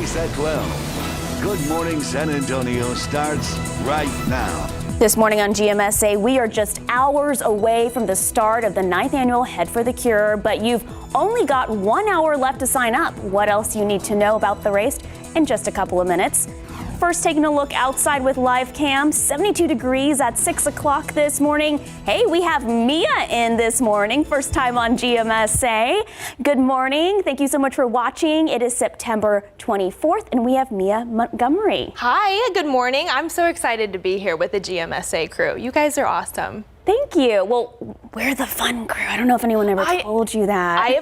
Tropics at 12. Good Morning San Antonio starts right now. This morning on GMSA, we are just hours away from the start of the 9th annual Head for the Cure, but you've only got 1 hour left to sign up. What else you need to know about the race in just a couple of minutes. First, taking a look outside with live cam, 72 degrees at 6 o'clock this morning. Hey, we have Mia in this morning, first time on GMSA. Good morning. Thank you so much for watching. It is September 24th, and we have Mia Montgomery. Hi, good morning. I'm so excited to be here with the GMSA crew. You guys are awesome. Thank you. Well, we're the fun crew. I don't know if anyone ever told you that. I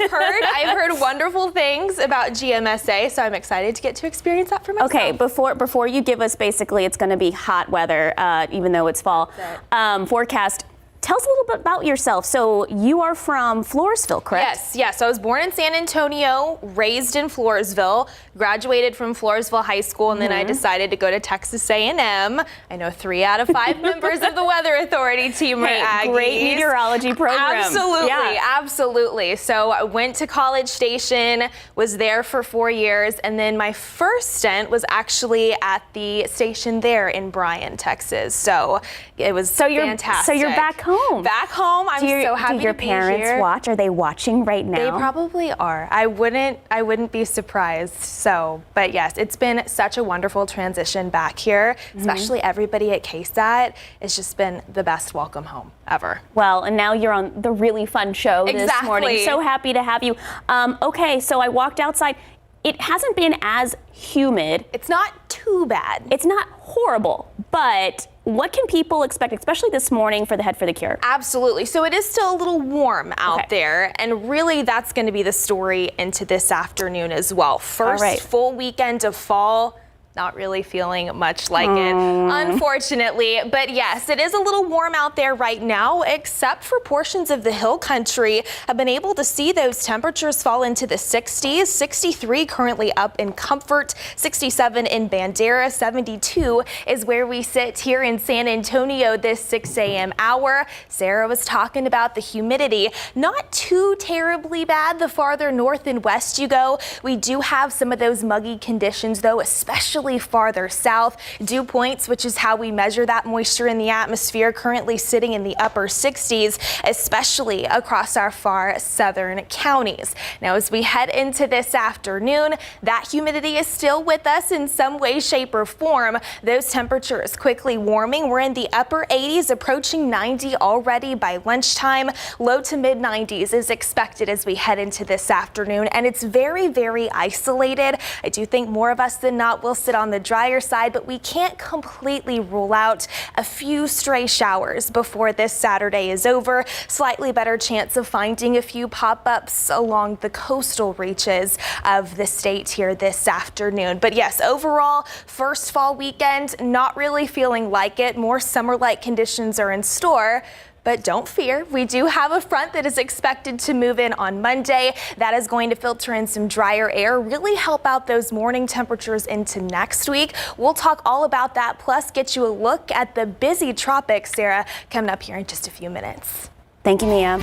have heard wonderful things about GMSA, so I'm excited to get to experience that for myself. Okay, before you give us, basically, it's going to be hot weather, even though it's fall. Forecast. Tell us a little bit about yourself. So you are from Floresville, correct? Yes. I was born in San Antonio, raised in Floresville, graduated from Floresville High School, and then I decided to go to Texas A&M. I know 3 out of 5 members of the Weather Authority team are Aggies. Great meteorology program. Absolutely. So I went to College Station, was there for 4 years, and then my first stint was actually at the station there in Bryan, Texas. So it was fantastic. So you're back home. Back home. I'm so happy to be here. Do your parents watch? Are they watching right now? They probably are. I wouldn't be surprised. So, but yes, it's been such a wonderful transition back here, especially everybody at KSAT. It's just been the best welcome home ever. Well, and now you're on the really fun show this morning. So happy to have you. Okay, so I walked outside. It hasn't been as humid. It's not too bad. It's not horrible, but what can people expect, especially this morning for the Head for the Cure? Absolutely. So it is still a little warm out there, and really that's going to be the story into this afternoon as well. First full weekend of fall. Not really feeling much like it, unfortunately. But yes, it is a little warm out there right now, except for portions of the hill country. I've been able to see those temperatures fall into the 60s, 63 currently up in Comfort, 67 in Bandera, 72 is where we sit here in San Antonio this 6 a.m. hour. Sarah was talking about the humidity. Not too terribly bad the farther north and west you go. We do have some of those muggy conditions though, especially farther south. Dew points, which is how we measure that moisture in the atmosphere, currently sitting in the upper 60s, especially across our far southern counties. Now, as we head into this afternoon, that humidity is still with us in some way, shape, or form. Those temperatures quickly warming. We're in the upper 80s, approaching 90 already by lunchtime. Low to mid 90s is expected as we head into this afternoon, and it's very, very isolated. I do think more of us than not will sit on the drier side, but we can't completely rule out a few stray showers before this Saturday is over. Slightly better chance of finding a few pop-ups along the coastal reaches of the state here this afternoon. But yes, overall, first fall weekend, not really feeling like it. More summer-like conditions are in store. But don't fear, we do have a front that is expected to move in on Monday. That is going to filter in some drier air, really help out those morning temperatures into next week. We'll talk all about that, plus get you a look at the busy Tropics, Sarah, coming up here in just a few minutes. Thank you, Mia.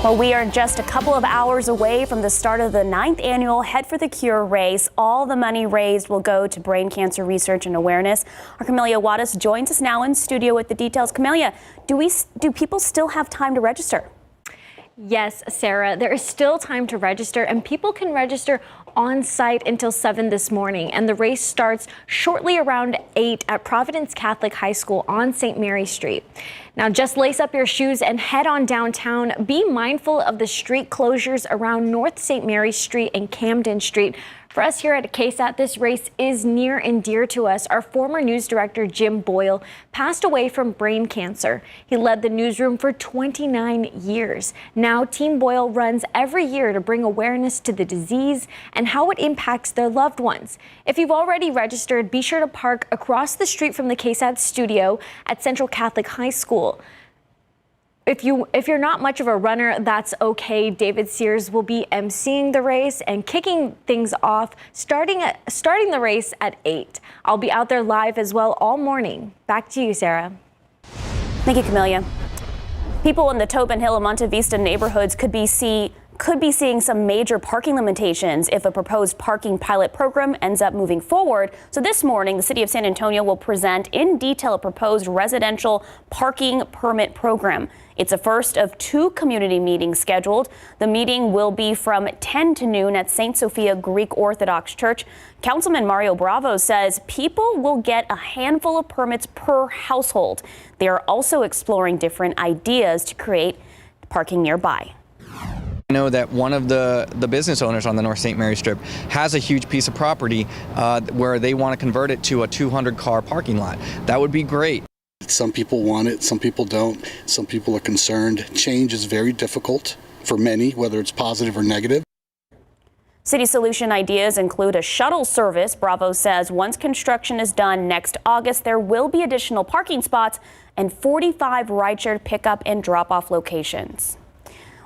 Well, we are just a couple of hours away from the start of the 9th annual Head for the Cure race. All the money raised will go to brain cancer research and awareness. Our Camelia Wattis joins us now in studio with the details. Camelia, do people still have time to register? Yes, Sarah, there is still time to register, and people can register on site until 7 this morning, and the race starts shortly around 8 at Providence Catholic High School on St. Mary Street. Now, just lace up your shoes and head on downtown. Be mindful of the street closures around North St. Mary Street and Camden Street. For us here at KSAT, this race is near and dear to us. Our former news director, Jim Boyle, passed away from brain cancer. He led the newsroom for 29 years. Now, Team Boyle runs every year to bring awareness to the disease and how it impacts their loved ones. If you've already registered, be sure to park across the street from the KSAT studio at Central Catholic High School. If you're not much of a runner, that's okay. David Sears will be emceeing the race and kicking things off, starting the race at 8. I'll be out there live as well all morning. Back to you, Sarah. Thank you, Camelia. People in the Tobin Hill and Monte Vista neighborhoods could be could be seeing some major parking limitations if a proposed parking pilot program ends up moving forward. So this morning, the city of San Antonio will present in detail a proposed residential parking permit program. It's a first of 2 community meetings scheduled. The meeting will be from 10 to noon at St. Sophia Greek Orthodox Church. Councilman Mario Bravo says people will get a handful of permits per household. They are also exploring different ideas to create parking nearby. I know that one of the business owners on the North St. Mary Strip has a huge piece of property where they want to convert it to a 200-car parking lot. That would be great. Some people want it, some people don't. Some people are concerned. Change is very difficult for many, whether it's positive or negative. City solution ideas include a shuttle service. Bravo says once construction is done next August, there will be additional parking spots and 45 rideshare pickup and drop-off locations.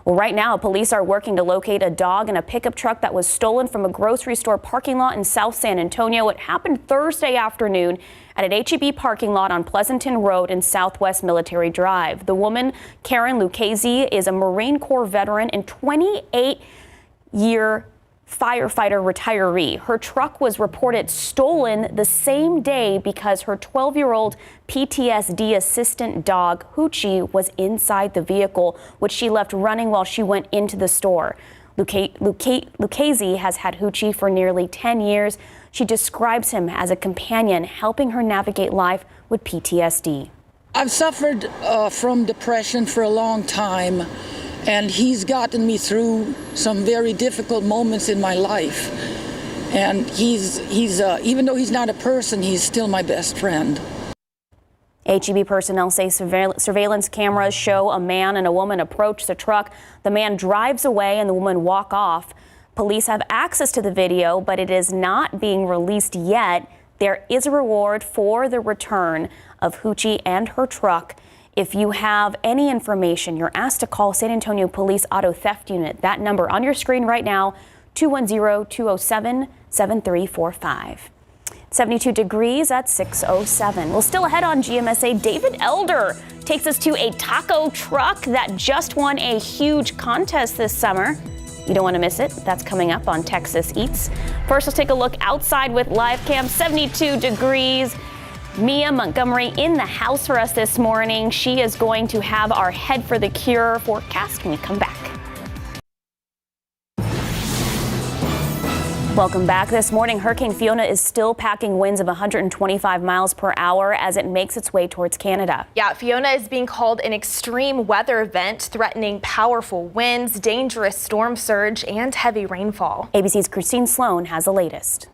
Well, right now, police are working to locate a dog and a pickup truck that was stolen from a grocery store parking lot in South San Antonio. It happened Thursday afternoon at an H-E-B parking lot on Pleasanton Road and Southwest Military Drive. The woman, Karen Lucchese, is a Marine Corps veteran and 28-year firefighter retiree. Her truck was reported stolen the same day because her 12-year-old PTSD assistant dog, Hoochie, was inside the vehicle, which she left running while she went into the store. Lucchese has had Hoochie for nearly 10 years. She describes him as a companion, helping her navigate life with PTSD. I've suffered from depression for a long time. And he's gotten me through some very difficult moments in my life. And he's even though he's not a person, he's still my best friend. H-E-B personnel say surveillance cameras show a man and a woman approach the truck. The man drives away and the woman walk off. Police have access to the video, but it is not being released yet. There is a reward for the return of Hoochie and her truck. If you have any information, you're asked to call San Antonio Police Auto Theft Unit. That number on your screen right now, 210-207-7345. 72 degrees at 6:07. Well, still ahead on GMSA, David Elder takes us to a taco truck that just won a huge contest this summer. You don't want to miss it. That's coming up on Texas Eats. First, let's take a look outside with live cam. 72 degrees. Mia Montgomery in the house for us this morning. She is going to have our Head for the Cure forecast when we come back. Welcome back. This morning, Hurricane Fiona is still packing winds of 125 miles per hour as it makes its way towards Canada. Yeah, Fiona is being called an extreme weather event, threatening powerful winds, dangerous storm surge, and heavy rainfall. ABC's Christine Sloan has the latest.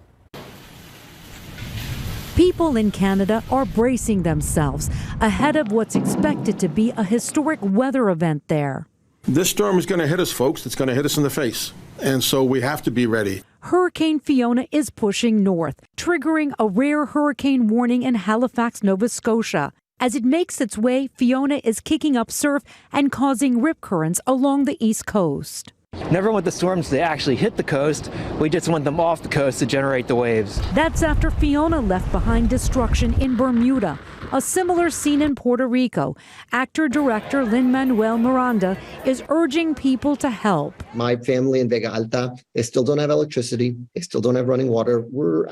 People in Canada are bracing themselves ahead of what's expected to be a historic weather event there. This storm is going to hit us, folks. It's going to hit us in the face. And so we have to be ready. Hurricane Fiona is pushing north, triggering a rare hurricane warning in Halifax, Nova Scotia. As it makes its way, Fiona is kicking up surf and causing rip currents along the east coast. Never want the storms to actually hit the coast. We just want them off the coast to generate the waves. That's after Fiona left behind destruction in Bermuda. A similar scene in Puerto Rico. Actor-director Lin-Manuel Miranda is urging people to help. My family in Vega Alta, they still don't have electricity. They still don't have running water. We're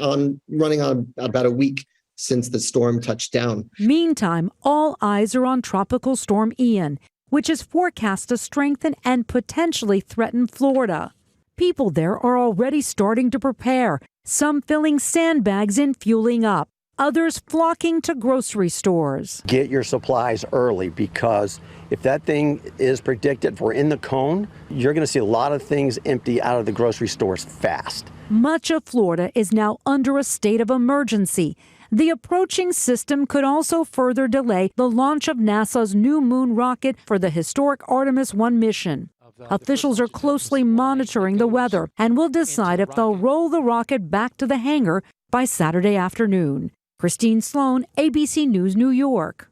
running on about a week since the storm touched down. Meantime, all eyes are on Tropical Storm Ian, which is forecast to strengthen and potentially threaten Florida. People there are already starting to prepare, some filling sandbags and fueling up, others flocking to grocery stores. Get your supplies early, because if that thing is predicted for in the cone, you're going to see a lot of things empty out of the grocery stores fast. Much of Florida is now under a state of emergency. The approaching system could also further delay the launch of NASA's new moon rocket for the historic Artemis 1 mission. Officials are closely monitoring the weather and will decide if they'll roll the rocket back to the hangar by Saturday afternoon. Christine Sloan, ABC News, New York.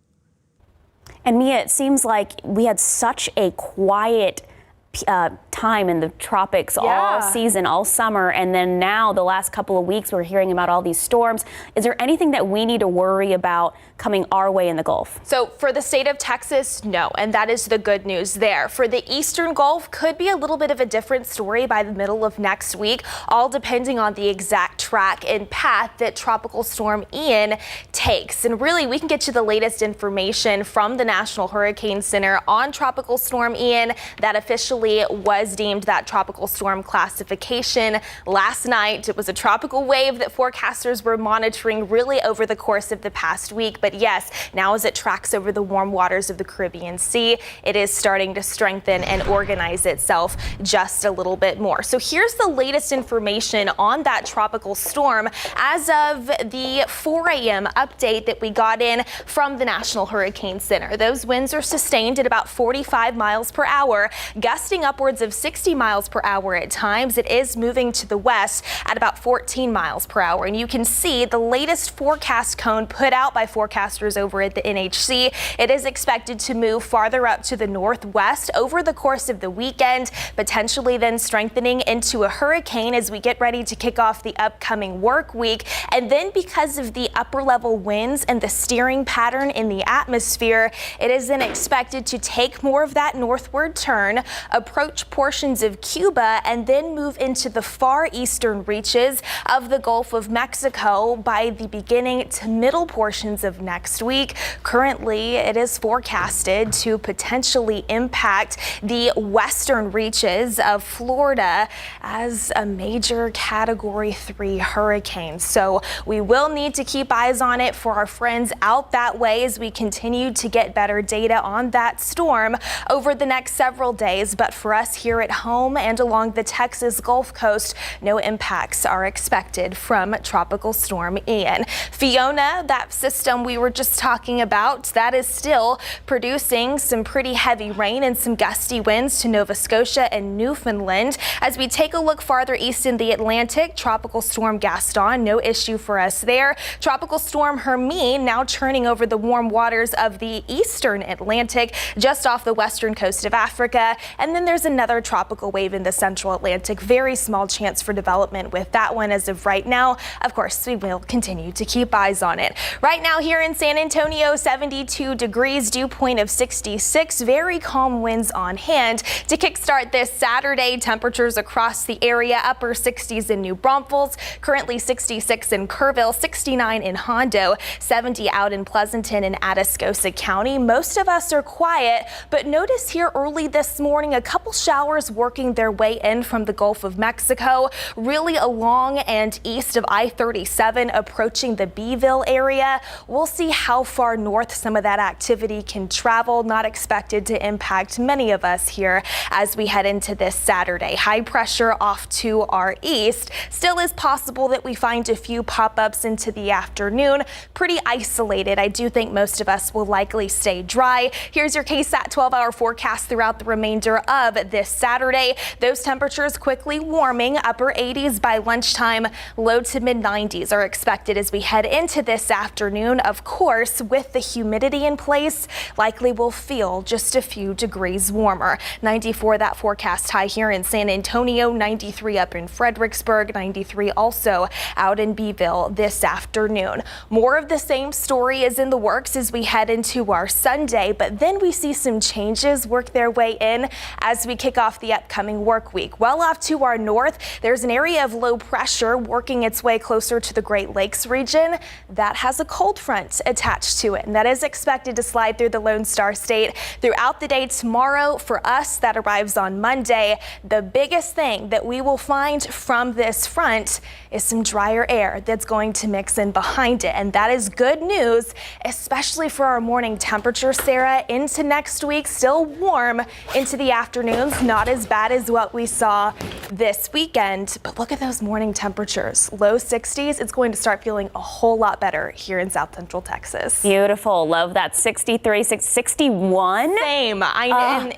And Mia, it seems like we had such a quiet time in the tropics all season, all summer, and then now the last couple of weeks we're hearing about all these storms. Is there anything that we need to worry about coming our way in the Gulf? So for the state of Texas, no, and that is the good news there. For the eastern Gulf, could be a little bit of a different story by the middle of next week, all depending on the exact track and path that Tropical Storm Ian takes. And really, we can get you the latest information from the National Hurricane Center on Tropical Storm Ian that officially was deemed that tropical storm classification last night. It was a tropical wave that forecasters were monitoring really over the course of the past week. But yes, now as it tracks over the warm waters of the Caribbean Sea, it is starting to strengthen and organize itself just a little bit more. So here's the latest information on that tropical storm as of the 4 a.m. update that we got in from the National Hurricane Center. Those winds are sustained at about 45 miles per hour, gusting upwards of 60 miles per hour at times. It is moving to the west at about 14 miles per hour. And you can see the latest forecast cone put out by forecasters over at the NHC. It is expected to move farther up to the northwest over the course of the weekend, potentially then strengthening into a hurricane as we get ready to kick off the upcoming work week. And then because of the upper level winds and the steering pattern in the atmosphere, it is then expected to take more of that northward turn, approach portions of Cuba, and then move into the far eastern reaches of the Gulf of Mexico by the beginning to middle portions of next week. Currently, it is forecasted to potentially impact the western reaches of Florida as a major Category 3 hurricane. So we will need to keep eyes on it for our friends out that way as we continue to get better data on that storm over the next several days. But for us here at home and along the Texas Gulf Coast, no impacts are expected from Tropical Storm Ian. Fiona, that system we were just talking about, that is still producing some pretty heavy rain and some gusty winds to Nova Scotia and Newfoundland. As we take a look farther east in the Atlantic, Tropical Storm Gaston, no issue for us there. Tropical Storm Hermine now churning over the warm waters of the eastern Atlantic just off the western coast of Africa. And then there's another tropical wave in the central Atlantic. Very small chance for development with that one as of right now. Of course, we will continue to keep eyes on it. Right now here in San Antonio, 72 degrees, dew point of 66, very calm winds on hand. To kickstart this Saturday, temperatures across the area, upper 60s in New Braunfels, currently 66 in Kerrville, 69 in Hondo, 70 out in Pleasanton and Atascosa County. Most of us are quiet, but notice here early this morning, a couple showers working their way in from the Gulf of Mexico, really along and east of I-37, approaching the Beeville area. We'll see how far north some of that activity can travel. Not expected to impact many of us here as we head into this Saturday. High pressure off to our east. Still is possible that we find a few pop-ups into the afternoon. Pretty isolated. I do think most of us will likely stay dry. Here's your KSAT 12-hour forecast throughout the remainder of this Saturday. Those temperatures quickly warming, upper 80s by lunchtime, low to mid 90s are expected as we head into this afternoon. Of course, with the humidity in place, likely will feel just a few degrees warmer. 94 that forecast high here in San Antonio, 93 up in Fredericksburg, 93 also out in Beeville this afternoon. More of the same story is in the works as we head into our Sunday, but then we see some changes work their way in as we kick off the upcoming work week. Well off to our north, there's an area of low pressure working its way closer to the Great Lakes region that has a cold front attached to it, and that is expected to slide through the Lone Star State throughout the day tomorrow. For us, that arrives on Monday. The biggest thing that we will find from this front is some drier air that's going to mix in behind it, and that is good news, especially for our morning temperature, Sarah, into next week. Still warm into the afternoons, not as bad as what we saw this weekend, but look at those morning temperatures, low 60s. It's going to start feeling a whole lot better here in South Central Texas. Beautiful. Love that. 63, 61. Same.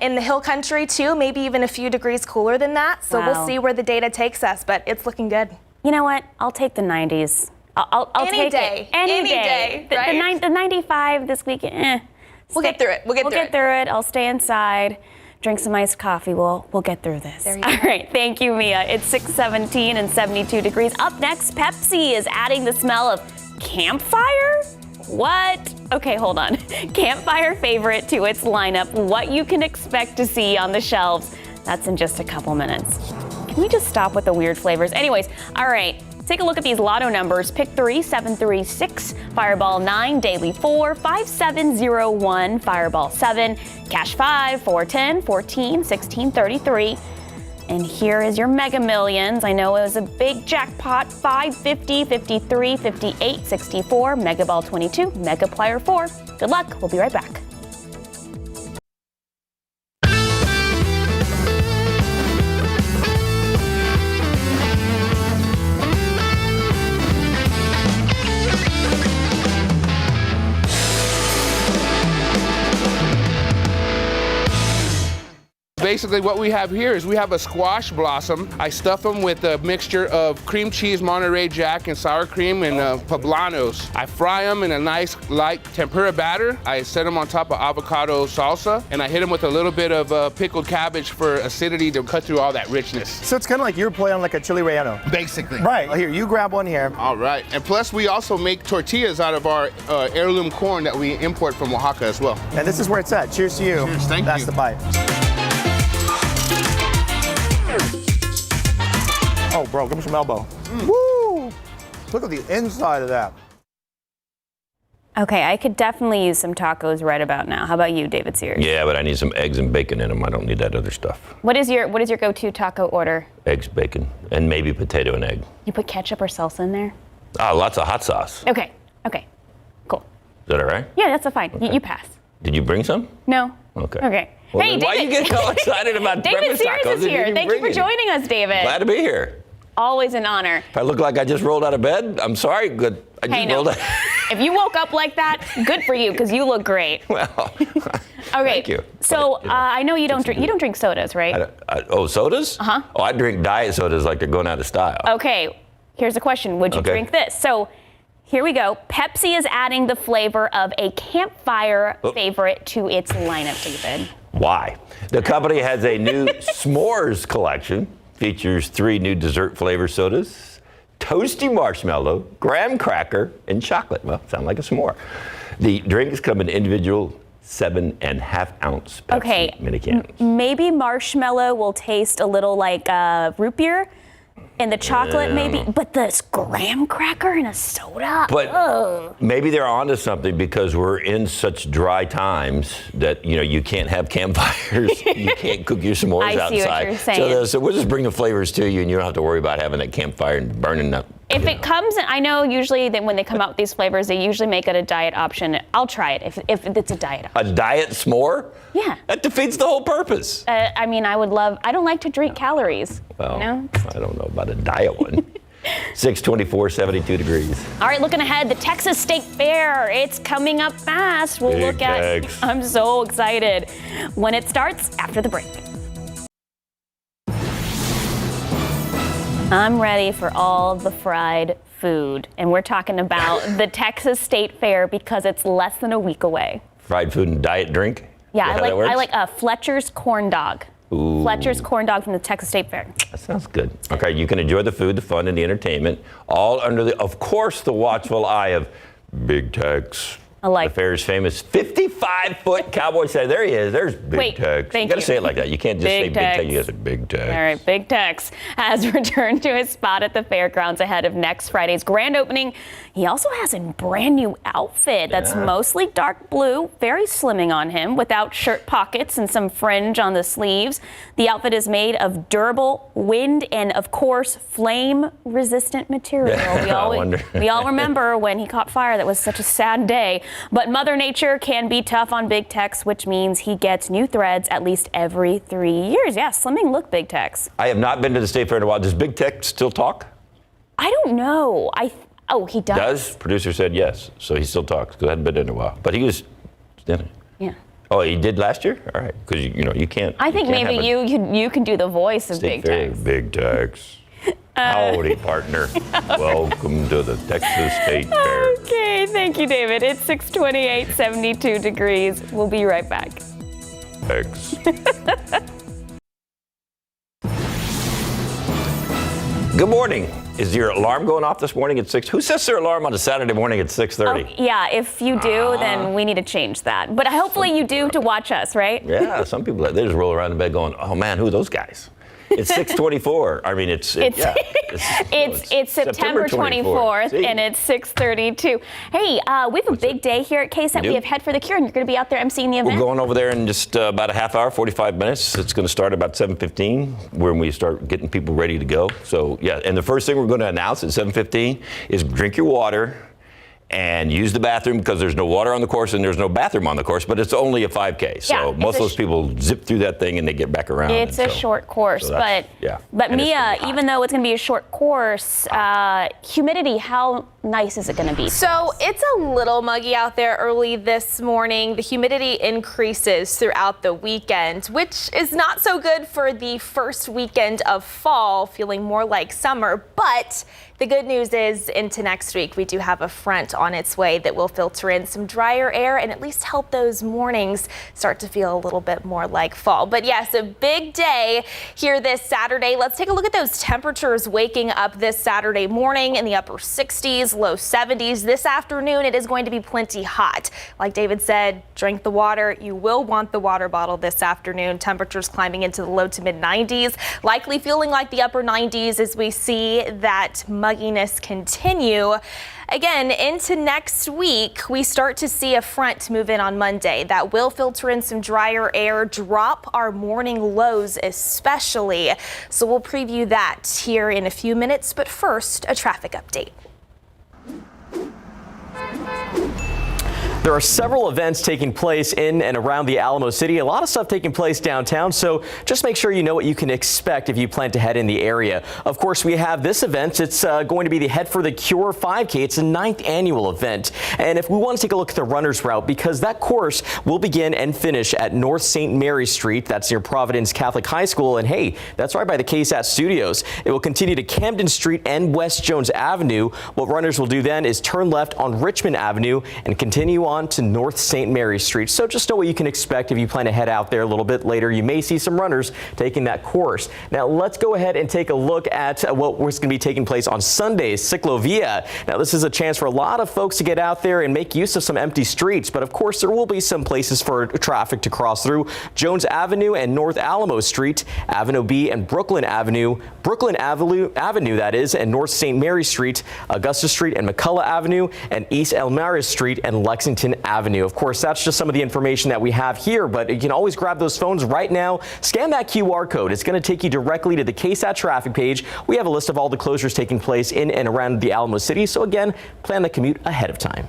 In the hill country too, maybe even a few degrees cooler than that. So We'll see where the data takes us, but it's looking good. You know what? I'll take the 90s. I'll take it. Any day. Right? The 95 this weekend. We'll get through it. We'll get through it. I'll stay inside. drink some iced coffee. We'll get through this. There you All go. right, thank you, Mia. It's 6:17 and 72 degrees. Up next, Pepsi is adding the smell of campfire? What? Okay, hold on. Campfire favorite to its lineup. What you can expect to see on the shelves. That's in just a couple minutes. Can we just stop with the weird flavors? Anyways, all right. Take a look at these lotto numbers. Pick 3, 736, Fireball 9, Daily 4, 5701, Fireball 7, Cash 5, 410, 14, 16, 33. And here is your Mega Millions. I know it was a big jackpot. 5, 50, 53, 58, 64, Mega Ball 22, Mega Plier 4. Good luck. We'll be right back. Basically what we have here is we have a squash blossom. I stuff them with a mixture of cream cheese, Monterey Jack, and sour cream and poblanos. I fry them in a nice light tempura batter. I set them on top of avocado salsa, and I hit them with a little bit of pickled cabbage for acidity to cut through all that richness. So it's kind of like you're playing like a chili relleno. Basically. Right, here, you grab one here. All right, and plus we also make tortillas out of our heirloom corn that we import from Oaxaca as well. And this is where it's at. Cheers to you. Cheers, thank That's you. the bite. Oh, bro, give me some elbow. Woo! Look at the inside of that. Okay, I could definitely use some tacos right about now. How about you, David Sears? Yeah, but I need some eggs and bacon in them. I don't need that other stuff. What is your go-to taco order? Eggs, bacon, and maybe potato and egg. You put ketchup or salsa in there? Ah, lots of hot sauce. Okay, cool. Is that all right? Yeah, that's fine. Okay. You pass. Did you bring some? No. Okay. Okay. Well, hey, then why David. you get all excited about David breakfast Sears tacos is and here. didn't Thank you bring for any? joining us, David. Glad to be here. Always an honor. If I look like I just rolled out of bed, I'm sorry. Good. I just Hey, no. rolled out. If you woke up like that, good for you, because you look great. Well, Okay. thank you. So But, I know you don't drink sodas, right? Oh, sodas? Uh-huh. Oh, I drink diet sodas like they're going out of style. Okay. Here's a question. Would you Okay. drink this? So here we go. Pepsi is adding the flavor of a campfire favorite to its lineup, David. Why? The company has a new s'mores collection. Features 3 new dessert flavor sodas, toasty marshmallow, graham cracker, and chocolate. Well, sound like a s'more. The drinks come in individual 7.5-ounce Pepsi mini cans. Maybe marshmallow will taste a little like root beer, and the chocolate maybe, but the graham cracker in a soda. But maybe they're onto something because we're in such dry times that you can't have campfires, you can't cook your s'mores I outside. see what you're saying. So we'll just bring the flavors to you, and you don't have to worry about having that campfire and burning up. If it comes, I know usually that when they come out with these flavors, they usually make it a diet option. I'll try it if it's a diet option. A diet s'more? Yeah. That defeats the whole purpose. I mean, I don't like to drink calories. Well, you know? I don't know about a diet one. 6:24, 72 degrees. All right, looking ahead, the Texas State Fair. It's coming up fast. We'll Big look at. bags. I'm so excited when it starts after the break. I'm ready for all the fried food, and we're talking about the Texas State Fair because it's less than a week away. Fried food and diet drink? Yeah, Is that how that works? I like Fletcher's corn dog. Ooh. Fletcher's corn dog from the Texas State Fair. That sounds good. Okay, you can enjoy the food, the fun, and the entertainment, all under of course, the watchful eye of Big Tex. I like the fair's famous 55-foot cowboy set. There he is. There's Big Wait, Tex. thank You got to you. say it like that. You can't just say Big Big Tex. Tex. You got to say Big Tex. All right, Big Tex has returned to his spot at the fairgrounds ahead of next Friday's grand opening. He also has a brand new outfit that's mostly dark blue, very slimming on him, without shirt pockets and some fringe on the sleeves. The outfit is made of durable, wind, and of course, flame-resistant material. We all remember when he caught fire. That was such a sad day. But Mother Nature can be tough on Big Tex, which means he gets new threads at least every 3 years. Yeah, slimming look, Big Tex. I have not been to the State Fair in a while. Does Big Tex still talk? I don't know. He does. Does? Producer said yes, so he still talks. Because I hadn't been in a while. But he was, didn't he? Yeah. Oh, he did last year? All right, because you can't. I think you can't maybe have you can do the voice of State Big Fair, Tex. Big Tex. Howdy, partner. Welcome to the Texas State Fair. Okay, thank you, David. It's 6:28, 72 degrees. We'll be right back. Thanks. Good morning. Is your alarm going off this morning at 6? Who sets their alarm on a Saturday morning at 6:30? Oh, yeah, if you do, then we need to change that. But hopefully you do to watch us, right? Yeah, some people, they just roll around in bed going, oh man, who are those guys? It's 6:24. I mean, it's September 24th, and it's 6:32. Hey, we have a big day here at KSAT. We have Head for the Cure, and you're going to be out there emceeing the event. We're going over there in just about a half hour, 45 minutes. It's going to start about 7:15 when we start getting people ready to go. So, yeah, and the first thing we're going to announce at 7:15 is drink your water and use the bathroom, because there's no water on the course and there's no bathroom on the course, but it's only a 5K. So most of those people zip through that thing and they get back around. It's a short course, but Mia, even though it's going to be a short course, humidity, how nice is it going to be? So it's a little muggy out there early this morning. The humidity increases throughout the weekend, which is not so good for the first weekend of fall, feeling more like summer. But the good news is into next week, we do have a front on its way that will filter in some drier air and at least help those mornings start to feel a little bit more like fall. But yes, a big day here this Saturday. Let's take a look at those temperatures waking up this Saturday morning in the upper 60s, low 70s. This afternoon, it is going to be plenty hot. Like David said, drink the water. You will want the water bottle this afternoon. Temperatures climbing into the low to mid 90s, likely feeling like the upper 90s as we see that mugginess continue. Again, into next week, we start to see a front move in on Monday that will filter in some drier air, drop our morning lows especially. So we'll preview that here in a few minutes. But first, a traffic update. There are several events taking place in and around the Alamo City. A lot of stuff taking place downtown, so just make sure you know what you can expect if you plan to head in the area. Of course, we have this event. It's going to be the Head for the Cure 5K. It's a 9th annual event. And if we want to take a look at the runner's route, because that course will begin and finish at North St. Mary Street. That's near Providence Catholic High School. And hey, that's right by the KSAT studios. It will continue to Camden Street and West Jones Avenue. What runners will do then is turn left on Richmond Avenue and continue on to North St. Mary Street. So just know what you can expect if you plan to head out there a little bit later. You may see some runners taking that course. Now let's go ahead and take a look at what was going to be taking place on Sunday's Ciclovia. Now this is a chance for a lot of folks to get out there and make use of some empty streets, but of course there will be some places for traffic to cross through. Jones Avenue and North Alamo Street, Avenue B and Brooklyn Avenue that is, and North St. Mary Street, Augusta Street and McCullough Avenue, and East Elmira Street and Lexington Avenue. Of course, that's just some of the information that we have here, but you can always grab those phones right now. Scan that QR code. It's going to take you directly to the KSAT traffic page. We have a list of all the closures taking place in and around the Alamo City. So again, plan the commute ahead of time.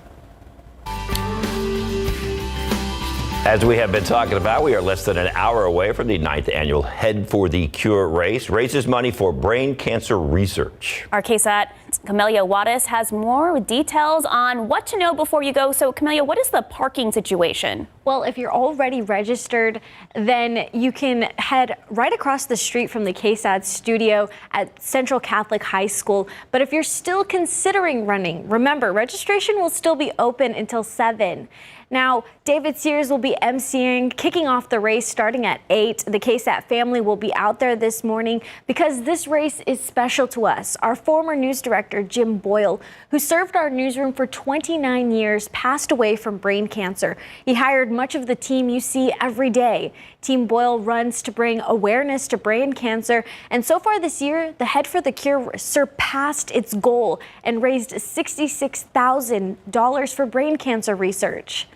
As we have been talking about, we are less than an hour away from the 9th annual Head for the Cure race. Raises money for brain cancer research. Our KSAT Camelia Wattis has more details on what to know before you go. So Camelia, what is the parking situation? Well, if you're already registered, then you can head right across the street from the KSAT studio at Central Catholic High School. But if you're still considering running, remember, registration will still be open until 7. Now, David Sears will be emceeing, kicking off the race starting at 8. The KSAT family will be out there this morning because this race is special to us. Our former news director, Jim Boyle, who served our newsroom for 29 years, passed away from brain cancer. He hired much of the team you see every day. Team Boyle runs to bring awareness to brain cancer. And so far this year, the Head for the Cure surpassed its goal and raised $66,000 for brain cancer research.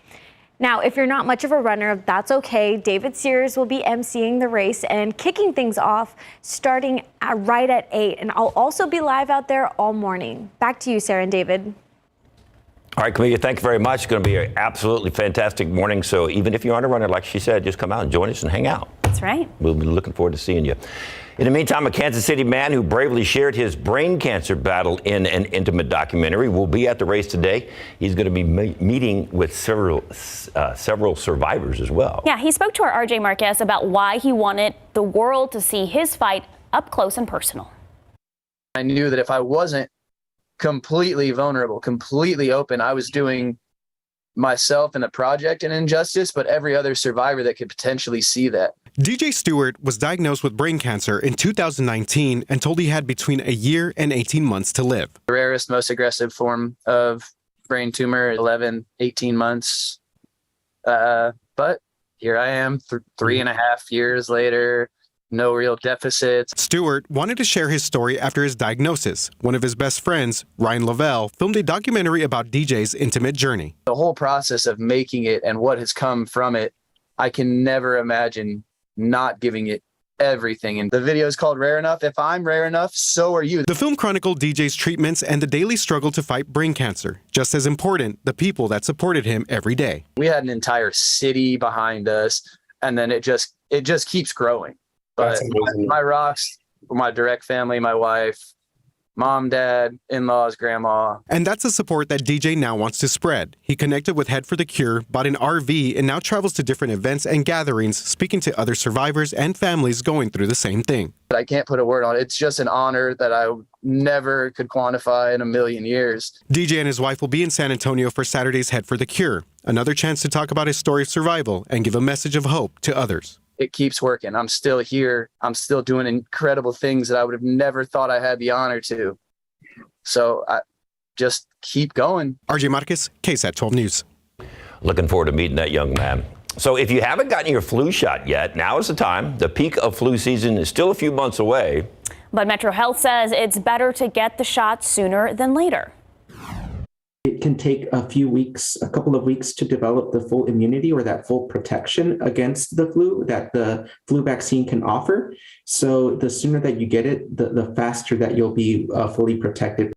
Now, if you're not much of a runner, that's okay. David Sears will be emceeing the race and kicking things off starting right at 8. And I'll also be live out there all morning. Back to you, Sarah and David. All right, Camelia, thank you very much. It's going to be an absolutely fantastic morning. So even if you aren't a runner, like she said, just come out and join us and hang out. That's right. We'll be looking forward to seeing you. In the meantime, a Kansas City man who bravely shared his brain cancer battle in an intimate documentary will be at the race today. He's going to be meeting with several survivors as well. Yeah, he spoke to our RJ Marquez about why he wanted the world to see his fight up close and personal. I knew that if I wasn't completely vulnerable, completely open, I was doing myself and the project an injustice, but every other survivor that could potentially see that. DJ Stewart was diagnosed with brain cancer in 2019 and told he had between a year and 18 months to live. The rarest, most aggressive form of brain tumor, 11, 18 months. But here I am, 3.5 years later, no real deficits. Stewart wanted to share his story after his diagnosis. One of his best friends, Ryan Lavelle, filmed a documentary about DJ's intimate journey. The whole process of making it and what has come from it, I can never imagine not giving it everything. And the video is called Rare Enough. If I'm rare enough, so are you. The film chronicled DJ's treatments and the daily struggle to fight brain cancer. Just as important, the people that supported him every day. We had an entire city behind us, and then it just keeps growing. But my rocks, my direct family, my wife, mom, dad, in-laws, grandma. And that's the support that DJ now wants to spread. He connected with Head for the Cure, bought an RV, and now travels to different events and gatherings, speaking to other survivors and families going through the same thing. I can't put a word on it. It's just an honor that I never could quantify in a million years. DJ and his wife will be in San Antonio for Saturday's Head for the Cure, another chance to talk about his story of survival and give a message of hope to others. It keeps working. I'm still here. I'm still doing incredible things that I would have never thought I had the honor to. So I just keep going. RJ Marquez, KSAT 12 News. Looking forward to meeting that young man. So if you haven't gotten your flu shot yet, now is the time. The peak of flu season is still a few months away. But Metro Health says it's better to get the shot sooner than later. It can take a couple of weeks to develop the full immunity or that full protection against the flu that the flu vaccine can offer. So the sooner that you get it, the faster that you'll be fully protected.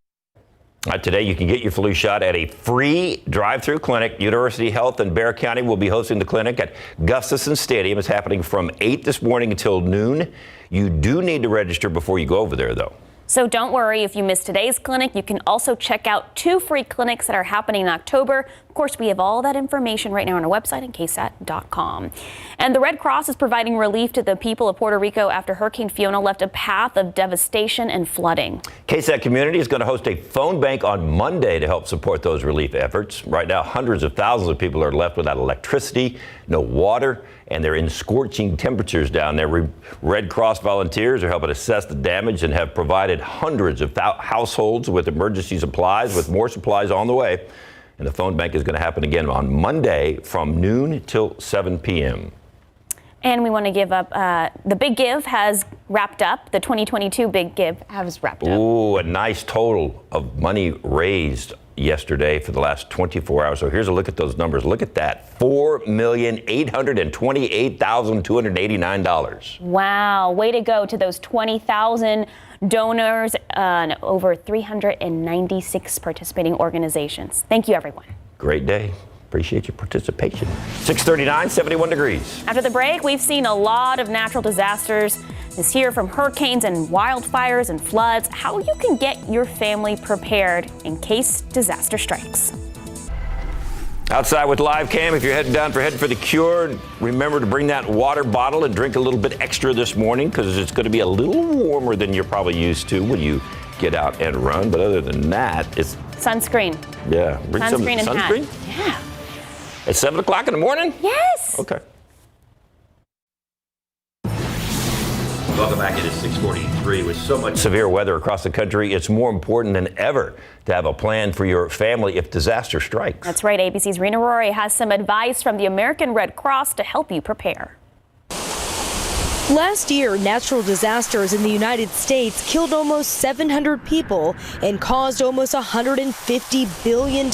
Today, you can get your flu shot at a free drive-through clinic. University Health in Bexar County will be hosting the clinic at Gustafson Stadium. It's happening from 8 this morning until noon. You do need to register before you go over there, though. So don't worry if you missed today's clinic. You can also check out 2 free clinics that are happening in October. Of course, we have all that information right now on our website at KSAT.com. And the Red Cross is providing relief to the people of Puerto Rico after Hurricane Fiona left a path of devastation and flooding. KSAT Community is going to host a phone bank on Monday to help support those relief efforts. Right now, hundreds of thousands of people are left without electricity, no water, and they're in scorching temperatures down there. Red Cross volunteers are helping assess the damage and have provided hundreds of households with emergency supplies, with more supplies on the way. And the phone bank is going to happen again on Monday from noon till 7 p.m. And we want to give up, the Big Give has wrapped up. The 2022 Big Give has wrapped up. Ooh, a nice total of money raised yesterday for the last 24 hours. So here's a look at those numbers. Look at that, $4,828,289. Wow, way to go to those 20,000 donors and over 396 participating organizations. Thank you, everyone. Great day. Appreciate your participation. 6:39, 71 degrees. After the break, we've seen a lot of natural disasters this year, from hurricanes and wildfires and floods, how you can get your family prepared in case disaster strikes. Outside with live cam, if you're heading down for Head for the Cure, remember to bring that water bottle and drink a little bit extra this morning, because it's going to be a little warmer than you're probably used to when you get out and run. But other than that, it's sunscreen. Yeah, bring sunscreen some and sunscreen. Hat. Yeah. At 7 o'clock in the morning? Yes. Okay. Welcome back. It is 6:43. With so much severe weather across the country, it's more important than ever to have a plan for your family if disaster strikes. That's right. ABC's Rena Rory has some advice from the American Red Cross to help you prepare. Last year, natural disasters in the United States killed almost 700 people and caused almost $150 billion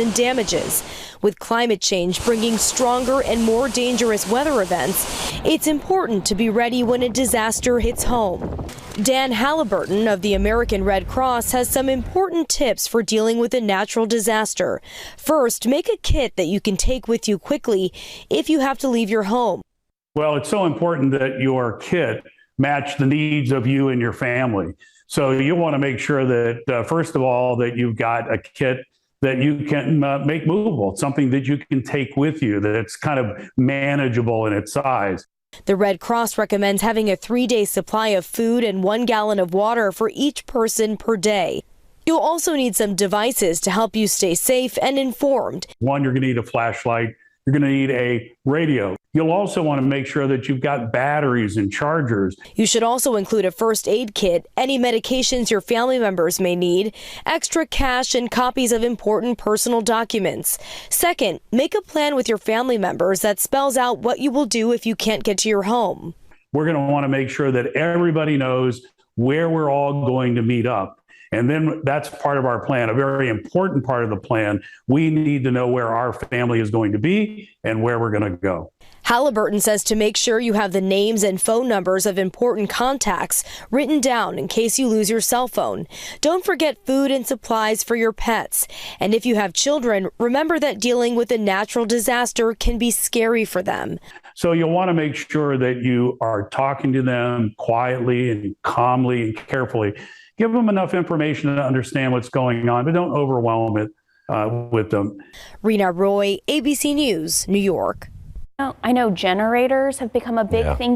in damages. With climate change bringing stronger and more dangerous weather events, it's important to be ready when a disaster hits home. Dan Halliburton of the American Red Cross has some important tips for dealing with a natural disaster. First, make a kit that you can take with you quickly if you have to leave your home. Well, it's so important that your kit match the needs of you and your family. So you want to make sure that, first of all, that you've got a kit that you can make movable, something that you can take with you that's kind of manageable in its size. The Red Cross recommends having a 3-day supply of food and 1 gallon of water for each person per day. You'll also need some devices to help you stay safe and informed. One, you're going to need a flashlight. You're going to need a radio. You'll also want to make sure that you've got batteries and chargers. You should also include a first aid kit, any medications your family members may need, extra cash, and copies of important personal documents. Second, make a plan with your family members that spells out what you will do if you can't get to your home. We're going to want to make sure that everybody knows where we're all going to meet up. And then that's part of our plan, a very important part of the plan. We need to know where our family is going to be and where we're going to go. Halliburton says to make sure you have the names and phone numbers of important contacts written down in case you lose your cell phone. Don't forget food and supplies for your pets. And if you have children, remember that dealing with a natural disaster can be scary for them. So you'll want to make sure that you are talking to them quietly and calmly and carefully. Give them enough information to understand what's going on, but don't overwhelm it with them. Rena Roy, ABC News, New York. I know generators have become a big thing.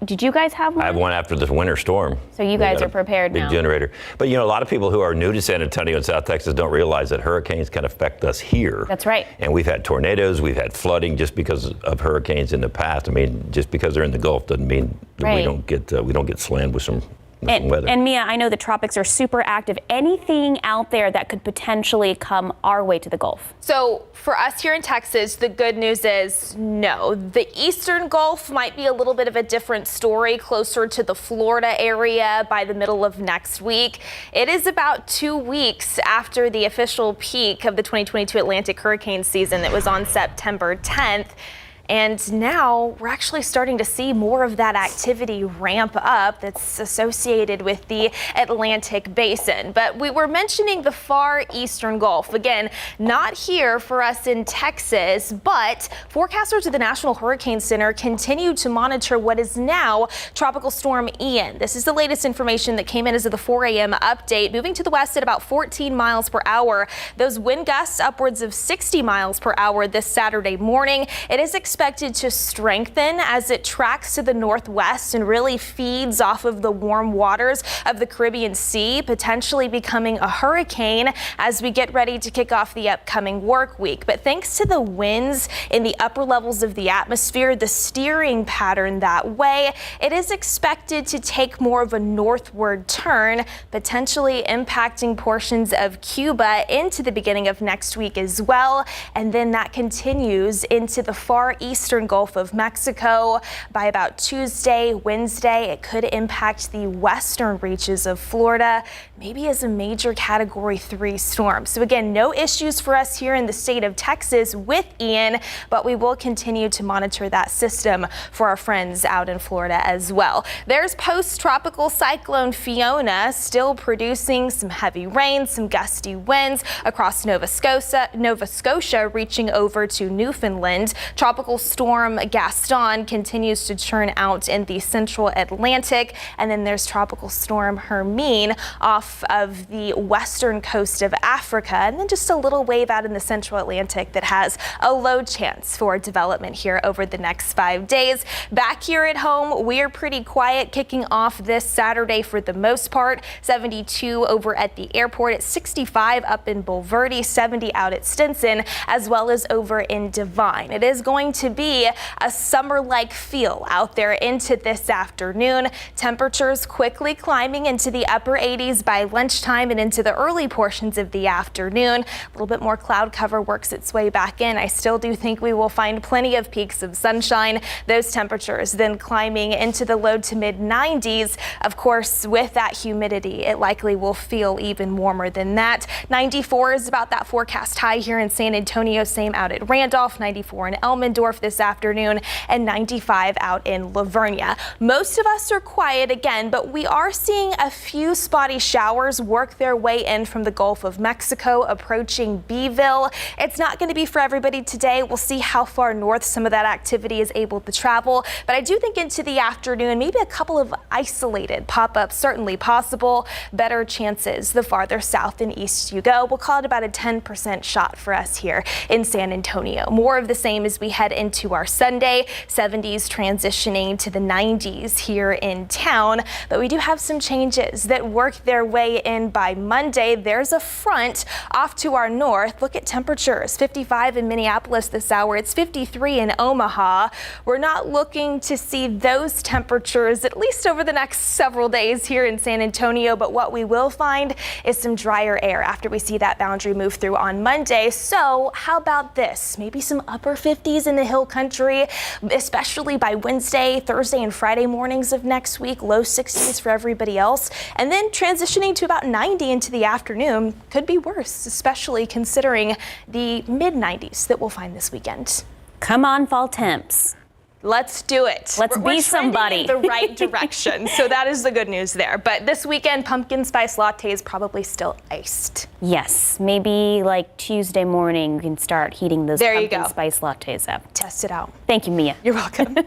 Did you guys have one? I have one after this winter storm. So you guys are prepared now. Big generator. But you know, a lot of people who are new to San Antonio and South Texas don't realize that hurricanes can affect us here. That's right. And we've had tornadoes, we've had flooding just because of hurricanes in the past. I mean, just because they're in the Gulf doesn't mean that we don't get slammed with some weather. And Mia, I know the tropics are super active. Anything out there that could potentially come our way to the Gulf? So for us here in Texas, the good news is no. The eastern Gulf might be a little bit of a different story, closer to the Florida area by the middle of next week. It is about 2 weeks after the official peak of the 2022 Atlantic hurricane season that was on September 10th. And now we're actually starting to see more of that activity ramp up that's associated with the Atlantic basin. But we were mentioning the far eastern Gulf. Again, not here for us in Texas, but forecasters at the National Hurricane Center continue to monitor what is now Tropical Storm Ian. This is the latest information that came in as of the 4 a.m. update, moving to the west at about 14 miles per hour. Those wind gusts upwards of 60 miles per hour this Saturday morning. It is expected to strengthen as it tracks to the northwest and really feeds off of the warm waters of the Caribbean Sea, potentially becoming a hurricane as we get ready to kick off the upcoming work week. But thanks to the winds in the upper levels of the atmosphere, the steering pattern that way, it is expected to take more of a northward turn, potentially impacting portions of Cuba into the beginning of next week as well. And then that continues into the far eastern Gulf of Mexico. By about Tuesday, Wednesday, it could impact the western reaches of Florida, maybe as a major Category 3 storm. So again, no issues for us here in the state of Texas with Ian, but we will continue to monitor that system for our friends out in Florida as well. There's post-tropical cyclone Fiona still producing some heavy rain, some gusty winds across Nova Scotia, reaching over to Newfoundland. Tropical storm Gaston continues to churn out in the central Atlantic, and then there's tropical storm Hermine off of the western coast of Africa, and then just a little wave out in the central Atlantic that has a low chance for development here over the next 5 days. Back here at home, we're pretty quiet, kicking off this Saturday for the most part. 72 over at the airport, at 65 up in Bulverde, 70 out at Stinson, as well as over in Devine. It is going to be a summer-like feel out there into this afternoon. Temperatures quickly climbing into the upper 80s by lunchtime and into the early portions of the afternoon. A little bit more cloud cover works its way back in. I still do think we will find plenty of peaks of sunshine. Those temperatures then climbing into the low to mid 90s. Of course, with that humidity, it likely will feel even warmer than that. 94 is about that forecast high here in San Antonio, same out at Randolph, 94 in Elmendorf this afternoon, and 95 out in Lavernia. Most of us are quiet again, but we are seeing a few spotty showers work their way in from the Gulf of Mexico, approaching Beeville. It's not going to be for everybody today. We'll see how far north some of that activity is able to travel, but I do think into the afternoon, maybe a couple of isolated pop-ups certainly possible. Better chances the farther south and east you go. We'll call it about a 10% shot for us here in San Antonio. More of the same as we head into our Sunday. 70s transitioning to the 90s here in town. But we do have some changes that work their way in by Monday. There's a front off to our north. Look at temperatures. 55 in Minneapolis this hour. It's 53 in Omaha. We're not looking to see those temperatures at least over the next several days here in San Antonio. But what we will find is some drier air after we see that boundary move through on Monday. So how about this? Maybe some upper 50s in the hill country, especially by Wednesday, Thursday, and Friday mornings of next week. Low 60s for everybody else. And then transitioning to about 90 into the afternoon. Could be worse, especially considering the mid 90s that we'll find this weekend. Come on, fall temps. Let's do it. Let's be somebody. In the right direction. So that is the good news there. But this weekend, pumpkin spice lattes probably still iced. Yes, maybe like Tuesday morning, you can start heating those pumpkin spice lattes up. Test it out. Thank you, Mia. You're welcome.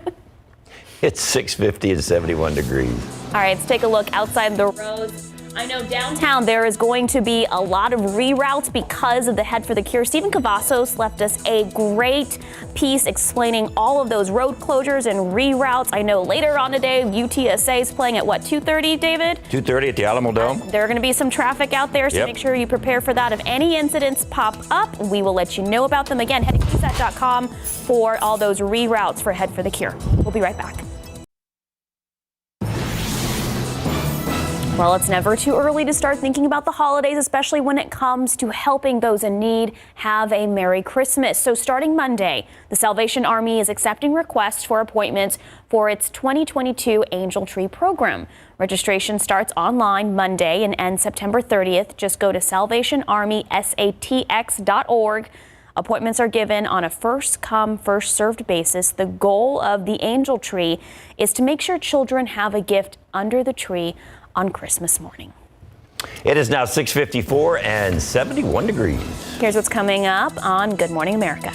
It's 6:50 and 71 degrees. All right, let's take a look outside the roads. I know downtown there is going to be a lot of reroutes because of the Head for the Cure. Stephen Cavazos left us a great piece explaining all of those road closures and reroutes. I know later on today, UTSA is playing at what, 2:30, David? 2:30 at the Alamo Dome. There are going to be some traffic out there, so make sure you prepare for that. If any incidents pop up, we will let you know about them. Again, head to KSAT.com for all those reroutes for Head for the Cure. We'll be right back. Well, it's never too early to start thinking about the holidays, especially when it comes to helping those in need have a Merry Christmas. So starting Monday, the Salvation Army is accepting requests for appointments for its 2022 Angel Tree program. Registration starts online Monday and ends September 30th. Just go to salvationarmysatx.org. Appointments are given on a first-come, first-served basis. The goal of the Angel Tree is to make sure children have a gift under the tree on Christmas morning. It is now 6:54 and 71 degrees. Here's what's coming up on Good Morning America.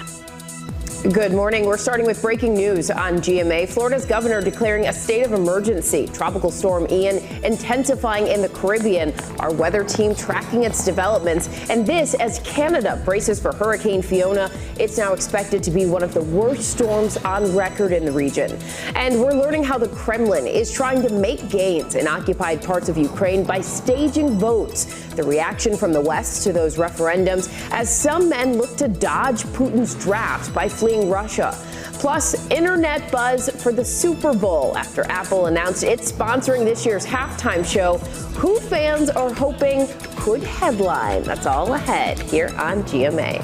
Good morning. We're starting with breaking news on GMA. Florida's governor declaring a state of emergency. Tropical storm Ian intensifying in the Caribbean. Our weather team tracking its developments. And this as Canada braces for Hurricane Fiona. It's now expected to be one of the worst storms on record in the region. And we're learning how the Kremlin is trying to make gains in occupied parts of Ukraine by staging votes. The reaction from the West to those referendums as some men look to dodge Putin's draft by fleeing Russia. Plus, internet buzz for the Super Bowl after Apple announced it's sponsoring this year's halftime show. Who fans are hoping could headline? That's all ahead here on GMA.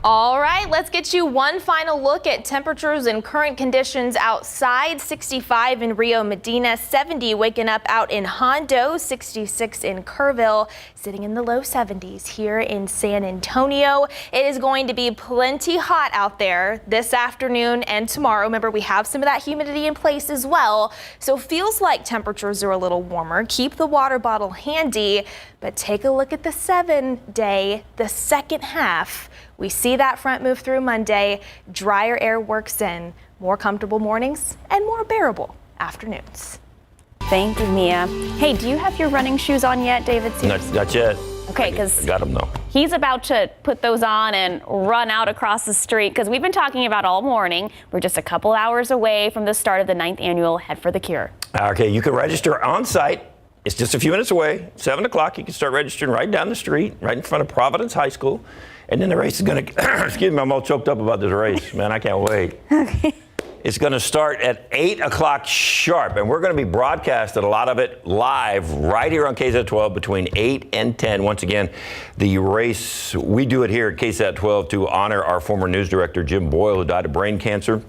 All right, let's get you one final look at temperatures and current conditions outside. 65 in Rio Medina, 70 waking up out in Hondo, 66 in Kerrville, sitting in the low 70s here in San Antonio. It is going to be plenty hot out there this afternoon and tomorrow. Remember, we have some of that humidity in place as well, so feels like temperatures are a little warmer. Keep the water bottle handy, but take a look at the 7-day, the second half. We see that front move through Monday. Drier air works in. More comfortable mornings and more bearable afternoons. Thank you, Mia. Hey, do you have your running shoes on yet, David? Not yet. Okay, because got them though. He's about to put those on and run out across the street because we've been talking about all morning. We're just a couple hours away from the start of the 9th annual Head for the Cure. Okay, you can register on site. It's just a few minutes away. 7 o'clock, you can start registering right down the street, right in front of Providence High School. And then the race is going to, excuse me, I'm all choked up about this race. Man, I can't wait. Okay. It's going to start at 8 o'clock sharp, and we're going to be broadcasting a lot of it live right here on KSAT 12 between 8 and 10. Once again, the race, we do it here at KSAT 12 to honor our former news director, Jim Boyle, who died of brain cancer.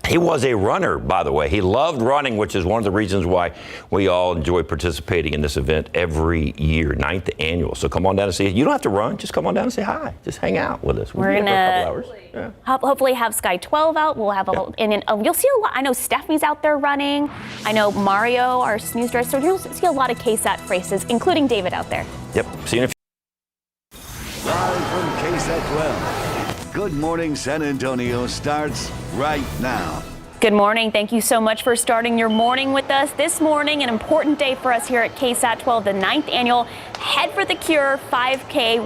He was a runner, by the way. He loved running, which is one of the reasons why we all enjoy participating in this event every year, 9th annual. So come on down and see it. You don't have to run. Just come on down and say hi. Just hang out with us. We're going to hopefully have Sky 12 out. We'll have you'll see a lot. I know Stephanie's out there running. I know Mario, our news director. So you'll see a lot of KSAT races, including David out there. Yep. See you in a few. Live from KSAT 12. Good Morning San Antonio starts right now. Good morning. Thank you so much for starting your morning with us. This morning, an important day for us here at KSAT 12, the 9th annual Head for the Cure 5K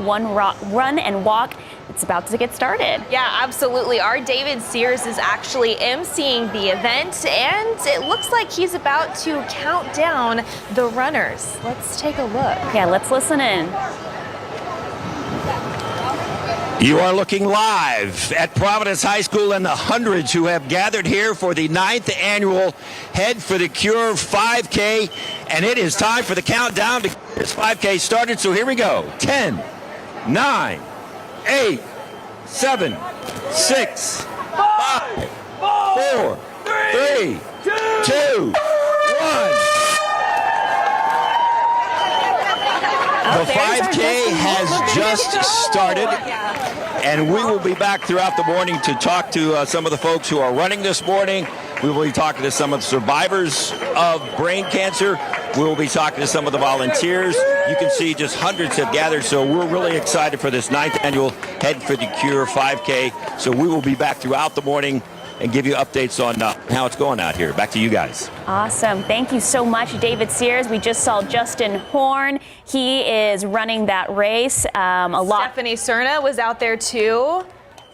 run and walk. it's about to get started. Yeah, absolutely. Our David Sears is actually emceeing the event, and it looks like he's about to count down the runners. Let's take a look. Yeah, let's listen in. You are looking live at Providence High School and the hundreds who have gathered here for the 9th annual Head for the Cure 5K, and it is time for the countdown to get this 5K started. So here we go. 10, 9, 8, 7, 6, 5, 4, 3, 2, 1. The 5K has just started, and we will be back throughout the morning to talk to some of the folks who are running this morning. We will be talking to some of the survivors of brain cancer. We will be talking to some of the volunteers. You can see just hundreds have gathered, so we're really excited for this 9th annual Head for the Cure 5K. So we will be back throughout the morning and give you updates on how it's going out here. Back to you guys. Awesome. Thank you so much, David Sears. We just saw Justin Horn. He is running that race. Stephanie Cerna was out there too.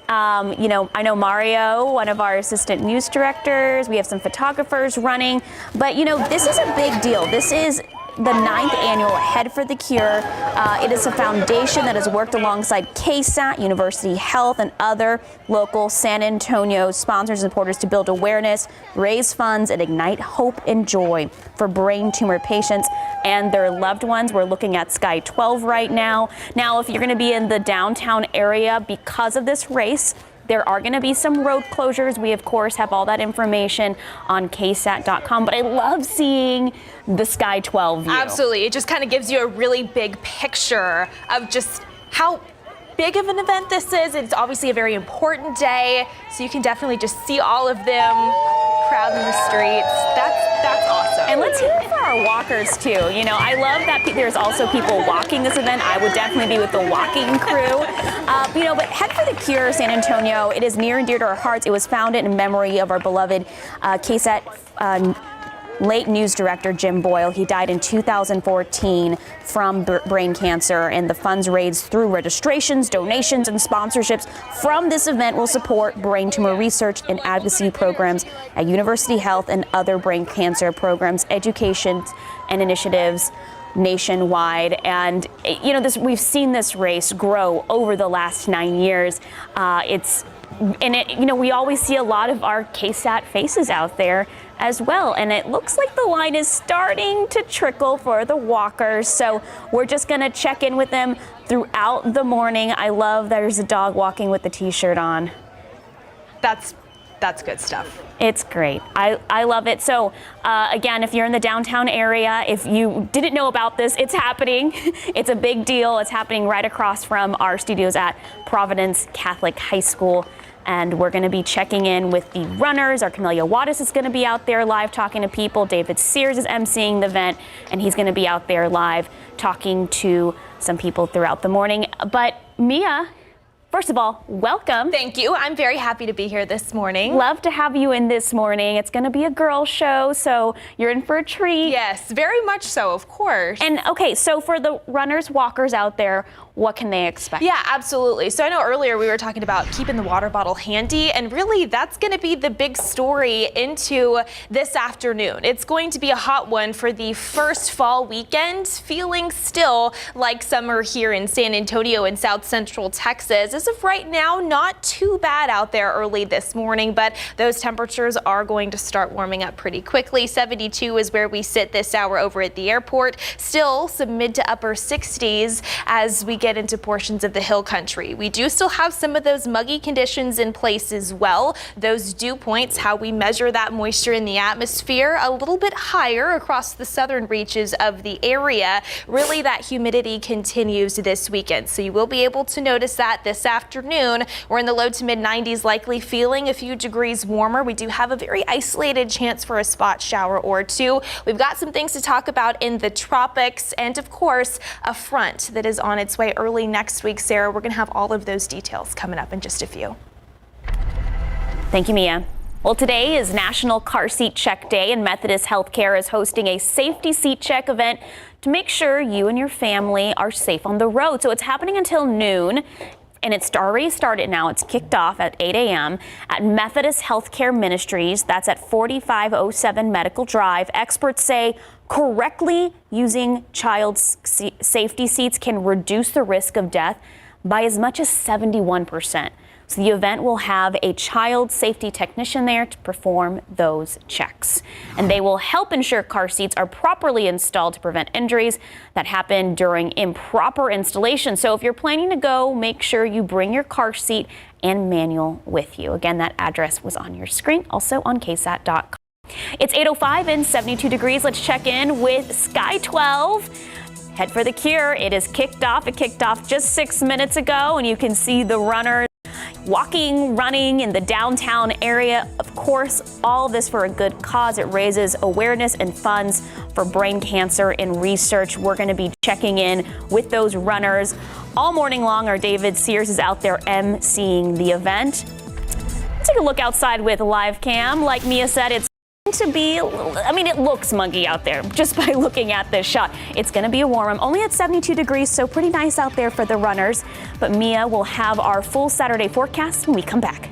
I know Mario, one of our assistant news directors. We have some photographers running. But, this is a big deal. This is the 9th annual Head for the Cure. It is a foundation that has worked alongside KSAT, University Health, and other local San Antonio sponsors and supporters to build awareness, raise funds, and ignite hope and joy for brain tumor patients and their loved ones. We're looking at Sky 12 right now. Now, if you're going to be in the downtown area because of this race, there are going to be some road closures. We, of course, have all that information on KSAT.com, but I love seeing the Sky 12 view. Absolutely. It just kind of gives you a really big picture of just how big of an event this is. It's obviously a very important day, so you can definitely just see all of them crowding the streets. That's awesome. And let's hear it for our walkers, too. I love that there's also people walking this event. I would definitely be with the walking crew. But Head for the Cure San Antonio, it is near and dear to our hearts. It was founded in memory of our beloved KSAT late news director Jim Boyle. He died in 2014 from brain cancer, and the funds raised through registrations, donations, and sponsorships from this event will support brain tumor research and advocacy programs at University Health and other brain cancer programs, education, and initiatives nationwide. And we've seen this race grow over the last 9 years. We always see a lot of our KSAT faces out there as well. And it looks like the line is starting to trickle for the walkers. So we're just going to check in with them throughout the morning. I love there's a dog walking with the T-shirt on. That's good stuff. It's great. I love it. So again, if you're in the downtown area, if you didn't know about this, it's happening. It's a big deal. It's happening right across from our studios at Providence Catholic High School. And we're going to be checking in with the runners. Our Camelia Wattis is going to be out there live talking to people. David Sears is emceeing the event, and he's going to be out there live talking to some people throughout the morning. But Mia, first of all, welcome. Thank you. I'm very happy to be here this morning. Love to have you in this morning. It's going to be a girls show, so you're in for a treat. Yes, very much so, of course. And okay, so for the runners, walkers out there, what can they expect? Yeah, absolutely. So I know earlier we were talking about keeping the water bottle handy, and really that's going to be the big story into this afternoon. It's going to be a hot one for the first fall weekend, feeling still like summer here in San Antonio and South Central Texas. As of right now, not too bad out there early this morning, but those temperatures are going to start warming up pretty quickly. 72 is where we sit this hour over at the airport. Still some mid to upper 60s as we get into portions of the hill country. We do still have some of those muggy conditions in place as well. Those dew points, how we measure that moisture in the atmosphere, a little bit higher across the southern reaches of the area. Really, that humidity continues this weekend. So you will be able to notice that this afternoon. We're in the low to mid 90s, likely feeling a few degrees warmer. We do have a very isolated chance for a spot shower or two. We've got some things to talk about in the tropics, and of course, a front that is on its way early next week. Sarah, we're going to have all of those details coming up in just a few. Thank you, Mia. Well, today is National Car Seat Check Day, and Methodist Healthcare is hosting a safety seat check event to make sure you and your family are safe on the road. So it's happening until noon And it's already started now. It's kicked off at 8 a.m. at Methodist Healthcare Ministries. That's at 4507 Medical Drive. Experts say correctly using child safety seats can reduce the risk of death by as much as 71%. So the event will have a child safety technician there to perform those checks. And they will help ensure car seats are properly installed to prevent injuries that happen during improper installation. So if you're planning to go, make sure you bring your car seat and manual with you. Again, that address was on your screen, also on KSAT.com. It's 8:05 and 72 degrees. Let's check in with Sky 12. Head for the Cure. It is kicked off. It kicked off just 6 minutes ago, and you can see the runners walking, running in the downtown area. Of course, all this for a good cause. It raises awareness and funds for brain cancer and research. We're going to be checking in with those runners all morning long. Our David Sears is out there emceeing the event. Let's take a look outside with live cam. Like Mia said, it's to be, it looks muggy out there just by looking at this shot. It's going to be a warm, only at 72 degrees, so pretty nice out there for the runners. But Mia will have our full Saturday forecast when we come back.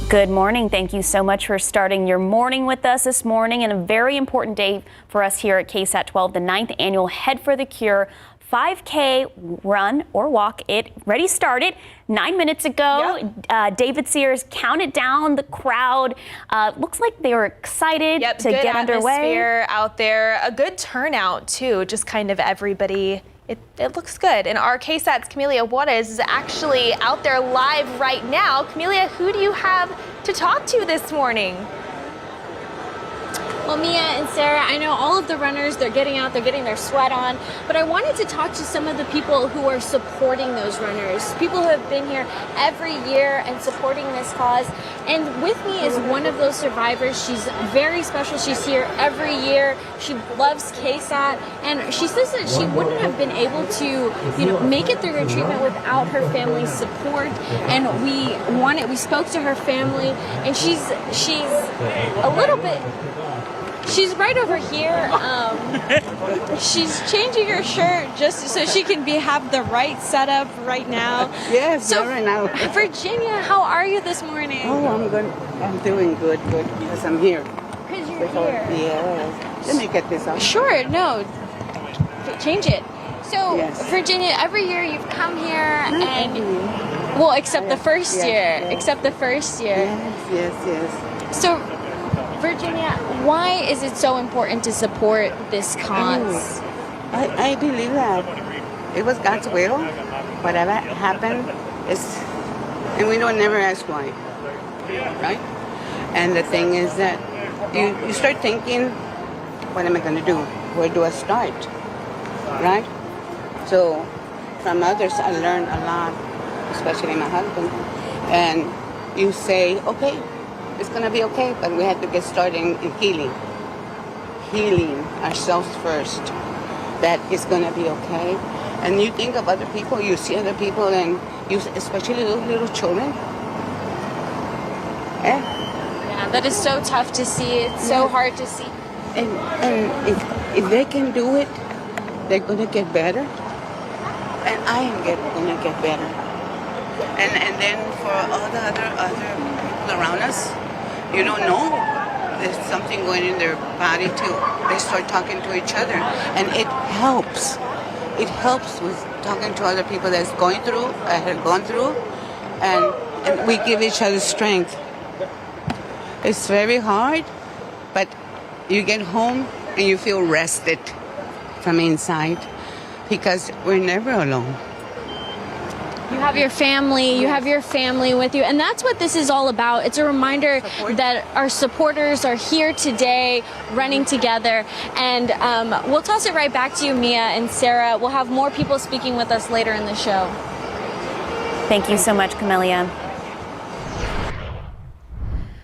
Good morning. Thank you so much for starting your morning with us this morning, and a very important day for us here at KSAT 12, the 9th annual Head for the Cure 5K run or walk. It already started 9 minutes ago. Yep. David Sears counted down the crowd. Looks like they were excited to get underway. Good atmosphere out there. A good turnout too. Just kind of everybody. It looks good. And our KSAT's Camelia Juarez is actually out there live right now. Camelia, who do you have to talk to this morning? Well, Mia and Sarah, I know all of the runners, they're getting out, they're getting their sweat on, but I wanted to talk to some of the people who are supporting those runners, people who have been here every year and supporting this cause. And with me is one of those survivors. She's very special. She's here every year. She loves KSAT, and she says that she wouldn't have been able to, make it through her treatment without her family's support. And we spoke to her family, and she's a little bit. She's right over here. She's changing her shirt just so she can have the right setup right now. Yes, so right now. Virginia, how are you this morning? Oh, I'm good. I'm doing good because I'm here. Because you're here. Yes. Let me get this off. Sure. No. Change it. So, yes. Virginia, every year you've come here except the first year. Yes. Except the first year. Yes. So, Virginia, why is it so important to support this cause? I believe that it was God's will. Whatever happened and we don't never ask why, right? And the thing is that you start thinking, what am I going to do? Where do I start, right? So from others, I learned a lot, especially my husband. And you say, okay, it's going to be okay, but we have to get started in healing ourselves first. That is going to be okay. And you think of other people, you see other people, and especially those little children. Yeah, that is so tough to see. It's so hard to see. And if they can do it, they're going to get better. And I am going to get better. And then for all the other people around us, you don't know there's something going in their body too. They start talking to each other, and it helps. It helps with talking to other people that's going through, that have gone through, and we give each other strength. It's very hard, but you get home and you feel rested from inside because we're never alone. You have your family with you, and that's what this is all about. It's a reminder that our supporters are here today running together, and we'll toss it right back to you, Mia and Sarah. We'll have more people speaking with us later in the show. Thank you so much, Camelia.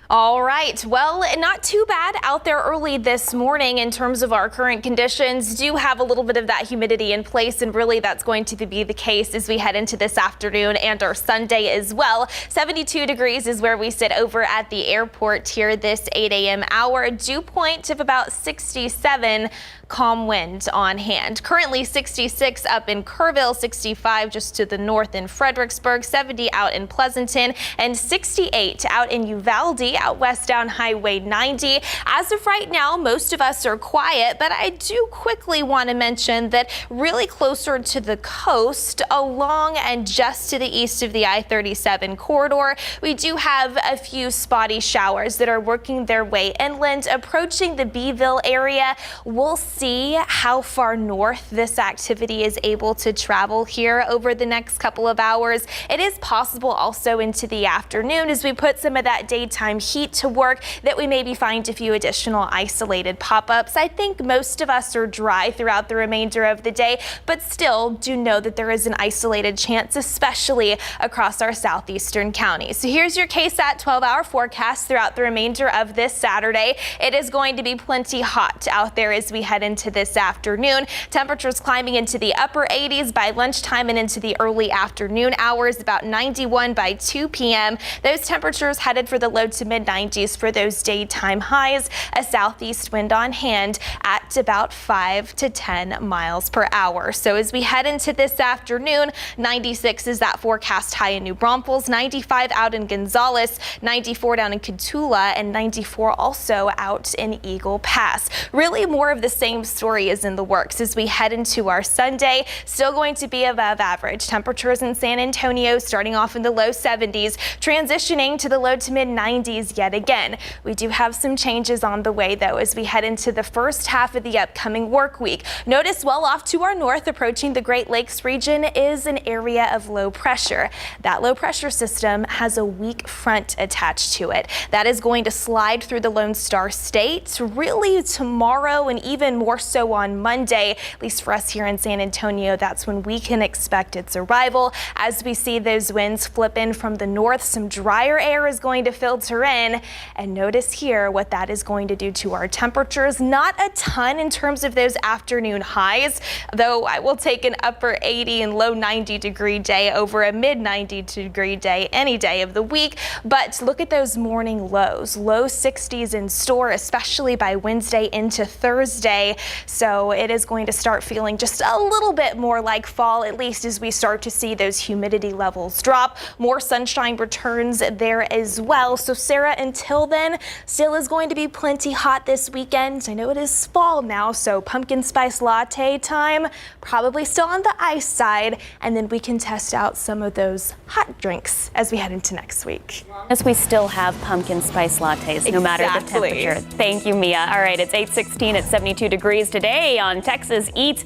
All right. Well, not too bad out there early this morning in terms of our current conditions. Do have a little bit of that humidity in place, and really that's going to be the case as we head into this afternoon and our Sunday as well. 72 degrees is where we sit over at the airport here this 8 a.m. hour. Dew point of about 67. Calm wind on hand. Currently 66 up in Kerrville, 65 just to the north in Fredericksburg, 70 out in Pleasanton, and 68 out in Uvalde, out west down Highway 90. As of right now, most of us are quiet, but I do quickly want to mention that really closer to the coast, along and just to the east of the I-37 corridor, we do have a few spotty showers that are working their way inland, approaching the Beeville area. We'll see how far north this activity is able to travel here over the next couple of hours. It is possible also into the afternoon as we put some of that daytime heat to work that we maybe find a few additional isolated pop-ups. I think most of us are dry throughout the remainder of the day, but still do know that there is an isolated chance, especially across our southeastern counties. So here's your KSAT 12-hour forecast throughout the remainder of this Saturday. It is going to be plenty hot out there as we head into this afternoon. Temperatures climbing into the upper 80s by lunchtime and into the early afternoon hours, about 91 by 2 p.m. Those temperatures headed for the low to mid 90s for those daytime highs. A southeast wind on hand at about 5 to 10 miles per hour. So as we head into this afternoon, 96 is that forecast high in New Braunfels, 95 out in Gonzales, 94 down in Cotulla, and 94 also out in Eagle Pass. Really more of the same story is in the works as we head into our Sunday. Still going to be above average. Temperatures in San Antonio starting off in the low 70s, transitioning to the low to mid 90s yet again. We do have some changes on the way though as we head into the first half of the upcoming work week. Notice well off to our north approaching the Great Lakes region is an area of low pressure. That low pressure system has a weak front attached to it. That is going to slide through the Lone Star State really tomorrow and even more so on Monday, at least for us here in San Antonio. That's when we can expect its arrival. As we see those winds flip in from the north, some drier air is going to filter in, and notice here what that is going to do to our temperatures. Not a ton in terms of those afternoon highs, though I will take an upper 80 and low 90 degree day over a mid 90 degree day any day of the week. But look at those morning lows, low 60s in store, especially by Wednesday into Thursday. So it is going to start feeling just a little bit more like fall, at least as we start to see those humidity levels drop. More sunshine returns there as well. So Sarah, until then, still is going to be plenty hot this weekend. I know it is fall now, so pumpkin spice latte time, probably still on the ice side. And then we can test out some of those hot drinks as we head into next week. As we still have pumpkin spice lattes, no matter the temperature. Thank you, Mia. All right, it's 8:16 at 72 degrees today on Texas Eats.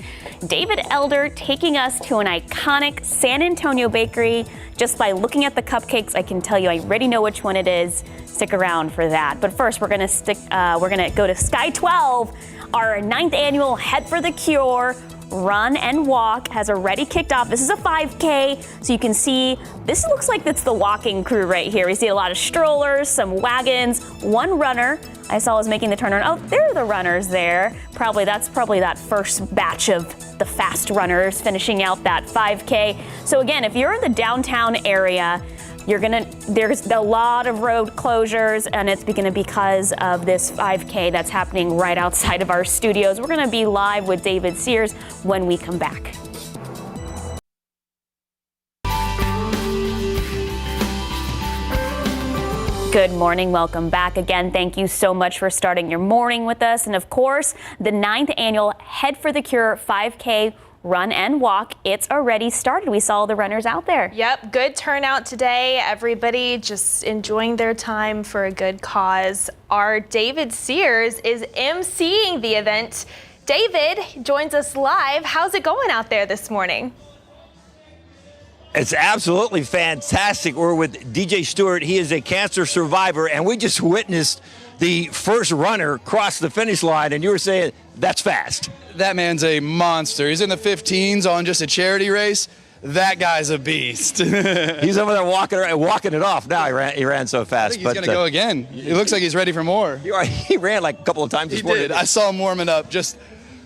David Elder taking us to an iconic San Antonio bakery. Just by looking at the cupcakes, I can tell you I already know which one it is. Stick around for that. But first, we're gonna go to Sky 12. Our 9th annual Head for the Cure Run and Walk has already kicked off. This is a 5K, so you can see this looks like it's the walking crew right here. We see a lot of strollers, some wagons, one runner I saw was making the turnaround. Oh, there are the runners there. That's probably that first batch of the fast runners finishing out that 5K. So again, if you're in the downtown area, there's a lot of road closures, and it's gonna be because of this 5K that's happening right outside of our studios. We're gonna be live with David Sears when we come back. Good morning, welcome back again. Thank you so much for starting your morning with us. And of course, the 9th annual Head for the Cure 5K Run and Walk. It's already started. We saw the runners out there. Yep, good turnout today. Everybody just enjoying their time for a good cause. Our David Sears is emceeing the event. David joins us live. How's it going out there this morning? It's absolutely fantastic. We're with DJ Stewart. He is a cancer survivor, and we just witnessed the first runner cross the finish line, and you were saying that's fast. That man's a monster. He's in the 15s on just a charity race. that guy's a beast. He's over there walking it off now. He ran so fast. I think he's going to go again. It looks like he's ready for more. He ran like a couple of times this morning. He did. I saw him warming up, just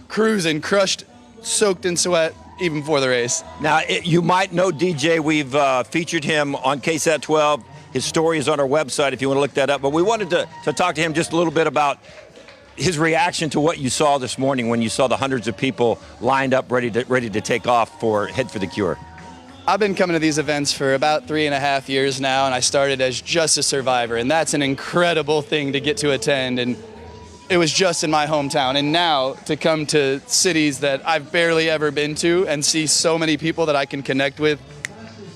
cruising, crushed, soaked in sweat, even before the race. Now, you might know DJ. We've featured him on KSAT 12. His story is on our website if you want to look that up. But we wanted to talk to him just a little bit about his reaction to what you saw this morning when you saw the hundreds of people lined up ready to take off for Head for the Cure. I've been coming to these events for about 3.5 years now, and I started as just a survivor, and that's an incredible thing to get to attend, and it was just in my hometown. And now to come to cities that I've barely ever been to and see so many people that I can connect with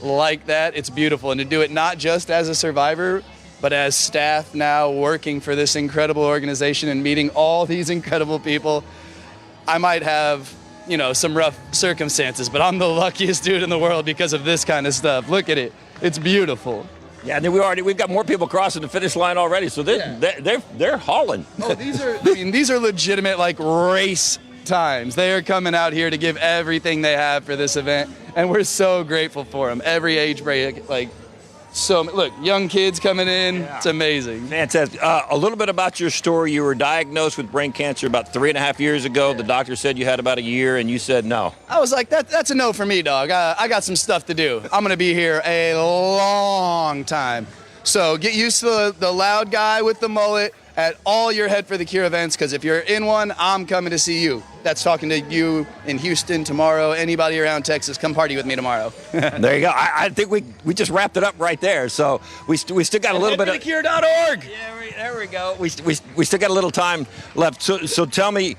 like that, it's beautiful. And to do it not just as a survivor, but as staff now working for this incredible organization and meeting all these incredible people. I might have, some rough circumstances, but I'm the luckiest dude in the world because of this kind of stuff. Look at it. It's beautiful. Yeah, and then we've got more people crossing the finish line already, so they're hauling. Oh, these are legitimate race times. They are coming out here to give everything they have for this event, and we're so grateful for them. Every age break, look, young kids coming in. Yeah. It's amazing. Fantastic. A little bit about your story. You were diagnosed with brain cancer about 3.5 years ago. Yeah. The doctor said you had about a year, and you said no. I was like, that's a no for me, dog. I got some stuff to do. I'm going to be here a long time. So get used to the loud guy with the mullet at all your Head for the Cure events, because if you're in one, I'm coming to see you. That's talking to you in Houston tomorrow. Anybody around Texas, come party with me tomorrow. There you go. I think we just wrapped it up right there. So we still got a little bit of headforthecure.org. Yeah, there we go. We still got a little time left. So tell me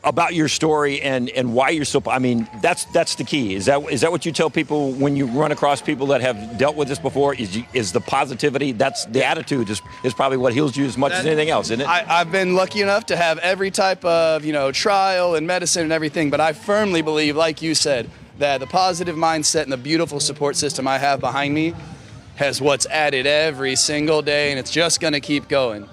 about your story and why you're so. I mean, that's the key. Is that what you tell people when you run across people that have dealt with this before? Is the positivity? That's the attitude is probably what heals you as much as anything else, isn't it? I've been lucky enough to have every type of trial and medicine and everything, but I firmly believe, like you said, that the positive mindset and the beautiful support system I have behind me has what's added every single day, and it's just going to keep going.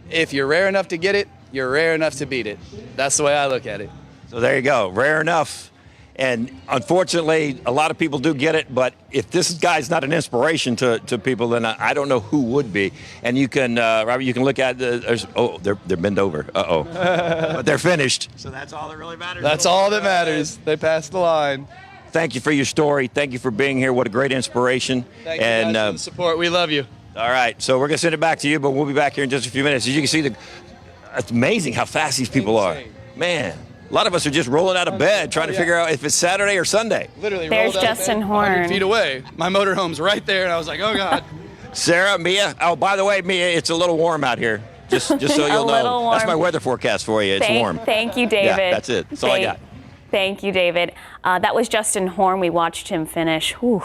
If you're rare enough to get it, you're rare enough to beat it. That's the way I look at it. So there you go, rare enough. And unfortunately, a lot of people do get it, but if this guy's not an inspiration to people, then I don't know who would be. And you can, Robert, you can look at, they're bent over, but they're finished. So that's all that really matters? That's all that matters. They passed the line. Thank you for your story. Thank you for being here. What a great inspiration. Thank you guys for the support. We love you. All right, so we're going to send it back to you, but we'll be back here in just a few minutes. As you can see, it's amazing how fast these people are. Man, a lot of us are just rolling out of bed trying to figure out if it's Saturday or Sunday. Literally There's rolled out Justin of bed, Horn. 100 feet away. My motorhome's right there, and I was like, oh, God. Sarah, Mia. Oh, by the way, Mia, it's a little warm out here. Just so you'll know. That's my weather forecast for you. It's warm. Thank you, David. Yeah, that's it. That's all I got. Thank you, David. That was Justin Horn. We watched him finish. Whew.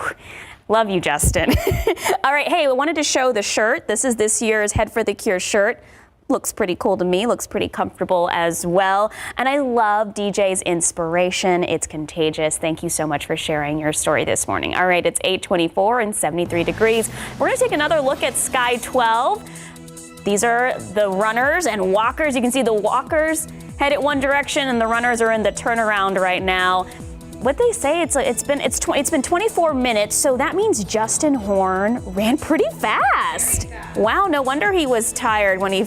Love you, Justin. All right, hey, I wanted to show the shirt. This is this year's Head for the Cure shirt. Looks pretty cool to me, looks pretty comfortable as well. And I love DJ's inspiration. It's contagious. Thank you so much for sharing your story this morning. All right, it's 8:24 and 73 degrees. We're gonna take another look at Sky 12. These are the runners and walkers. You can see the walkers head in one direction and the runners are in the turnaround right now. What they say, it's been 24 minutes, so that means Justin Horn ran pretty fast. Wow, no wonder he was tired when he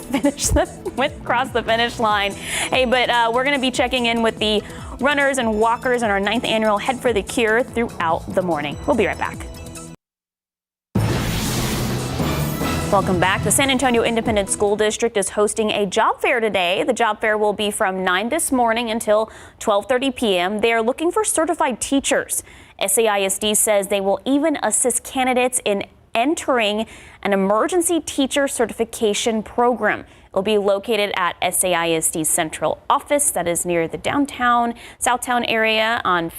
went across the finish line. Hey, but we're going to be checking in with the runners and walkers in our 9th annual Head for the Cure throughout the morning. We'll be right back. Welcome back. The San Antonio Independent School District is hosting a job fair today. The job fair will be from 9 this morning until 12:30 p.m. They are looking for certified teachers. SAISD says they will even assist candidates in entering an emergency teacher certification program. It will be located at SAISD's central office that is near the downtown, Southtown area at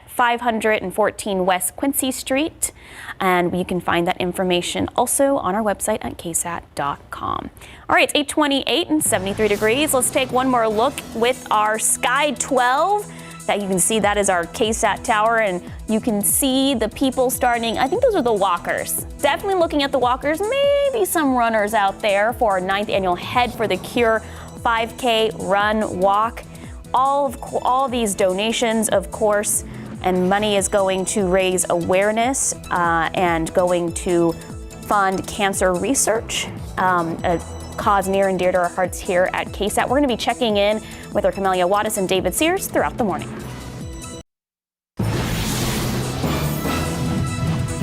514 West Quincy Street. And you can find that information also on our website at KSAT.com. All right, it's 8:28 and 73 degrees. Let's take one more look with our Sky 12. That you can see, that is our KSAT tower, and you can see the people starting. I think those are the walkers. Definitely looking at the walkers, maybe some runners out there for our 9th annual Head for the Cure 5K run walk. All these donations, of course, and money is going to raise awareness and going to fund cancer research, a cause near and dear to our hearts here at KSAT. We're going to be checking in with our Camelia Wattis and David Sears throughout the morning.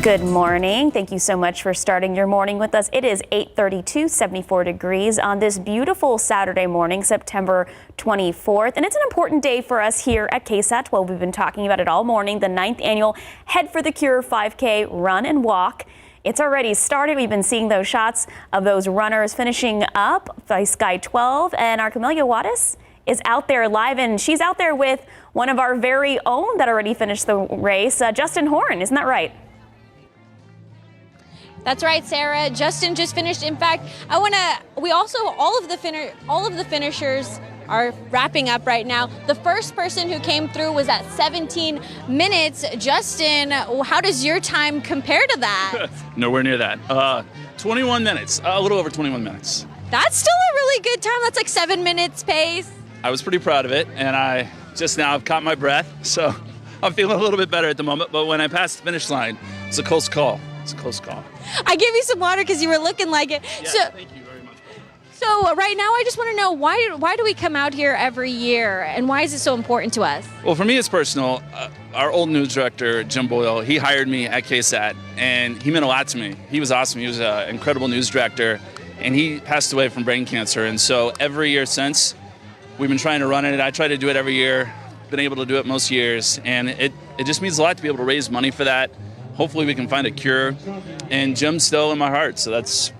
Good morning. Thank you so much for starting your morning with us. It is 8:32, 74 degrees on this beautiful Saturday morning, September 24th. And it's an important day for us here at KSAT. Well, we've been talking about it all morning, the 9th annual Head for the Cure 5K run and walk. It's already started. We've been seeing those shots of those runners finishing up by Sky 12. And our Camelia Wattis is out there live, and she's out there with one of our very own that already finished the race, Justin Horn. Isn't that right? That's right, Sarah. Justin just finished. In fact, all of the finishers are wrapping up right now. The first person who came through was at 17 minutes. Justin, how does your time compare to that? Nowhere near that. 21 minutes, a little over 21 minutes. That's still a really good time. That's like 7 minutes pace. I was pretty proud of it, and I just now have caught my breath, so I'm feeling a little bit better at the moment. But when I passed the finish line, it's a close call. It's a close call. I gave you some water because you were looking like it. Yeah, thank you very much. So right now, I just want to know, why do we come out here every year, and why is it so important to us? Well, for me, it's personal. Our old news director, Jim Boyle, he hired me at KSAT, and he meant a lot to me. He was awesome. He was an incredible news director, and he passed away from brain cancer. And so every year since, we've been trying to run it. I try to do it every year, been able to do it most years, and it just means a lot to be able to raise money for that. Hopefully we can find a cure, and Jim's still in my heart, so that's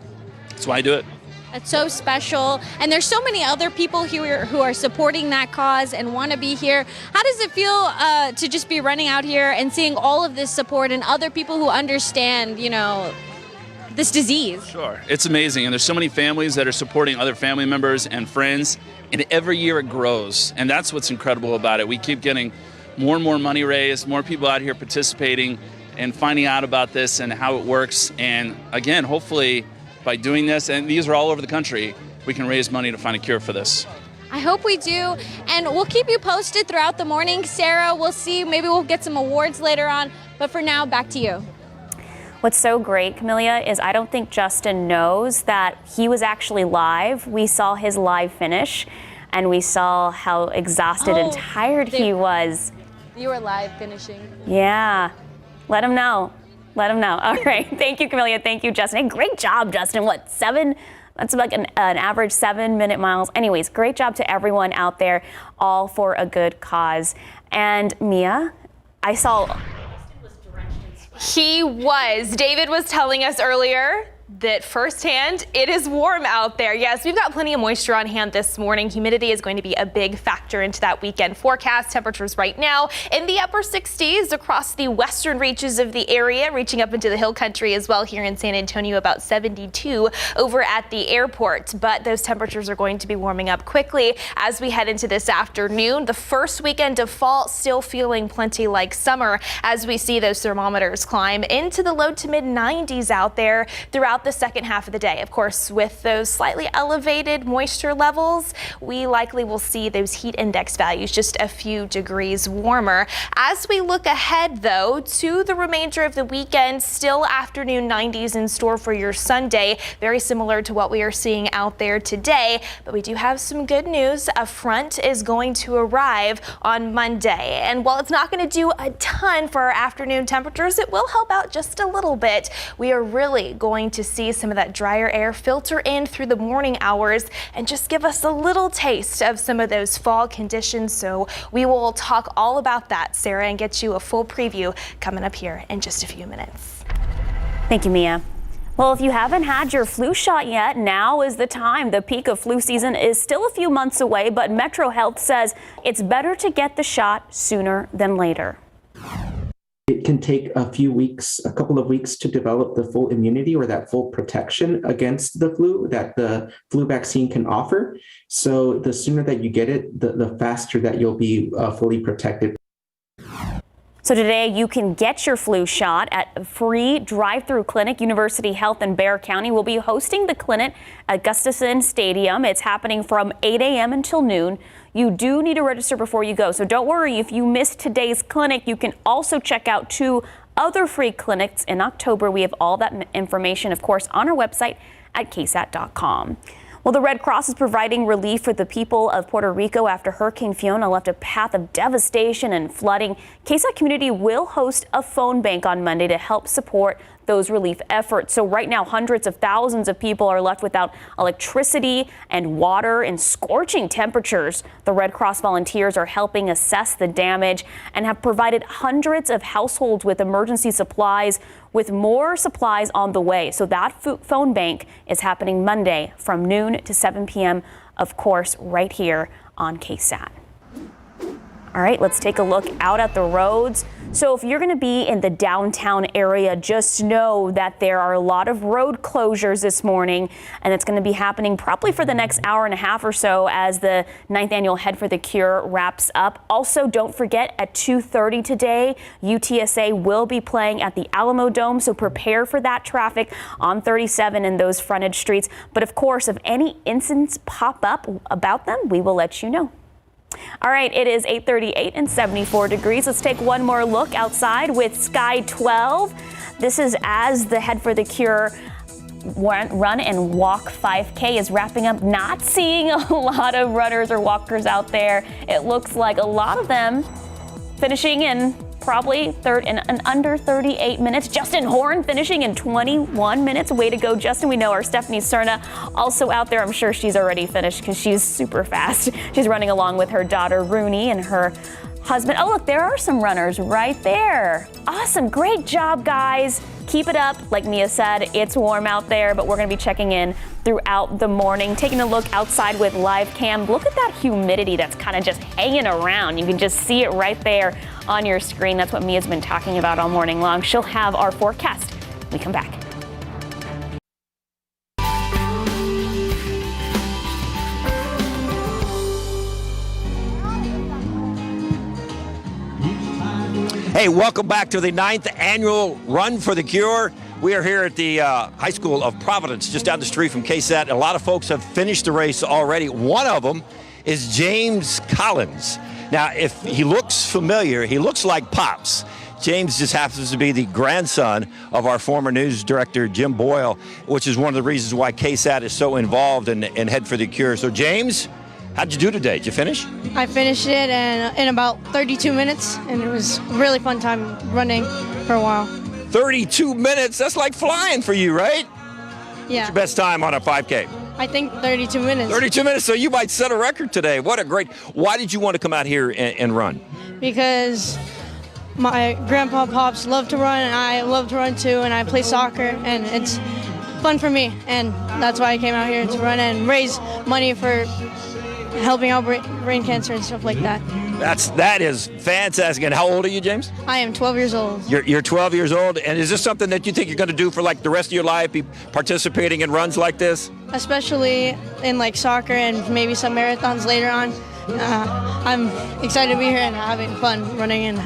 why I do it. That's so special, and there's so many other people here who are supporting that cause and want to be here. How does it feel to just be running out here and seeing all of this support and other people who understand, this disease? Sure, it's amazing, and there's so many families that are supporting other family members and friends, and every year it grows, and that's what's incredible about it. We keep getting more and more money raised, more people out here participating and finding out about this and how it works. And again, hopefully by doing this, and these are all over the country, we can raise money to find a cure for this. I hope we do, and we'll keep you posted throughout the morning. Sarah, we'll see, maybe we'll get some awards later on, but for now, back to you. What's so great, Camelia, is I don't think Justin knows that he was actually live. We saw his live finish, and we saw how exhausted and tired he was. You were live finishing. Yeah. Let him know. Let him know. All right. Thank you, Camelia. Thank you, Justin. Hey, great job, Justin. That's like an average 7-minute miles. Anyways, great job to everyone out there, all for a good cause. And Mia, I saw... He was. David was telling us earlier that firsthand, it is warm out there. Yes, we've got plenty of moisture on hand this morning. Humidity is going to be a big factor into that weekend forecast. Temperatures right now in the upper 60s across the western reaches of the area, reaching up into the hill country as well here in San Antonio, about 72 over at the airport. But those temperatures are going to be warming up quickly as we head into this afternoon. The first weekend of fall still feeling plenty like summer as we see those thermometers climb into the low to mid 90s out there throughout the second half of the day. Of course, with those slightly elevated moisture levels, we likely will see those heat index values just a few degrees warmer. As we look ahead, though, to the remainder of the weekend, still afternoon 90s in store for your Sunday, very similar to what we are seeing out there today. But we do have some good news. A front is going to arrive on Monday. And while it's not going to do a ton for our afternoon temperatures, it will help out just a little bit. We are really going to see some of that drier air filter in through the morning hours and just give us a little taste of some of those fall conditions. So we will talk all about that, Sarah, and get you a full preview coming up here in just a few minutes. Thank you, Mia. Well, if you haven't had your flu shot yet, now is the time. The peak of flu season is still a few months away, but Metro Health says it's better to get the shot sooner than later. It can take a couple of weeks to develop the full immunity or that full protection against the flu that the flu vaccine can offer. So the sooner that you get it, the faster that you'll be fully protected. So today you can get your flu shot at a free drive-through clinic. University Health in Bexar County will be hosting the clinic at Gustafson Stadium. It's happening from 8 a.m. until noon. You do need to register before you go, so don't worry if you missed today's clinic. You can also check out 2 other free clinics in October. We have all that information, of course, on our website at KSAT.com. Well, the Red Cross is providing relief for the people of Puerto Rico after Hurricane Fiona left a path of devastation and flooding. KSAT Community will host a phone bank on Monday to help support those relief efforts. So right now, hundreds of thousands of people are left without electricity and water in scorching temperatures. The Red Cross volunteers are helping assess the damage and have provided hundreds of households with emergency supplies, with more supplies on the way. So that phone bank is happening Monday from noon to 7 p.m., of course, right here on KSAT. All right, let's take a look out at the roads. So if you're going to be in the downtown area, just know that there are a lot of road closures this morning, and it's going to be happening probably for the next hour and a half or so as the 9th annual Head for the Cure wraps up. Also, don't forget at 2:30 today, UTSA will be playing at the Alamo Dome, so prepare for that traffic on 37 and those frontage streets. But of course, if any incidents pop up about them, we will let you know. All right, it is 8:38 and 74 degrees. Let's take one more look outside with Sky 12. This is as the Head for the Cure Run and Walk 5K is wrapping up. Not seeing a lot of runners or walkers out there. It looks like a lot of them finishing in probably under 38 minutes. Justin Horn finishing in 21 minutes. Way to go, Justin. We know our Stephanie Cerna also out there. I'm sure she's already finished because she's super fast. She's running along with her daughter Rooney and her husband. Oh, look, there are some runners right there. Awesome. Great job, guys. Keep it up. Like Mia said, it's warm out there, but we're going to be checking in throughout the morning. Taking a look outside with live cam. Look at that humidity that's kind of just hanging around. You can just see it right there on your screen. That's what Mia's been talking about all morning long. She'll have our forecast when we come back. Hey, welcome back to the 9th annual Run for the Cure. We are here at the High School of Providence, just down the street from KSAT. A lot of folks have finished the race already. One of them is James Collins. Now, if he looks familiar, he looks like Pops. James just happens to be the grandson of our former news director, Jim Boyle, which is one of the reasons why KSAT is so involved in Head for the Cure. So, James, how'd you do today? Did you finish? I finished it in about 32 minutes, and it was a really fun time running for a while. 32 minutes? That's like flying for you, right? Yeah. What's your best time on a 5K? I think 32 minutes. 32 minutes, so you might set a record today. What a great... Why did you want to come out here and run? Because my grandpa Pops love to run, and I love to run too, and I play soccer, and it's fun for me, and that's why I came out here to run and raise money for helping out brain cancer and stuff like that. That is fantastic. And how old are you, James? I am 12 years old. You're 12 years old, and is this something that you think you're going to do for like the rest of your life, be participating in runs like this? Especially in like soccer and maybe some marathons later on. I'm excited to be here and having fun running in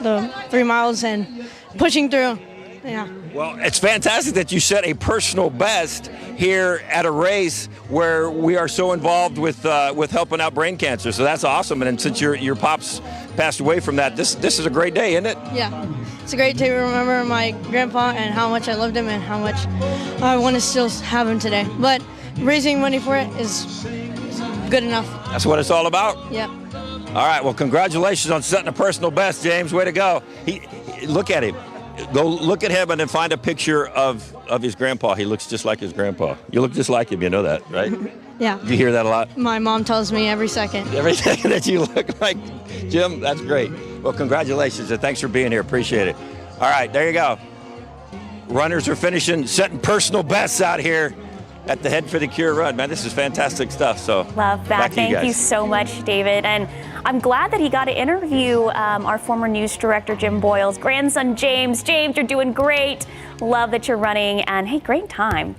the 3 miles and pushing through. Yeah. Well, it's fantastic that you set a personal best here at a race where we are so involved with helping out brain cancer. So that's awesome. And since your pops passed away from that, this is a great day, isn't it? Yeah. It's a great day to remember my grandpa and how much I loved him and how much I want to still have him today. But raising money for it is good enough. That's what it's all about? Yeah. All right. Well, congratulations on setting a personal best, James. Way to go. Look at him. Go look at him and then find a picture of his grandpa. He looks just like his grandpa. You look just like him, you know that, right? Yeah. You hear that a lot? My mom tells me every second. Every second that you look like Jim, that's great. Well, congratulations and thanks for being here. Appreciate it. All right, there you go. Runners are finishing, setting personal bests out here at the Head for the Cure run. Man, this is fantastic stuff. So love that. Thank you so much, David. And I'm glad that he got to interview our former news director, Jim Boyle's grandson, James. James, you're doing great. Love that you're running. And hey, great time.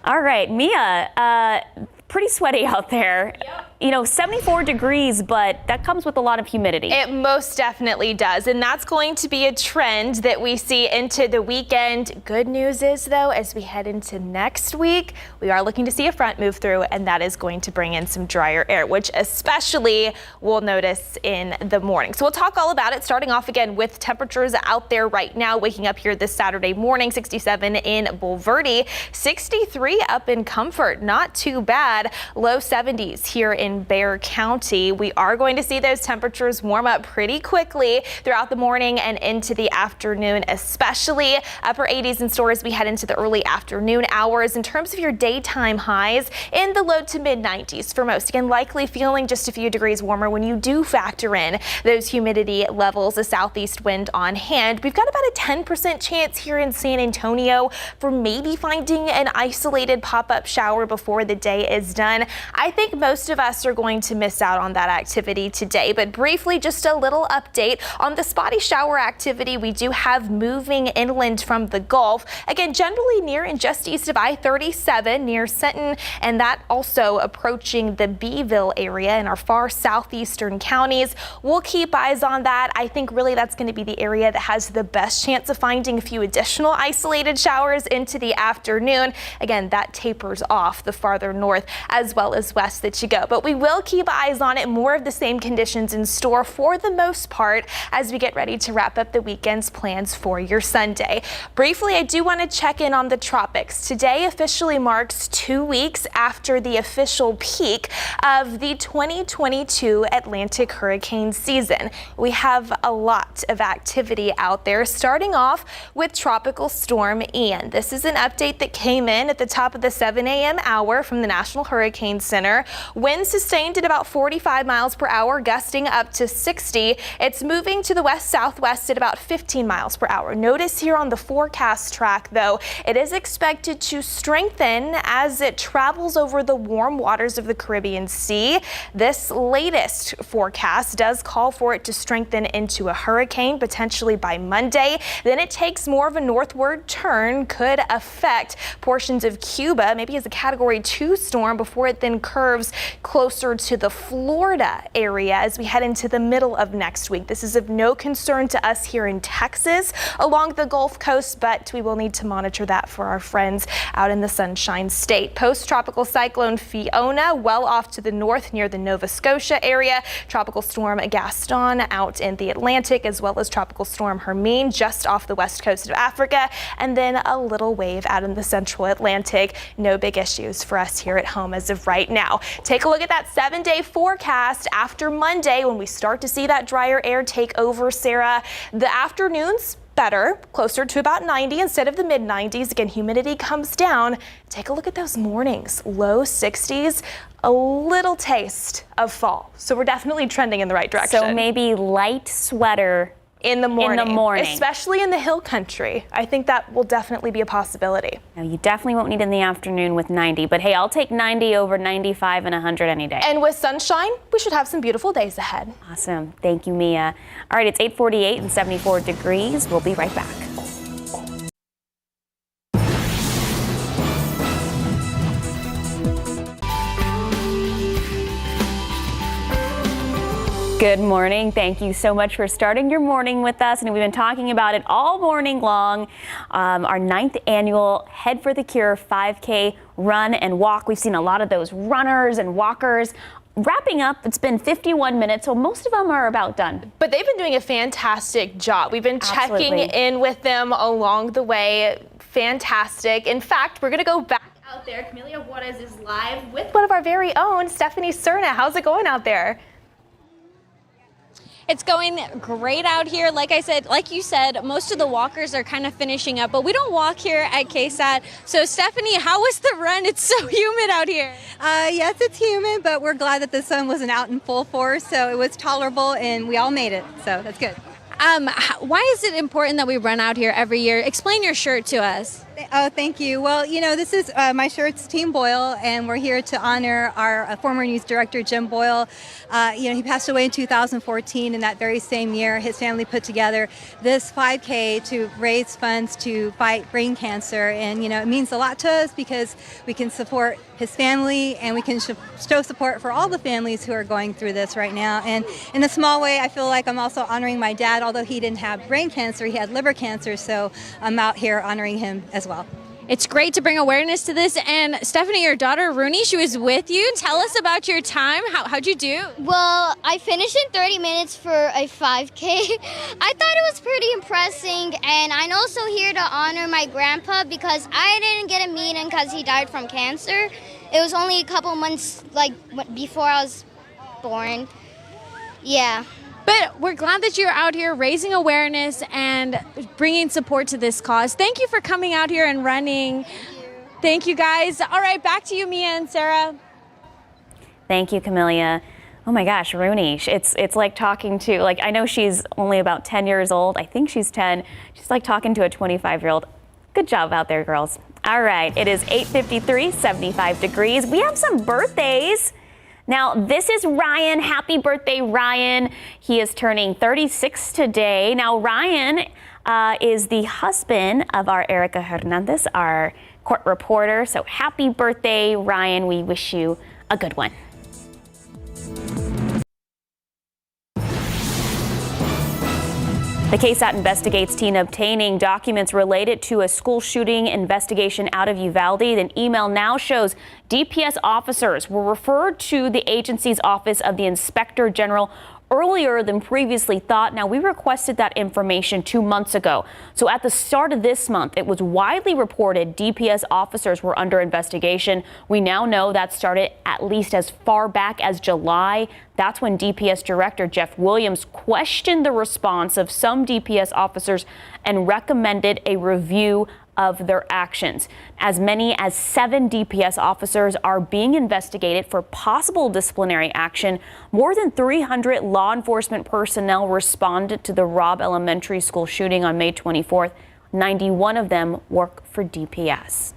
All right, Mia, pretty sweaty out there. Yep. You know, 74 degrees, but that comes with a lot of humidity. It most definitely does, and that's going to be a trend that we see into the weekend. Good news is, though, as we head into next week, we are looking to see a front move through, and that is going to bring in some drier air, which especially we'll notice in the morning. So we'll talk all about it, starting off again with temperatures out there right now. Waking up here this Saturday morning, 67 in Bulverde, 63 up in Comfort. Not too bad. Low 70s here in Bexar County. We are going to see those temperatures warm up pretty quickly throughout the morning and into the afternoon, especially upper 80s in store as we head into the early afternoon hours. In terms of your daytime highs, in the low to mid 90s for most. Again, likely feeling just a few degrees warmer when you do factor in those humidity levels, a southeast wind on hand. We've got about a 10% chance here in San Antonio for maybe finding an isolated pop-up shower before the day is done. I think most of us are going to miss out on that activity today, but briefly, just a little update on the spotty shower activity we do have moving inland from the Gulf. Again, generally near and just east of I-37 near Sinton, and that also approaching the Beeville area in our far southeastern counties. We'll keep eyes on that. I think really that's going to be the area that has the best chance of finding a few additional isolated showers into the afternoon. Again, that tapers off the farther north as well as west that you go, but we will keep eyes on it. More of the same conditions in store for the most part as we get ready to wrap up the weekend's plans for your Sunday. Briefly, I do want to check in on the tropics. Today officially marks 2 weeks after the official peak of the 2022 Atlantic hurricane season. We have a lot of activity out there, starting off with Tropical Storm Ian. This is an update that came in at the top of the 7 a.m. hour from the National Hurricane Center. Winds sustained at about 45 miles per hour, gusting up to 60. It's moving to the west-southwest at about 15 miles per hour. Notice here on the forecast track, though, it is expected to strengthen as it travels over the warm waters of the Caribbean Sea. This latest forecast does call for it to strengthen into a hurricane, potentially by Monday. Then it takes more of a northward turn, could affect portions of Cuba, maybe as a Category 2 storm, before it then curves closer to the Florida area as we head into the middle of next week. This is of no concern to us here in Texas along the Gulf Coast, but we will need to monitor that for our friends out in the Sunshine State. Post-tropical cyclone Fiona well off to the north near the Nova Scotia area. Tropical storm Gaston out in the Atlantic, as well as tropical storm Hermine just off the west coast of Africa, and then a little wave out in the central Atlantic. No big issues for us here at home as of right now. Take a look at that 7-day forecast after Monday when we start to see that drier air take over, Sarah. The afternoons better, closer to about 90 instead of the mid 90s. Again, humidity comes down. Take a look at those mornings, low 60s, a little taste of fall. So we're definitely trending in the right direction. So maybe light sweater in the morning, especially in the hill country. I think that will definitely be a possibility. Now, you definitely won't need it in the afternoon with 90, but hey, I'll take 90 over 95 and 100 any day. And with sunshine, we should have some beautiful days ahead. Awesome. Thank you, Mia. All right, it's 8:48 and 74 degrees. We'll be right back. Good morning. Thank you so much for starting your morning with us. And we've been talking about it all morning long. Our 9th annual Head for the Cure 5K run and walk. We've seen a lot of those runners and walkers wrapping up. It's been 51 minutes, so most of them are about done. But they've been doing a fantastic job. We've been checking in with them along the way. Fantastic. In fact, we're going to go back out there. Camelia Juarez is live with one of our very own, Stephanie Cerna. How's it going out there? It's going great out here. Like you said, most of the walkers are kind of finishing up, but we don't walk here at KSAT. So Stephanie, how was the run? It's so humid out here. Yes, it's humid, but we're glad that the sun wasn't out in full force, so it was tolerable and we all made it. So that's good. Why is it important that we run out here every year? Explain your shirt to us. Oh, thank you. Well, this is my shirt's Team Boyle, and we're here to honor our former news director, Jim Boyle. He passed away in 2014, and that very same year, his family put together this 5K to raise funds to fight brain cancer. And, it means a lot to us because we can support his family, and we can show support for all the families who are going through this right now. And in a small way, I feel like I'm also honoring my dad. Although he didn't have brain cancer, he had liver cancer, so I'm out here honoring him as well. It's great to bring awareness to this. And Stephanie, your daughter Rooney, she was with you. Tell us about your time. How'd you do? Well, I finished in 30 minutes for a 5K. I thought it was pretty impressive, and I'm also here to honor my grandpa because I didn't get to meet him because he died from cancer. It was only a couple months before I was born. Yeah. But we're glad that you're out here raising awareness and bringing support to this cause. Thank you for coming out here and running. Thank you, guys. All right, back to you, Mia and Sarah. Thank you, Camelia. Oh my gosh, Rooney, it's like talking to, I know she's only about 10 years old. I think she's 10. She's like talking to a 25-year-old. Good job out there, girls. All right, it is 8:53, 75 degrees. We have some birthdays. Now, this is Ryan. Happy birthday, Ryan. He is turning 36 today. Now, Ryan is the husband of our Erica Hernandez, our court reporter. So happy birthday, Ryan. We wish you a good one. The KSAT Investigates team obtaining documents related to a school shooting investigation out of Uvalde. An email now shows DPS officers were referred to the agency's Office of the Inspector General earlier than previously thought. Now, we requested that information 2 months ago. So at the start of this month, it was widely reported DPS officers were under investigation. We now know that started at least as far back as July. That's when DPS Director Jeff Williams questioned the response of some DPS officers and recommended a review of their actions. As many as 7 DPS officers are being investigated for possible disciplinary action. More than 300 law enforcement personnel responded to the Robb Elementary School shooting on May 24th. 91 of them work for DPS.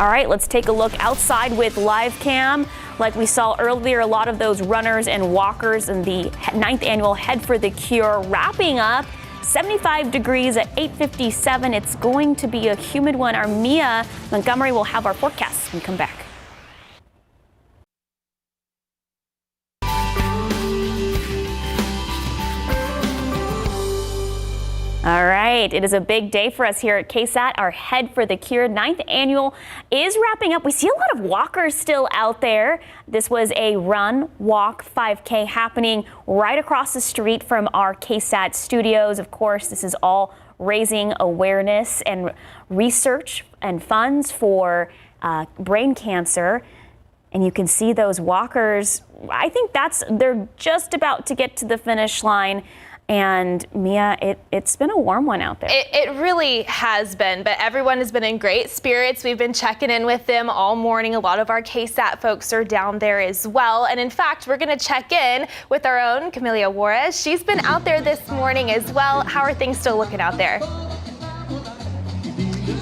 All right, let's take a look outside with live cam. Like we saw earlier, a lot of those runners and walkers in the 9th annual Head for the Cure wrapping up. 75 degrees at 8:57. It's going to be a humid one. Our Mia Montgomery will have our forecast when we come back. All right, it is a big day for us here at KSAT. Our Head for the Cure 9th annual is wrapping up. We see a lot of walkers still out there. This was a run, walk, 5K happening right across the street from our KSAT studios. Of course, this is all raising awareness and research and funds for brain cancer. And you can see those walkers. I think they're just about to get to the finish line. And Mia, it's been a warm one out there. It really has been, but everyone has been in great spirits. We've been checking in with them all morning. A lot of our KSAT folks are down there as well. And in fact, we're going to check in with our own Camelia Juarez. She's been out there this morning as well. How are things still looking out there?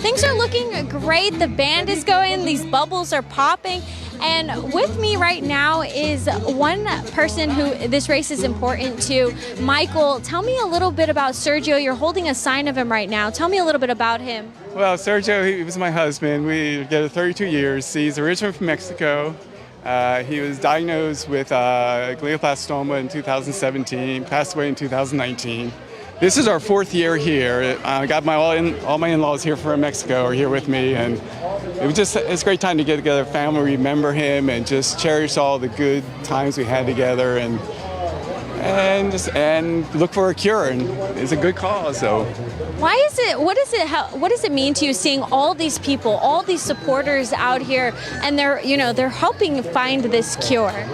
Things are looking great. The band is going. These bubbles are popping. And with me right now is one person who this race is important to. Michael, tell me a little bit about Sergio. You're holding a sign of him right now. Tell me a little bit about him. Well, Sergio, he was my husband. We were together 32 years. He's originally from Mexico. He was diagnosed with glioblastoma in 2017, passed away in 2019. This is our 4th year here. I got all my in-laws here from Mexico are here with me, and it's a great time to get together, family, remember him, and just cherish all the good times we had together, and look for a cure. And it's a good cause. So, why is it? What does it mean to you seeing all these people, all these supporters out here, and they're helping find this cure?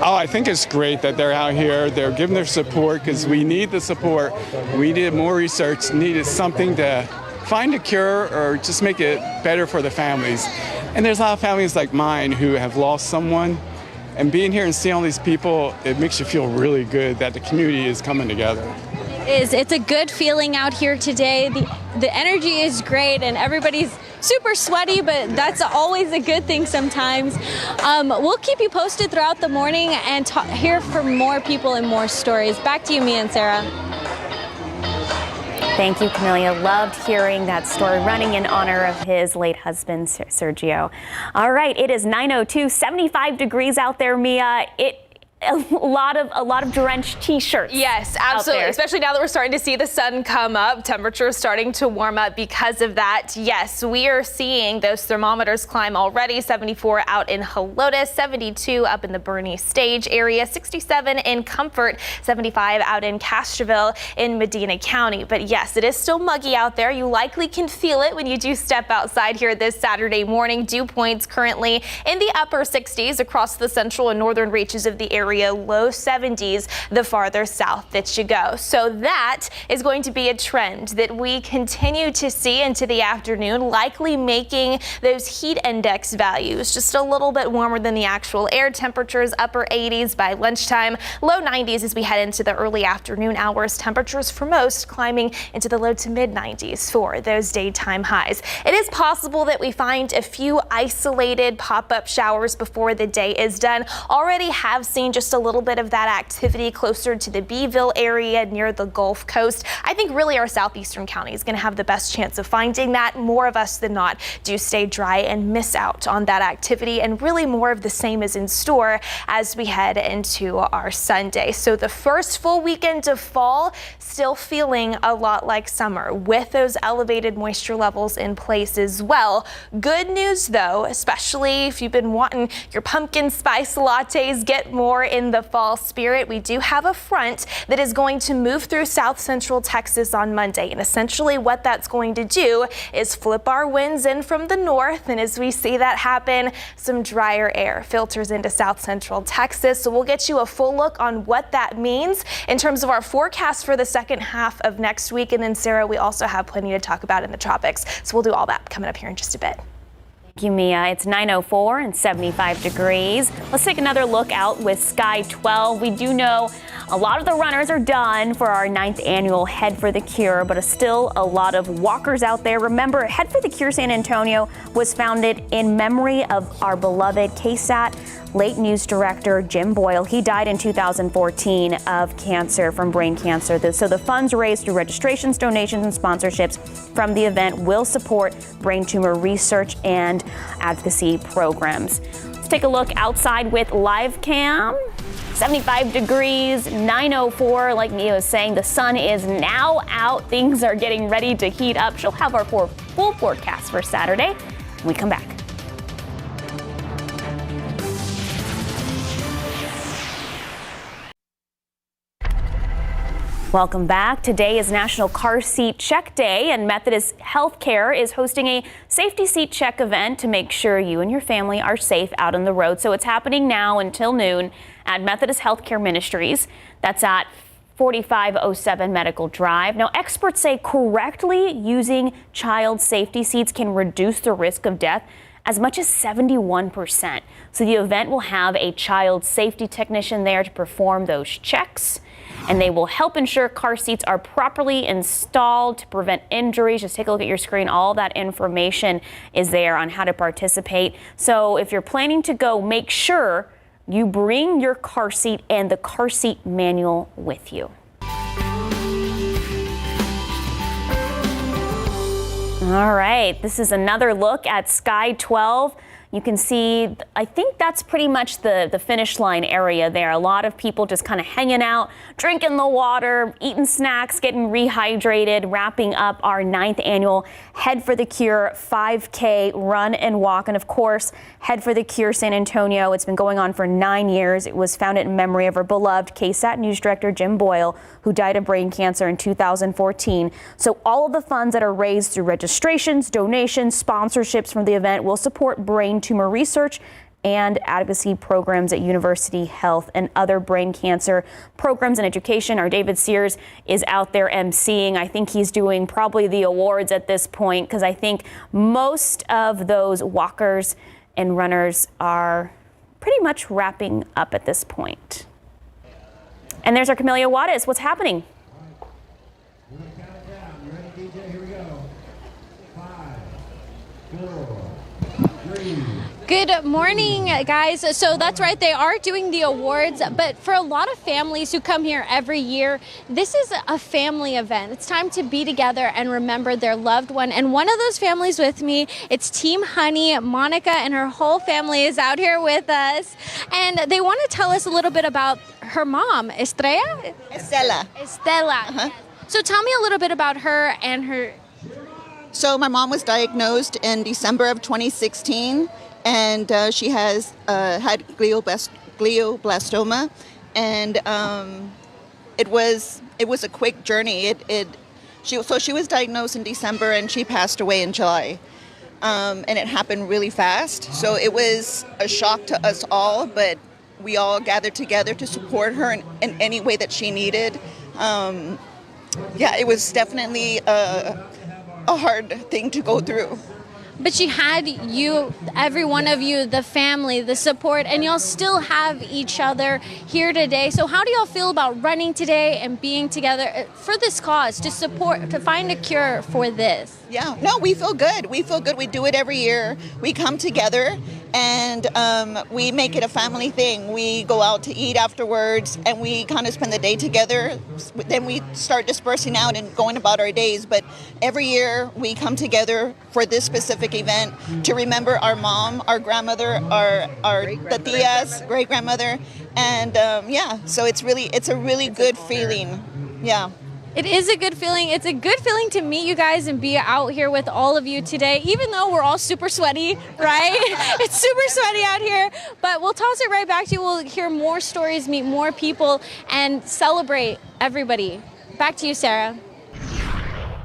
Oh, I think it's great that they're out here. They're giving their support because we need the support. We needed more research, needed something to find a cure or just make it better for the families. And there's a lot of families like mine who have lost someone, And being here and seeing all these people, it makes you feel really good that the community is coming together. It's a good feeling out here today. The energy is great and everybody's super sweaty, but that's always a good thing sometimes. We'll keep you posted throughout the morning and hear from more people and more stories. Back to you, Mia and Sarah. Thank you, Camelia. Loved hearing that story, running in honor of his late husband, Sergio. All right, it is 9:02, 75 degrees out there, Mia. A lot of drenched t-shirts. Yes, absolutely. Especially now that we're starting to see the sun come up, temperatures starting to warm up because of that. Yes, we are seeing those thermometers climb already. 74 out in Helotes, 72 up in the Bernie Stage area, 67 in Comfort, 75 out in Castroville in Medina County. But yes, it is still muggy out there. You likely can feel it when you do step outside here this Saturday morning. Dew points currently in the upper 60s across the central and northern reaches of the area. Low 70s the farther south that you go. So that is going to be a trend that we continue to see into the afternoon, likely making those heat index values just a little bit warmer than the actual air temperatures, upper 80s by lunchtime, low 90s as we head into the early afternoon hours. Temperatures for most climbing into the low to mid 90s for those daytime highs. It is possible that we find a few isolated pop-up showers before the day is done. Already have seen just a little bit of that activity closer to the Beeville area near the Gulf Coast. I think really our southeastern county is going to have the best chance of finding that. More of us than not do stay dry and miss out on that activity, and really more of the same is in store as we head into our Sunday. So the first full weekend of fall still feeling a lot like summer with those elevated moisture levels in place as well. Good news though, especially if you've been wanting your pumpkin spice lattes, get more in the fall spirit. We do have a front that is going to move through south central Texas on Monday, and essentially what that's going to do is flip our winds in from the north, and as we see that happen, some drier air filters into south central Texas. So we'll get you a full look on what that means in terms of our forecast for the second half of next week. And then Sarah, we also have plenty to talk about in the tropics, so we'll do all that coming up here in just a bit. Thank you, Mia. It's 9:04 and 75 degrees. Let's take another look out with Sky 12. We do know a lot of the runners are done for our 9th annual Head for the Cure, but still a lot of walkers out there. Remember, Head for the Cure San Antonio was founded in memory of our beloved KSAT late news director Jim Boyle. He died in 2014 of cancer, from brain cancer. So the funds raised through registrations, donations, and sponsorships from the event will support brain tumor research and advocacy programs. Let's take a look outside with live cam. 75 degrees, 9:04. Like Mia was saying, the sun is now out. Things are getting ready to heat up. She'll have our full forecast for Saturday when we come back. Welcome back. Today is National Car Seat Check Day, and Methodist Healthcare is hosting a safety seat check event to make sure you and your family are safe out on the road. So it's happening now until noon at Methodist Healthcare Ministries. That's at 4507 Medical Drive. Now, experts say correctly using child safety seats can reduce the risk of death as much as 71%. So the event will have a child safety technician there to perform those checks, and they will help ensure car seats are properly installed to prevent injuries. Just take a look at your screen. All that information is there on how to participate. So if you're planning to go, make sure you bring your car seat and the car seat manual with you. All right, this is another look at Sky 12. You can see, I think that's pretty much the finish line area there. A lot of people just kind of hanging out, drinking the water, eating snacks, getting rehydrated, wrapping up our 9th annual Head for the Cure 5K run and walk. And of course, Head for the Cure San Antonio, it's been going on for 9 years. It was founded in memory of our beloved KSAT news director Jim Boyle, who died of brain cancer in 2014. So all of the funds that are raised through registrations, donations, sponsorships from the event will support brain tumor research and advocacy programs at University Health and other brain cancer programs and education. Our David Sears is out there emceeing. I think he's doing probably the awards at this point, because I think most of those walkers and runners are pretty much wrapping up at this point. And there's our Camelia Juarez. What's happening? Good morning, guys. So that's right, they are doing the awards, but for a lot of families who come here every year, this is a family event. It's time to be together and remember their loved one. And one of those families with me, it's Team Honey. Monica and her whole family is out here with us. And they want to tell us a little bit about her mom, Estela. Uh-huh. So tell me a little bit about her and her... So my mom was diagnosed in December of 2016. And she has had glioblastoma, and it was a quick journey. She was diagnosed in December, and she passed away in July, and it happened really fast. So it was a shock to us all, but we all gathered together to support her in any way that she needed. It was definitely a hard thing to go through. But she had you, every one of you, the family, the support, and y'all still have each other here today. So how do y'all feel about running today and being together for this cause, to support, to find a cure for this? Yeah, no, we feel good. We feel good. We do it every year. We come together and we make it a family thing. We go out to eat afterwards and we kind of spend the day together. Then we start dispersing out and going about our days. But every year we come together for this specific event to remember our mom, our grandmother, our tias, great grandmother, and so it's a really good feeling. Yeah. It is a good feeling. It's a good feeling to meet you guys and be out here with all of you today, even though we're all super sweaty, right? It's super sweaty out here, but we'll toss it right back to you. We'll hear more stories, meet more people, and celebrate everybody. Back to you, Sarah.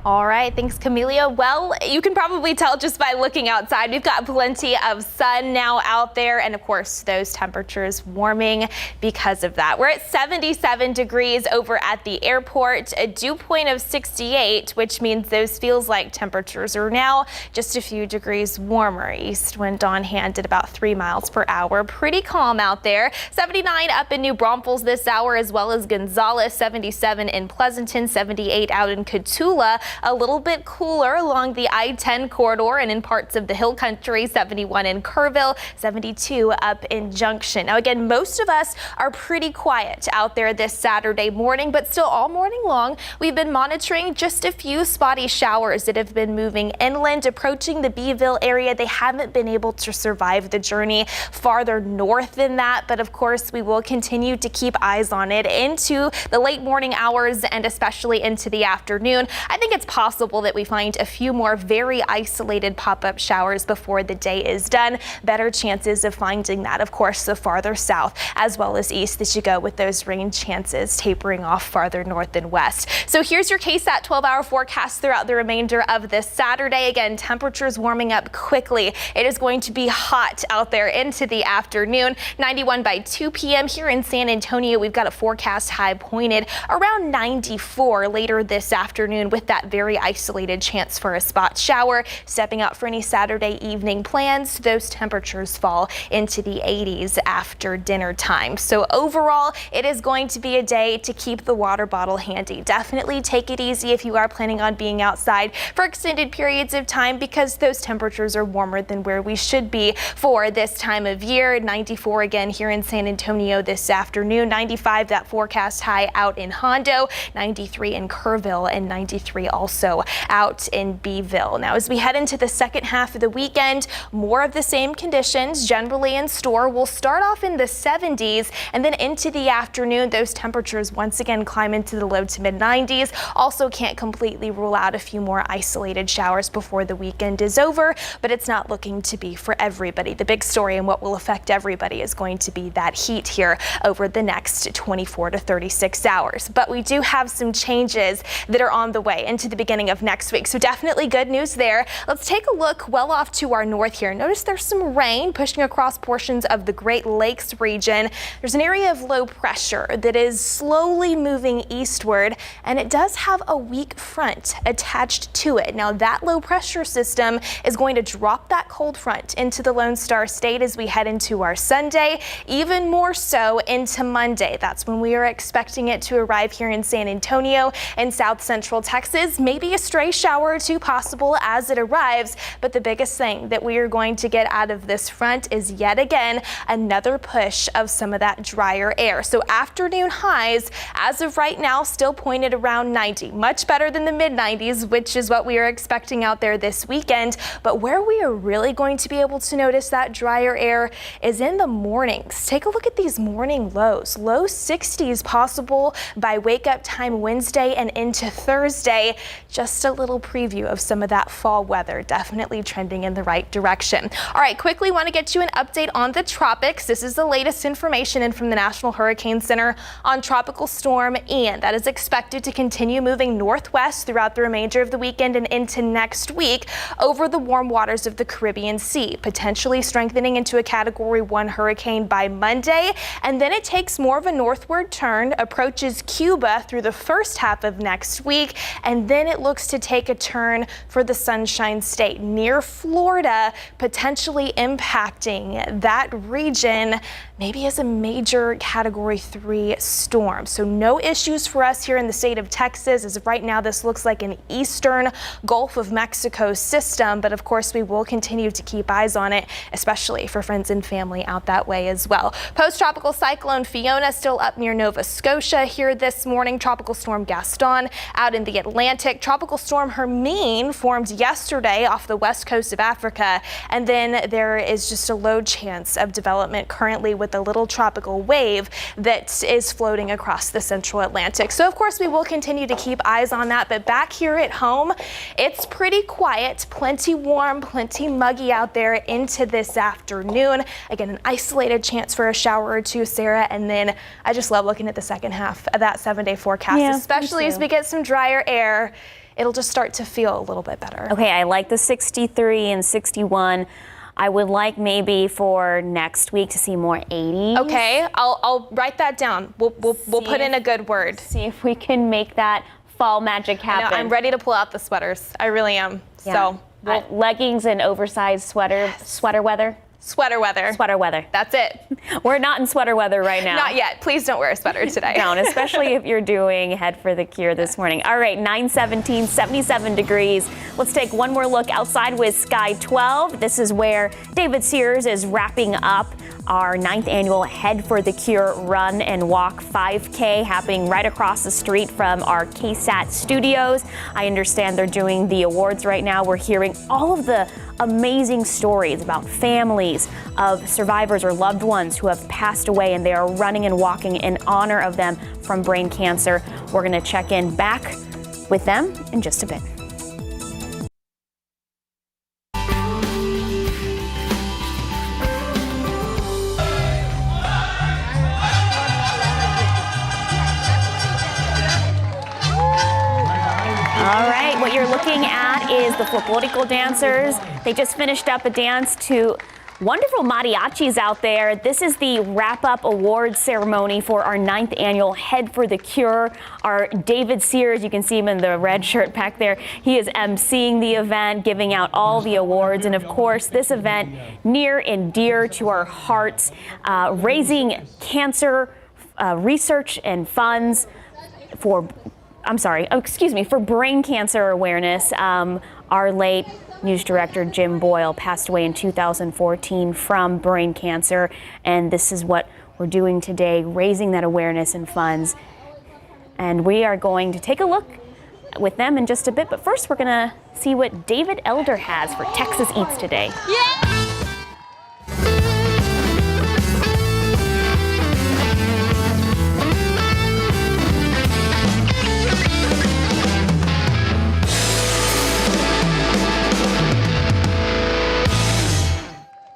All right, thanks, Camelia. Well, you can probably tell just by looking outside, we've got plenty of sun now out there, and of course, those temperatures warming because of that. We're at 77 degrees over at the airport, a dew point of 68, which means those feels like temperatures are now just a few degrees warmer. East wind on hand at about 3 miles per hour. Pretty calm out there. 79 up in New Braunfels this hour, as well as Gonzales, 77 in Pleasanton, 78 out in Cotulla. A little bit cooler along the I-10 corridor and in parts of the Hill Country, 71 in Kerrville, 72 up in Junction. Now again, most of us are pretty quiet out there this Saturday morning, but still all morning long, we've been monitoring just a few spotty showers that have been moving inland, approaching the Beeville area. They haven't been able to survive the journey farther north than that, but of course we will continue to keep eyes on it into the late morning hours and especially into the afternoon. I think it's possible that we find a few more very isolated pop-up showers before the day is done. Better chances of finding that, of course, the farther south as well as east that you go, with those rain chances tapering off farther north and west. So here's your KSAT 12-hour forecast throughout the remainder of this Saturday. Again, temperatures warming up quickly. It is going to be hot out there into the afternoon. 91 by 2 p.m. here in San Antonio. We've got a forecast high pointed around 94 later this afternoon, with that very isolated chance for a spot shower. Stepping out for any Saturday evening plans, those temperatures fall into the 80s after dinner time. So overall, it is going to be a day to keep the water bottle handy. Definitely take it easy if you are planning on being outside for extended periods of time, because those temperatures are warmer than where we should be for this time of year. 94 again here in San Antonio this afternoon. 95 that forecast high out in Hondo, 93 in Kerrville, and 93 also out in Beeville. Now, as we head into the second half of the weekend, more of the same conditions generally in store. We'll start off in the 70s, and then into the afternoon, those temperatures once again climb into the low to mid 90s. Also can't completely rule out a few more isolated showers before the weekend is over, but it's not looking to be for everybody. The big story and what will affect everybody is going to be that heat here over the next 24 to 36 hours. But we do have some changes that are on the way into the beginning of next week. So definitely good news there. Let's take a look well off to our north here. Notice there's some rain pushing across portions of the Great Lakes region. There's an area of low pressure that is slowly moving eastward, and it does have a weak front attached to it. Now that low pressure system is going to drop that cold front into the Lone Star State as we head into our Sunday, even more so into Monday. That's when we are expecting it to arrive here in San Antonio and south central Texas. Maybe a stray shower or two possible as it arrives, but the biggest thing that we are going to get out of this front is yet again another push of some of that drier air. So afternoon highs as of right now still pointed around 90, much better than the mid 90s, which is what we are expecting out there this weekend. But where we are really going to be able to notice that drier air is in the mornings. Take a look at these morning lows. Low 60s possible by wake up time Wednesday and into Thursday. Just a little preview of some of that fall weather, definitely trending in the right direction. All right, quickly want to get you an update on the tropics. This is the latest information in from the National Hurricane Center on Tropical Storm Ian. That is expected to continue moving northwest throughout the remainder of the weekend and into next week over the warm waters of the Caribbean Sea, potentially strengthening into a Category 1 hurricane by Monday. And then it takes more of a northward turn, approaches Cuba through the first half of next week, and then it looks to take a turn for the Sunshine State near Florida, potentially impacting that region maybe as a major Category 3 storm. So no issues for us here in the state of Texas. As of right now, this looks like an eastern Gulf of Mexico system, but of course we will continue to keep eyes on it, especially for friends and family out that way as well. Post-tropical cyclone Fiona still up near Nova Scotia here this morning. Tropical storm Gaston out in the Atlantic. Tropical storm Hermine formed yesterday off the west coast of Africa, and then there is just a low chance of development currently with a little tropical wave that is floating across the central Atlantic. So of course we will continue to keep eyes on that, but back here at home it's pretty quiet, plenty warm, plenty muggy out there into this afternoon. Again, an isolated chance for a shower or two, Sarah, and then I just love looking at the second half of that 7-day forecast, especially as we get some drier air. It'll just start to feel a little bit better. Okay, I like the 63 and 61. I would like maybe for next week to see more 80s. Okay, I'll write that down. We'll put in a good word. See if we can make that fall magic happen. I'm ready to pull out the sweaters. I really am. Yeah. So leggings and oversized sweater weather. Sweater weather. Sweater weather. That's it. We're not in sweater weather right now. Not yet. Please don't wear a sweater today. Don't, especially if you're doing Head for the Cure this morning. All right, 9:17, 77 degrees. Let's take one more look outside with Sky 12. This is where David Sears is wrapping up our 9th annual Head for the Cure Run and Walk 5K, happening right across the street from our KSAT studios. I understand they're doing the awards right now. We're hearing all of the amazing stories about families of survivors or loved ones who have passed away, and they are running and walking in honor of them from brain cancer. We're going to check in back with them in just a bit. All right, what you're looking at is the folklorico dancers. They just finished up a dance to wonderful mariachis out there. This is the wrap-up awards ceremony for our 9th annual Head for the Cure. Our David Sears, you can see him in the red shirt back there. He is emceeing the event, giving out all the awards. And of course, this event near and dear to our hearts, raising cancer research and funds for brain cancer awareness. Our late news director Jim Boyle passed away in 2014 from brain cancer, and this is what we're doing today, raising that awareness and funds. And we are going to take a look with them in just a bit, but first we're going to see what David Elder has for Texas Eats today. Yeah!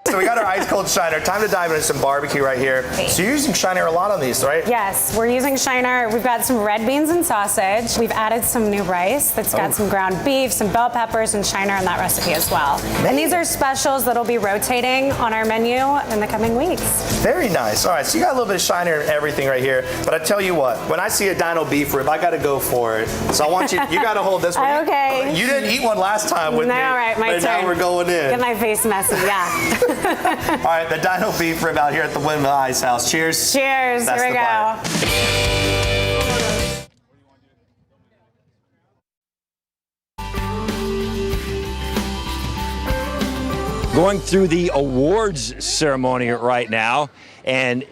So we got our ice cold Untitled Shiner. Time to dive into some barbecue right here. So you're using Shiner a lot on these, right? Yes, we're using Shiner. We've got some red beans and sausage. We've added some new rice that's got some ground beef, some bell peppers, and Shiner in that recipe as well. And these are specials that'll be rotating on our menu in the coming weeks. Very nice. All right, so you got a little bit of Shiner and everything right here. But I tell you what, when I see a dino beef rib, I got to go for it. So I want you got to hold this one. Okay. You didn't eat one last time with me. All right, my but turn. Now we're going in. Get my face messy, yeah. All right, the dino beef rib out here at the Windmill Ice House. Cheers. Cheers. That's Here we the bite. Going through the awards ceremony right now, and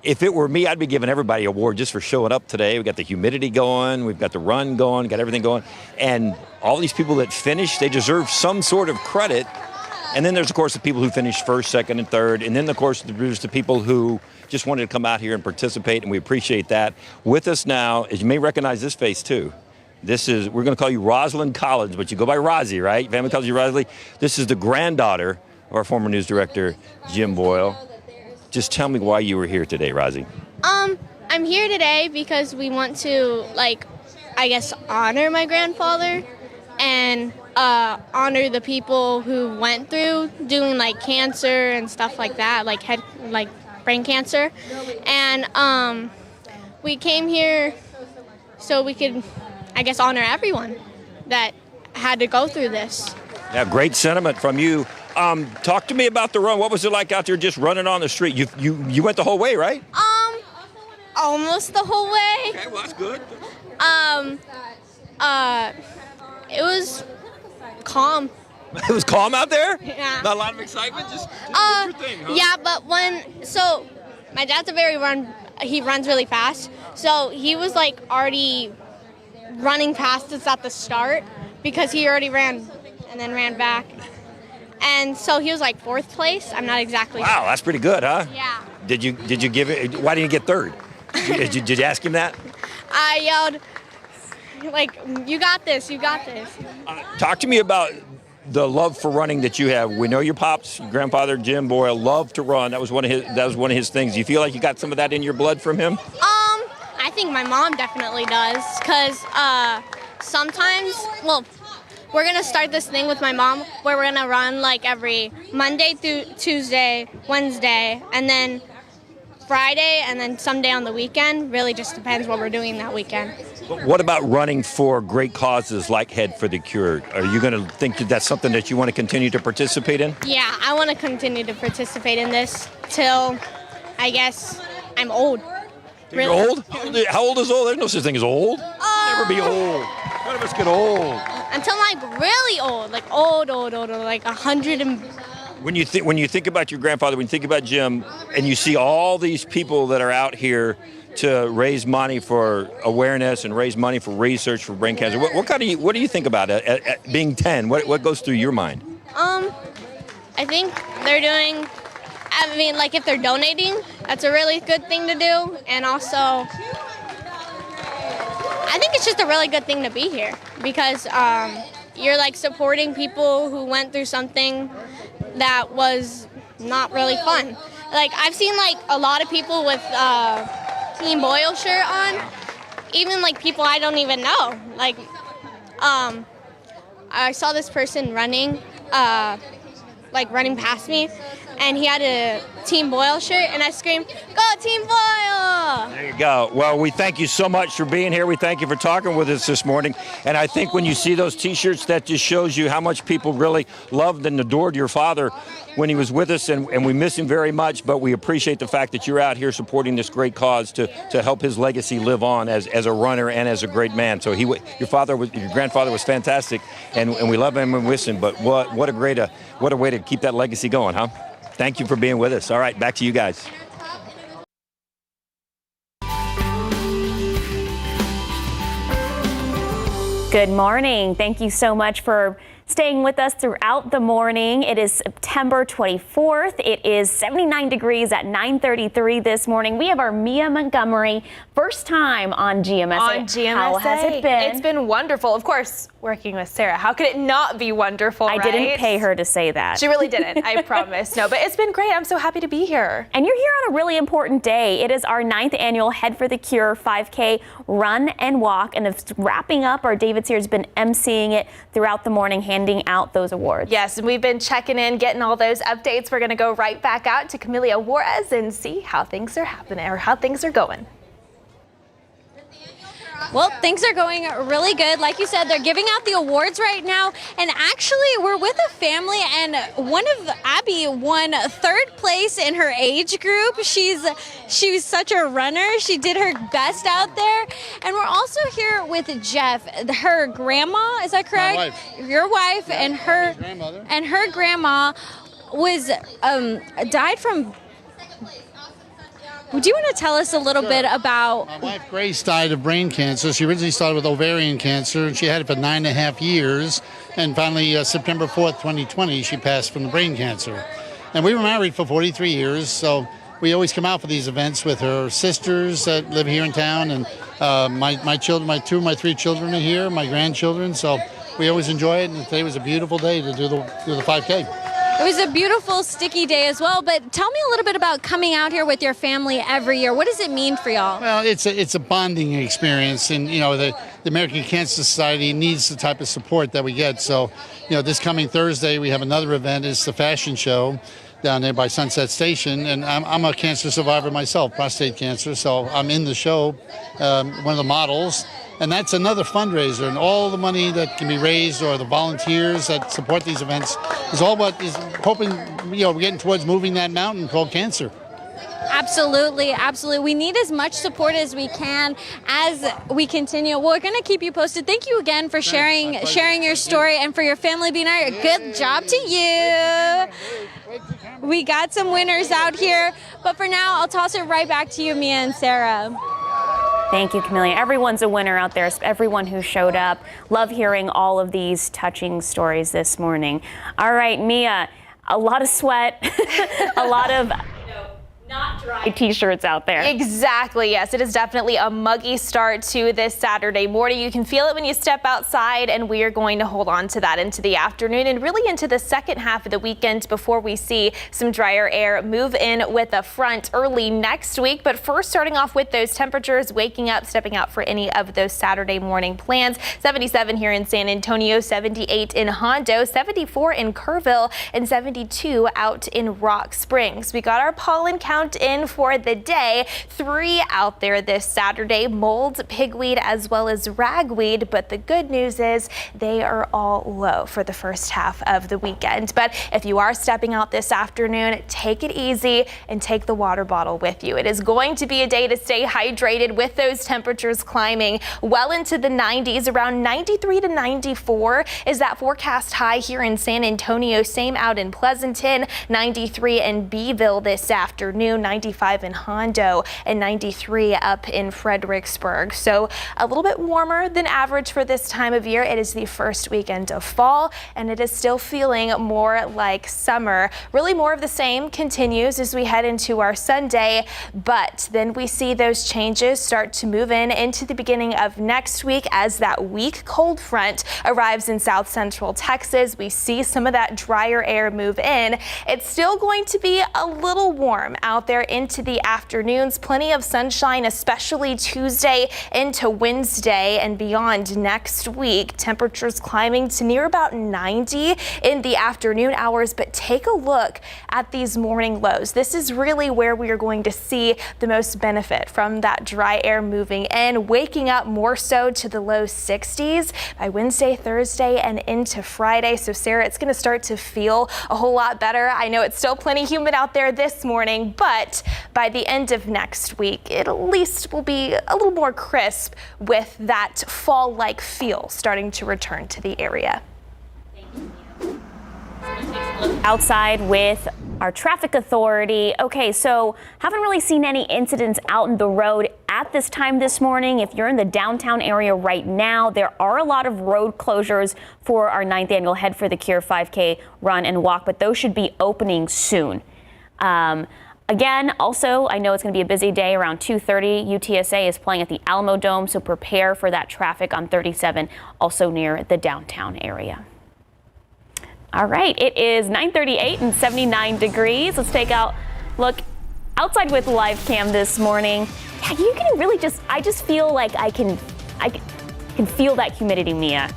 if it were me, I'd be giving everybody an award just for showing up today. We got the humidity going, we've got the run going, got everything going, and all these people that finished, they deserve some sort of credit. And then there's, of course, the people who finished first, second, and third, and then, of course, there's the people who just wanted to come out here and participate, and we appreciate that. With us now, as you may recognize this face too. We're going to call you Rosalind Collins, but you go by Rosie, right? Family calls you Rosie. This is the granddaughter of our former news director, Jim Boyle. Just tell me why you were here today, Rosie. I'm here today because we want to, honor my grandfather and honor the people who went through doing cancer and stuff like that, like brain cancer. And we came here so we could, honor everyone that had to go through this. Yeah, great sentiment from you. Talk to me about the run. What was it like out there just running on the street? You went the whole way, right? Almost the whole way. Okay, well, that's good. It was calm. It was calm out there? Yeah. Not a lot of excitement? Just did your thing, huh? Yeah, but my dad's he runs really fast. So he was already running past us at the start because he already ran and then ran back. And so he was fourth place. I'm not exactly sure. Wow, that's pretty good, huh? Yeah. Did you give it? Why didn't you get third? Did you ask him that? I yelled, you got this, you got this. Talk to me about the love for running that you have. We know your pops, your grandfather Jim Boyle, loved to run. That was one of his things. Do you feel like you got some of that in your blood from him? I think my mom definitely does, because sometimes, we're going to start this thing with my mom where we're going to run every Monday through Tuesday, Wednesday, and then Friday, and then someday on the weekend. Really just depends what we're doing that weekend. But what about running for great causes like Head for the Cure? Are you going to think that that's something that you want to continue to participate in? Yeah, I want to continue to participate in this till, I'm old. You're old? How old is old? There's no such thing as old. Never be old. None of us get old. Until I'm really old, old, 100 and... When you think about your grandfather, when you think about Jim, and you see all these people that are out here to raise money for awareness and raise money for research for brain cancer, what do you think about it? At being 10, what goes through your mind? I think they're doing... if they're donating, that's a really good thing to do. And also, I think it's just a really good thing to be here because you're supporting people who went through something that was not really fun. I've seen a lot of people with Team Boyle shirt on, even people I don't even know. I saw this person running, running past me, and he had a Team Boyle shirt, and I screamed, "Go Team Boyle!" There you go. Well, we thank you so much for being here. We thank you for talking with us this morning. And I think when you see those T-shirts, that just shows you how much people really loved and adored your father when he was with us, and we miss him very much, but we appreciate the fact that you're out here supporting this great cause to help his legacy live on as a runner and as a great man. So your grandfather was fantastic, and we love him and miss him, but what a way to keep that legacy going, huh? Thank you for being with us. All right, back to you guys. Good morning. Thank you so much for Staying with us throughout the morning. It is September 24th. It is 79 degrees at 9:33 this morning. We have our Mia Montgomery, first time on GMSA. On GMSA. How has it been? It's been wonderful. Of course, working with Sarah. How could it not be wonderful, I didn't pay her to say that. She really didn't, I promise. No, but it's been great. I'm so happy to be here. And you're here on a really important day. It is our 9th annual Head for the Cure 5K run and walk. And it's wrapping up. Our David Sears has been emceeing it throughout the morning, handing out those awards. Yes, and we've been checking in, getting all those updates. We're going to go right back out to Camelia Juarez and see how things are happening or how things are going. Well, things are going really good. Like you said, they're giving out the awards right now. And actually, we're with a family, and Abby won 3rd place in her age group. She's such a runner. She did her best out there. And we're also here with Jeff, her grandma. Is that correct? My wife. Your wife, Yeah, and her grandmother. and her grandma was died from. Do you want to tell us a little bit about... My wife Grace died of brain cancer. She originally started with ovarian cancer, and she had it for 9.5 years. And finally, September 4th, 2020, she passed from the brain cancer. And we were married for 43 years, so we always come out for these events with her sisters that live here in town. And my children, my 3 children are here, my grandchildren. So we always enjoy it, and today was a beautiful day to do the 5K. It was a beautiful, sticky day as well, but tell me a little bit about coming out here with your family every year. What does it mean for y'all? Well, it's a bonding experience, and the American Cancer Society needs the type of support that we get. So, this coming Thursday we have another event. It's the fashion show down there by Sunset Station, and I'm a cancer survivor myself, prostate cancer, so I'm in the show, one of the models. And that's another fundraiser, and all the money that can be raised or the volunteers that support these events is all what is hoping, we're getting towards moving that mountain called cancer. Absolutely, absolutely. We need as much support as we can as we continue. We're going to keep you posted. Thank you again for sharing your story and for your family being here. Good job to you. We got some winners out here, but for now, I'll toss it right back to you, Mia and Sarah. Thank you, Camelia. Everyone's a winner out there, everyone who showed up. Love hearing all of these touching stories this morning. All right, Mia, a lot of sweat, a lot of not dry t-shirts out there. Exactly, yes. It is definitely a muggy start to this Saturday morning. You can feel it when you step outside, and we are going to hold on to that into the afternoon and really into the second half of the weekend before we see some drier air move in with a front early next week. But first, starting off with those temperatures, waking up, stepping out for any of those Saturday morning plans. 77 here in San Antonio, 78 in Hondo, 74 in Kerrville, and 72 out in Rock Springs. We got our pollen count in for the day. 3 out there this Saturday, mold, pigweed, as well as ragweed. But the good news is they are all low for the first half of the weekend. But if you are stepping out this afternoon, take it easy and take the water bottle with you. It is going to be a day to stay hydrated with those temperatures climbing well into the 90s. Around 93 to 94 is that forecast high here in San Antonio. Same out in Pleasanton, 93 in Beeville this afternoon, 95 in Hondo, and 93 up in Fredericksburg. So a little bit warmer than average for this time of year. It is the first weekend of fall, and it is still feeling more like summer. Really more of the same continues as we head into our Sunday, but then we see those changes start to move into the beginning of next week as that weak cold front arrives in south central Texas. We see some of that drier air move in. It's still going to be a little warm out there into the afternoons. Plenty of sunshine, especially Tuesday into Wednesday and beyond next week. Temperatures climbing to near about 90 in the afternoon hours, but take a look at these morning lows. This is really where we are going to see the most benefit from that dry air moving in, waking up more so to the low 60s by Wednesday, Thursday, and into Friday. So Sarah, it's going to start to feel a whole lot better. I know it's still plenty humid out there this morning, but by the end of next week, it at least will be a little more crisp with that fall-like feel starting to return to the area. Outside with our traffic authority. Okay, so haven't really seen any incidents out in the road at this time this morning. If you're in the downtown area right now, there are a lot of road closures for our 9th annual Head for the Cure 5K run and walk, but those should be opening soon. Again, also, I know it's going to be a busy day around 2:30. UTSA is playing at the Alamo Dome, so prepare for that traffic on 37, also near the downtown area. All right, it is 9:38 and 79 degrees. Let's take a look outside with live cam this morning. Yeah, you can really I just feel like I can feel that humidity, Mia.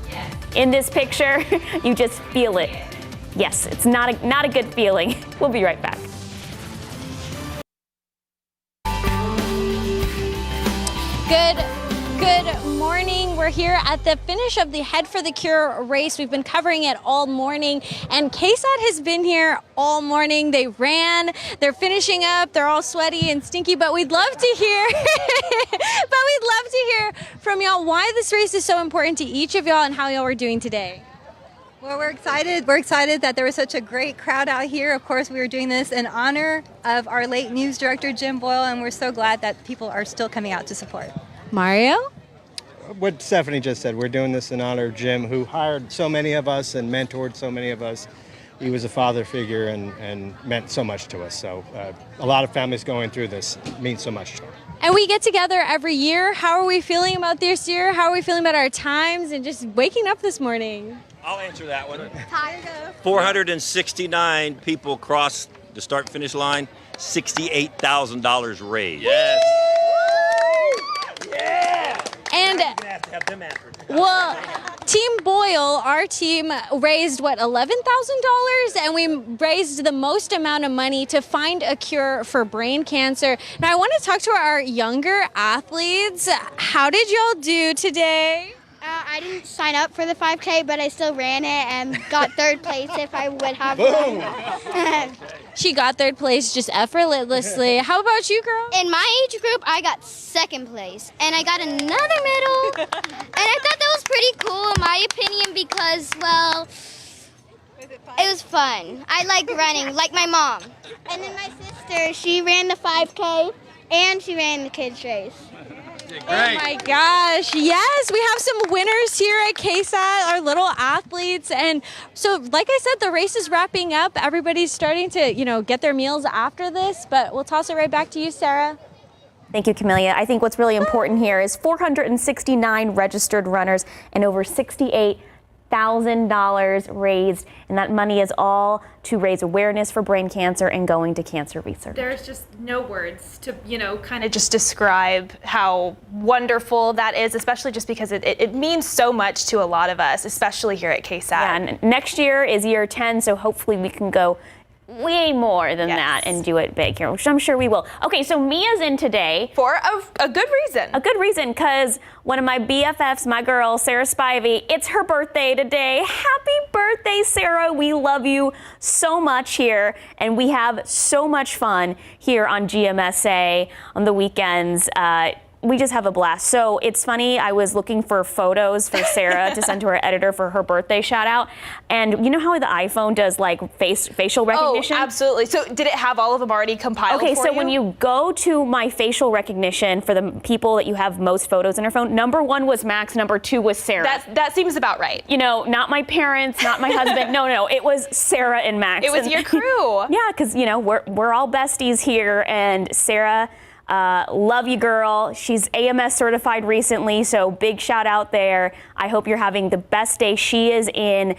In this picture, you just feel it. Yes, it's not a good feeling. We'll be right back. Good morning. We're here at the finish of the Head for the Cure race. We've been covering it all morning, and KSAT has been here all morning. They ran, they're finishing up, they're all sweaty and stinky, but we'd love to hear from y'all why this race is so important to each of y'all and how y'all are doing today. Well, we're excited. We're excited that there was such a great crowd out here. Of course, we were doing this in honor of our late news director, Jim Boyle, and we're so glad that people are still coming out to support. Mario? What Stephanie just said, we're doing this in honor of Jim, who hired so many of us and mentored so many of us. He was a father figure and meant so much to us. So a lot of families going through this means so much to them. And we get together every year. How are we feeling about this year? How are we feeling about our times and just waking up this morning? I'll answer that one. Tired of 469 people crossed the start-finish line, $68,000 raised. Yes. And well, Team Boyle, our team raised $11,000, and we raised the most amount of money to find a cure for brain cancer. Now I want to talk to our younger athletes. How did y'all do today? I didn't sign up for the 5K, but I still ran it and got third place if I would have Boom. She got third place just effortlessly. How about you, girl? In my age group, I got second place, and I got another medal. And I thought that was pretty cool, in my opinion, because, well, it was fun. I like running, like my mom. And then my sister, she ran the 5K, and she ran the kids' race. Oh my gosh, yes, we have some winners here at KSAT, our little athletes. And so, like I said, the race is wrapping up. Everybody's starting to, get their meals after this, but we'll toss it right back to you, Sarah. Thank you, Camelia. I think what's really important here is 469 registered runners and over $68,000 raised, and that money is all to raise awareness for brain cancer and going to cancer research. There's just no words to, kind of just describe how wonderful that is, especially just because it means so much to a lot of us, especially here at KSAT. Yeah, and next year is year 10, so hopefully we can go way more than that and do it big here, which I'm sure we will. Okay, so Mia's in today. For a good reason. A good reason, because one of my BFFs, my girl, Sarah Spivey, it's her birthday today. Happy birthday, Sarah. We love you so much here, and we have so much fun here on GMSA on the weekends. We just have a blast. So it's funny, I was looking for photos for Sarah to send to her editor for her birthday shout out. And you know how the iPhone does like facial recognition? Oh, absolutely. So did it have all of them already compiled for you? Okay, so when you go to my facial recognition for the people that you have most photos in your phone, number 1 was Max, number 2 was Sarah. That seems about right. Not my parents, not my husband. No, it was Sarah and Max. It was your crew. Yeah, because we're all besties here, and Sarah, love you, girl. She's AMS certified recently, so big shout out there. I hope you're having the best day. She is in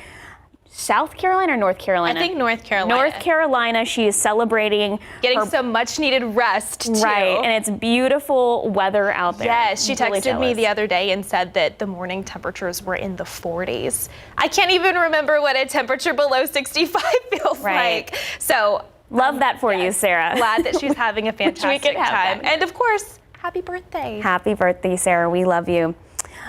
South Carolina or North Carolina? I think North Carolina. North Carolina. She is celebrating. Getting some much needed rest, too. Right, and it's beautiful weather out there. Yes, she texted me the other day and said that the morning temperatures were in the 40s. I can't even remember what a temperature below 65 feels like. So love that for you, Sarah. Glad that she's having a fantastic time. And of course, happy birthday. Happy birthday, Sarah. We love you.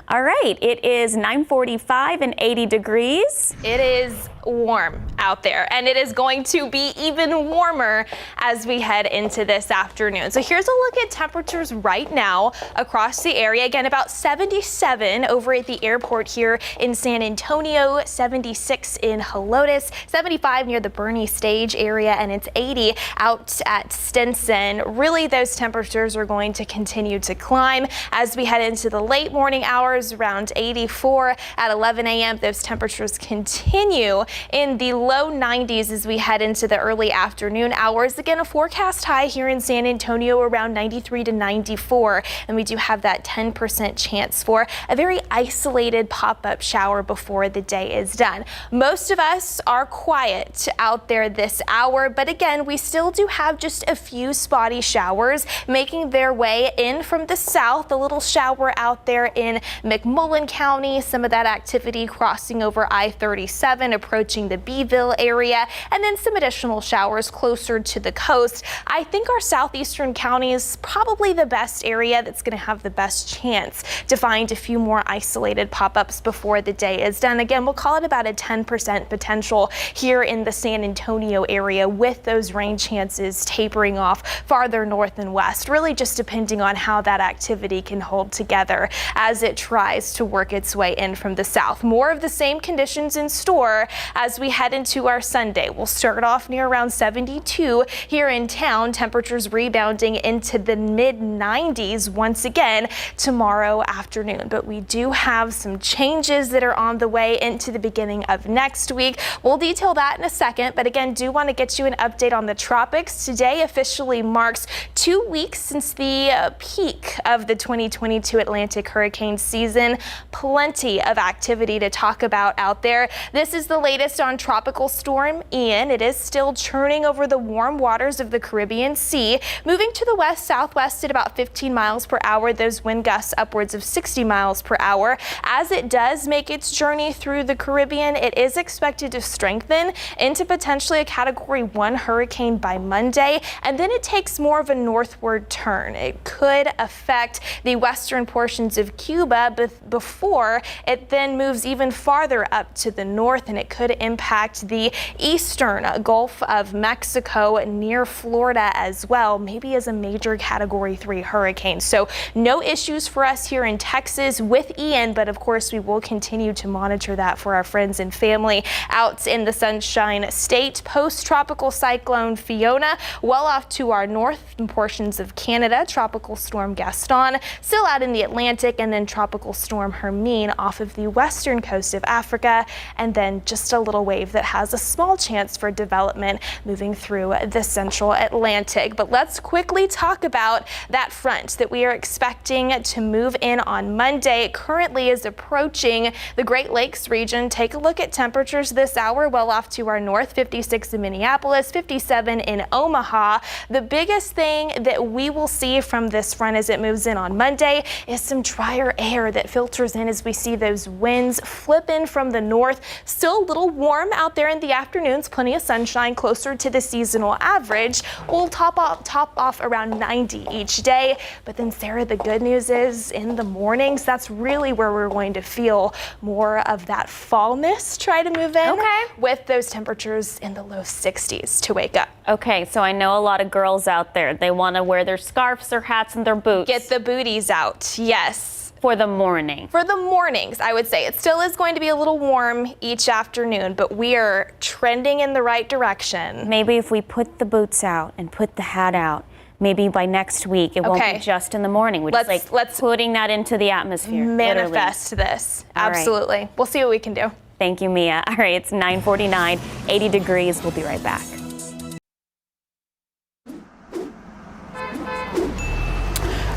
All right, it is 9:45 and 80 degrees. It is warm out there, and it is going to be even warmer as we head into this afternoon. So here's a look at temperatures right now across the area. Again, about 77 over at the airport here in San Antonio, 76 in Helotes, 75 near the Bernie stage area, and it's 80 out at Stinson. Really, those temperatures are going to continue to climb as we head into the late morning hours, around 84 at 11 a.m. Those temperatures continue in the low 90s as we head into the early afternoon hours. Again, a forecast high here in San Antonio around 93 to 94, and we do have that 10% chance for a very isolated pop-up shower before the day is done. Most of us are quiet out there this hour, but again, we still do have just a few spotty showers making their way in from the south. A little shower out there in McMullen County, some of that activity crossing over I-37, approaching the Beeville area, and then some additional showers closer to the coast. I think our southeastern county is probably the best area that's going to have the best chance to find a few more isolated pop-ups before the day is done. Again, we'll call it about a 10% potential here in the San Antonio area, with those rain chances tapering off farther north and west, really just depending on how that activity can hold together as it tries to work its way in from the south. More of the same conditions in store as we head into our Sunday. We'll start off near around 72 here in town, temperatures rebounding into the mid-90s once again tomorrow afternoon. But we do have some changes that are on the way into the beginning of next week. We'll detail that in a second, but again, do want to get you an update on the tropics. Today officially marks 2 weeks since the peak of the 2022 Atlantic hurricane season. Plenty of activity to talk about out there. This is the latest on Tropical Storm Ian. It is still churning over the warm waters of the Caribbean Sea, moving to the west-southwest at about 15 miles per hour. Those wind gusts upwards of 60 miles per hour. As it does make its journey through the Caribbean, it is expected to strengthen into potentially a Category 1 hurricane by Monday, and then it takes more of a northward turn. It could affect the western portions of Cuba before it then moves even farther up to the north, and it could impact the eastern Gulf of Mexico near Florida as well, maybe as a major Category 3 hurricane. So no issues for us here in Texas with Ian, but of course we will continue to monitor that for our friends and family out in the Sunshine State. Post-tropical cyclone Fiona well off to our north portions of Canada, Tropical Storm Gaston still out in the Atlantic, and then Tropical Storm Hermine off of the western coast of Africa, and then just a little wave that has a small chance for development moving through the central Atlantic. But let's quickly talk about that front that we are expecting to move in on Monday. It currently is approaching the Great Lakes region. Take a look at temperatures this hour. Well off to our north, 56 in Minneapolis, 57 in Omaha. The biggest thing that we will see from this front as it moves in on Monday is some drier air that filters in as we see those winds flip in from the north. Still a little warm out there in the afternoons, plenty of sunshine closer to the seasonal average. We'll top off around 90 each day. But then, Sarah, the good news is in the mornings, that's really where we're going to feel more of that fall mist try to move in, with those temperatures in the low 60s to wake up. Okay, so I know a lot of girls out there, they want to wear their scarves, their hats, and their boots. Get the booties out, yes. For the morning. For the mornings, I would say. It still is going to be a little warm each afternoon, but we are trending in the right direction. Maybe if we put the boots out and put the hat out, maybe by next week it won't be just in the morning. We're let's putting that into the atmosphere. Manifest this. Absolutely. Right. We'll see what we can do. Thank you, Mia. All right, it's 9:49, 80 degrees. We'll be right back.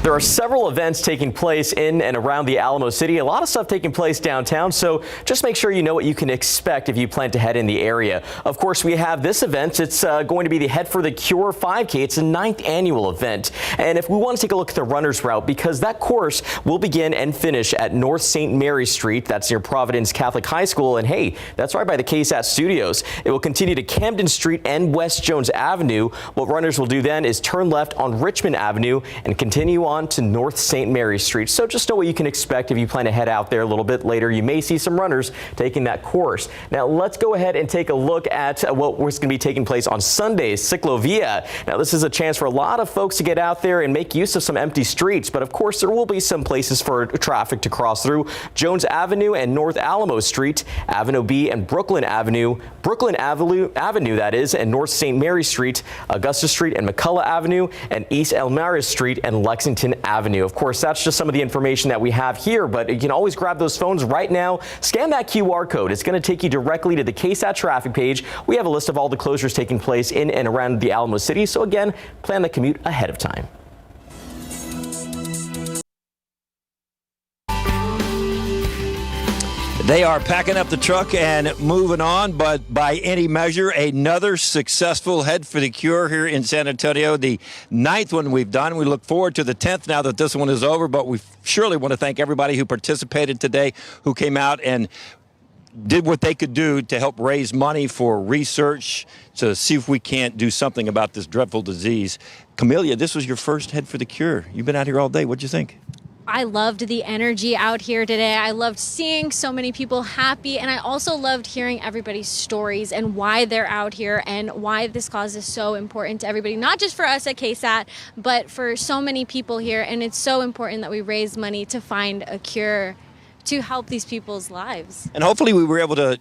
There are several events taking place in and around the Alamo City. A lot of stuff taking place downtown, so just make sure you know what you can expect if you plan to head in the area. Of course, we have this event. It's going to be the Head for the Cure 5K. It's a 9th annual event. And if we want to take a look at the runner's route, because that course will begin and finish at North St. Mary Street. That's near Providence Catholic High School. And hey, that's right by the KSAT studios. It will continue to Camden Street and West Jones Avenue. What runners will do then is turn left on Richmond Avenue and continue on to North St. Mary Street. So just know what you can expect if you plan to head out there a little bit later. You may see some runners taking that course. Now let's go ahead and take a look at what was going to be taking place on Sunday's Ciclovia. Now this is a chance for a lot of folks to get out there and make use of some empty streets, but of course there will be some places for traffic to cross through. Jones Avenue and North Alamo Street, Avenue B and Brooklyn Avenue that is, and North St. Mary Street, Augusta Street and McCullough Avenue, and East Elmira Street and Lexington Avenue. Of course, that's just some of the information that we have here, but you can always grab those phones right now. Scan that QR code. It's going to take you directly to the KSAT traffic page. We have a list of all the closures taking place in and around the Alamo City, so again, plan the commute ahead of time. They are packing up the truck and moving on, but by any measure, another successful Head for the Cure here in San Antonio. The 9th one we've done. We look forward to the 10th now that this one is over, but we surely want to thank everybody who participated today, who came out and did what they could do to help raise money for research to see if we can't do something about this dreadful disease. Camellia, this was your first Head for the Cure. You've been out here all day. What'd you think? I loved the energy out here today. I loved seeing so many people happy, and I also loved hearing everybody's stories and why they're out here and why this cause is so important to everybody, not just for us at KSAT, but for so many people here. And it's so important that we raise money to find a cure to help these people's lives. And hopefully we were able to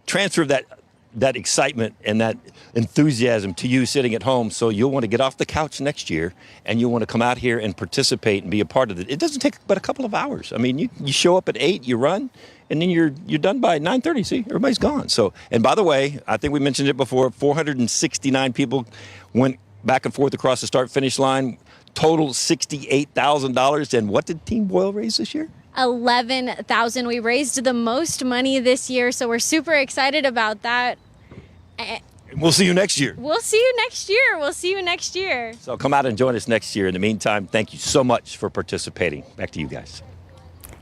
transfer that excitement and that enthusiasm to you sitting at home, so you'll want to get off the couch next year and you'll want to come out here and participate and be a part of it. It doesn't take but a couple of hours. I mean, you show up at 8, you run, and then you're done by 9:30. See, everybody's gone. So, and by the way, I think we mentioned it before, 469 people went back and forth across the start-finish line, total $68,000. And what did Team Boyle raise this year? $11,000. We raised the most money this year, so we're super excited about that. We'll see you next year. We'll see you next year. We'll see you next year. So come out and join us next year. In the meantime, thank you so much for participating. Back to you guys.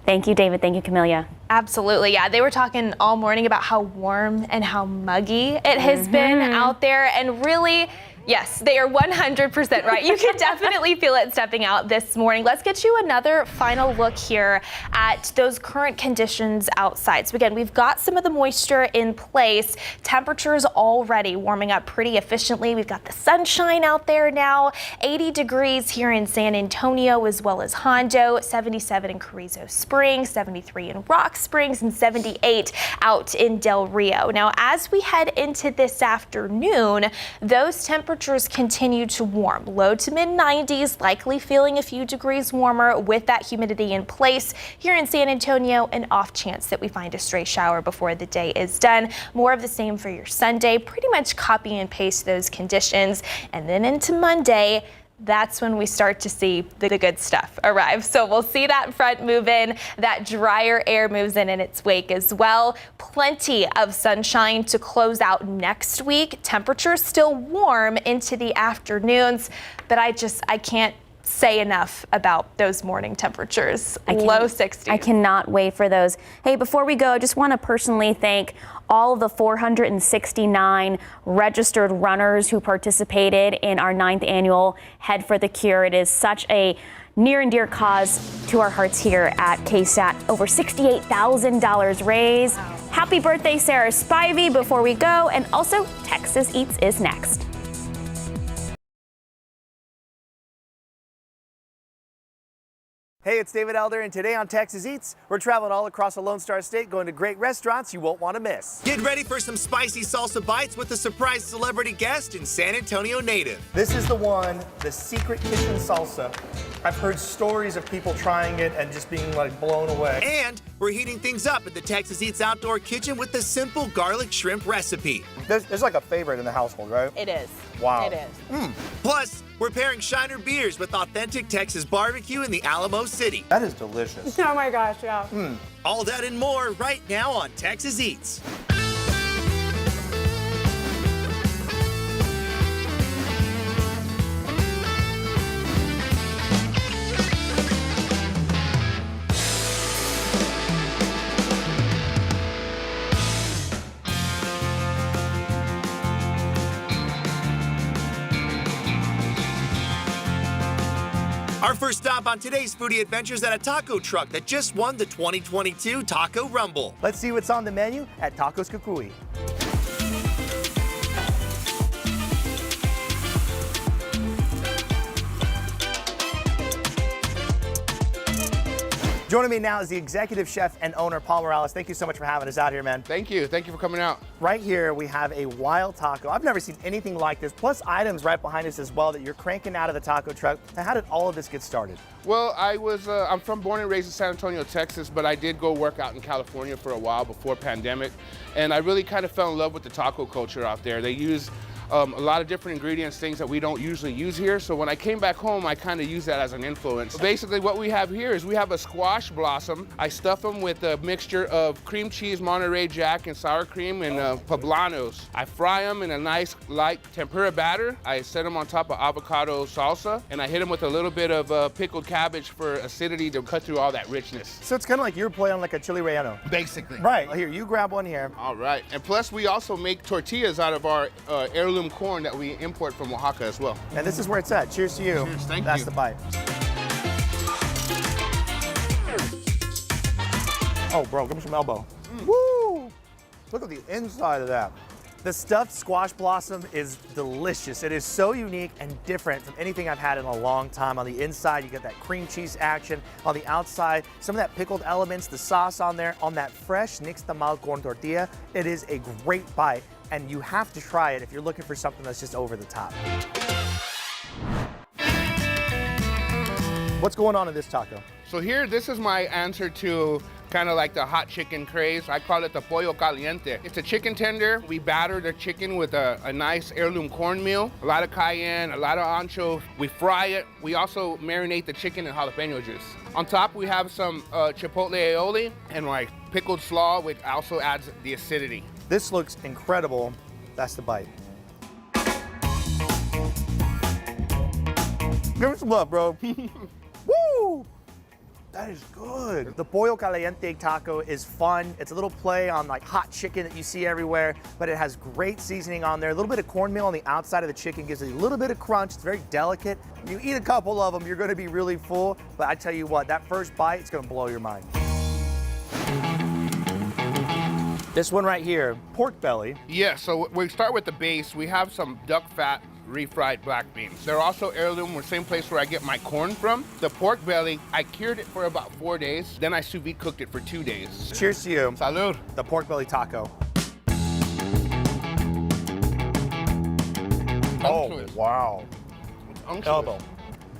Thank you, David. Thank you, Camellia. Absolutely. Yeah, they were talking all morning about how warm and how muggy it has been out there, and really, yes, they are 100% right. You can definitely feel it stepping out this morning. Let's get you another final look here at those current conditions outside. So again, we've got some of the moisture in place. Temperatures already warming up pretty efficiently. We've got the sunshine out there now. 80 degrees here in San Antonio as well as Hondo, 77 in Carrizo Springs, 73 in Rock Springs, and 78 out in Del Rio. Now, as we head into this afternoon, those temperatures continue to warm. Low to mid 90s, likely feeling a few degrees warmer with that humidity in place here in San Antonio, an off chance that we find a stray shower before the day is done. More of the same for your Sunday. Pretty much copy and paste those conditions. And then into Monday, that's when we start to see the good stuff arrive. So we'll see that front move in, that drier air moves in its wake as well. Plenty of sunshine to close out next week. Temperatures still warm into the afternoons, but I can't say enough about those morning temperatures. Low 60s. I cannot wait for those. Hey, before we go, I just want to personally thank all of the 469 registered runners who participated in our 9th annual Head for the Cure. It is such a near and dear cause to our hearts here at KSAT. Over $68,000 raised. Happy birthday, Sarah Spivey, before we go. And also, Texas Eats is next. Hey, it's David Elder, and today on Texas Eats, we're traveling all across the Lone Star State, going to great restaurants you won't want to miss. Get ready for some spicy salsa bites with a surprise celebrity guest and San Antonio native. This is the one, the Secret Kitchen Salsa. I've heard stories of people trying it and just being blown away. And we're heating things up at the Texas Eats Outdoor Kitchen with the simple garlic shrimp recipe. There's like a favorite in the household, right? It is. Wow. It is. Plus, we're pairing Shiner beers with authentic Texas barbecue in the Alamo City. That is delicious. Oh my gosh, yeah. All that and more right now on Texas Eats. Our first stop on today's foodie adventures at a taco truck that just won the 2022 Taco Rumble. Let's see what's on the menu at Tacos Cucuy. Joining me now is the executive chef and owner, Paul Morales. Thank you so much for having us out here, man. Thank you. Thank you for coming out. Right here, we have a wild taco. I've never seen anything like this, plus items right behind us as well that you're cranking out of the taco truck. Now, how did all of this get started? Well, I'm born and raised in San Antonio, Texas, but I did go work out in California for a while before pandemic, and I really kind of fell in love with the taco culture out there. They use a lot of different ingredients, things that we don't usually use here. So when I came back home, I kind of used that as an influence. Basically, what we have here is we have a squash blossom. I stuff them with a mixture of cream cheese, Monterey Jack, and sour cream, and poblanos. I fry them in a nice light tempura batter. I set them on top of avocado salsa, and I hit them with a little bit of pickled cabbage for acidity to cut through all that richness. So it's kind of like you're playing on like a chili relleno. Basically. Right. Here, you grab one here. All right. And plus, we also make tortillas out of our heirloom corn that we import from Oaxaca as well. And this is where it's at. Cheers to you. Cheers, thank That's you. the bite. Oh, bro, give me some elbow. Woo! Look at the inside of that. The stuffed squash blossom is delicious. It is so unique and different from anything I've had in a long time. On the inside, you get that cream cheese action. On the outside, some of that pickled elements, the sauce on there, on that fresh nixtamal corn tortilla. It is a great bite, and you have to try it if you're looking for something that's just over the top. What's going on in this taco? So here, this is my answer to kind of like the hot chicken craze. I call it the pollo caliente. It's a chicken tender. We batter the chicken with a nice heirloom cornmeal, a lot of cayenne, a lot of ancho. We fry it. We also marinate the chicken in jalapeno juice. On top, we have some chipotle aioli and my pickled slaw, which also adds the acidity. This looks incredible. That's the bite. Give me some love, bro. Woo! That is good. The pollo caliente taco is fun. It's a little play on like hot chicken that you see everywhere, but it has great seasoning on there. A little bit of cornmeal on the outside of the chicken gives it a little bit of crunch. It's very delicate. You eat a couple of them, you're gonna be really full, but I tell you what, that first bite, it's gonna blow your mind. This one right here, pork belly. Yeah, so we start with the base. We have some duck fat refried black beans. They're also heirloom, the same place where I get my corn from. The pork belly, I cured it for about 4 days. Then I sous vide cooked it for 2 days. Cheers to you. Salud. The pork belly taco. Oh, wow. Elbow.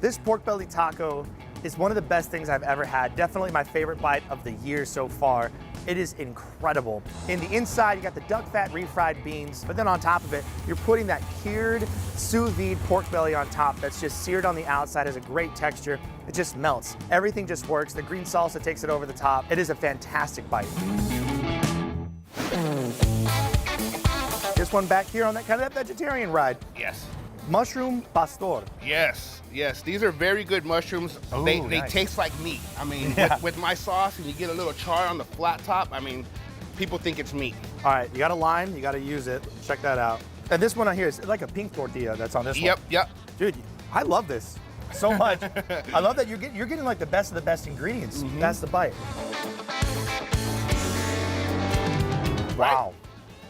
This pork belly taco is one of the best things I've ever had. Definitely my favorite bite of the year so far. It is incredible. In the inside, you got the duck fat refried beans, but then on top of it, you're putting that cured sous vide pork belly on top that's just seared on the outside, has a great texture. It just melts. Everything just works. The green salsa takes it over the top. It is a fantastic bite. This one back here on that kind of that vegetarian ride. Yes. Mushroom pastor. Yes, yes. These are very good mushrooms. Ooh, they nice. taste like meat. I mean, Yeah. with my sauce and you get a little char on the flat top, I mean, people think it's meat. All right, you got a lime, you got to use it. Check that out. And this one on here is like a pink tortilla that's on this one. Yep. Dude, I love this so much. I love that you're getting like the best of the best ingredients. Mm-hmm. That's the bite. Wow.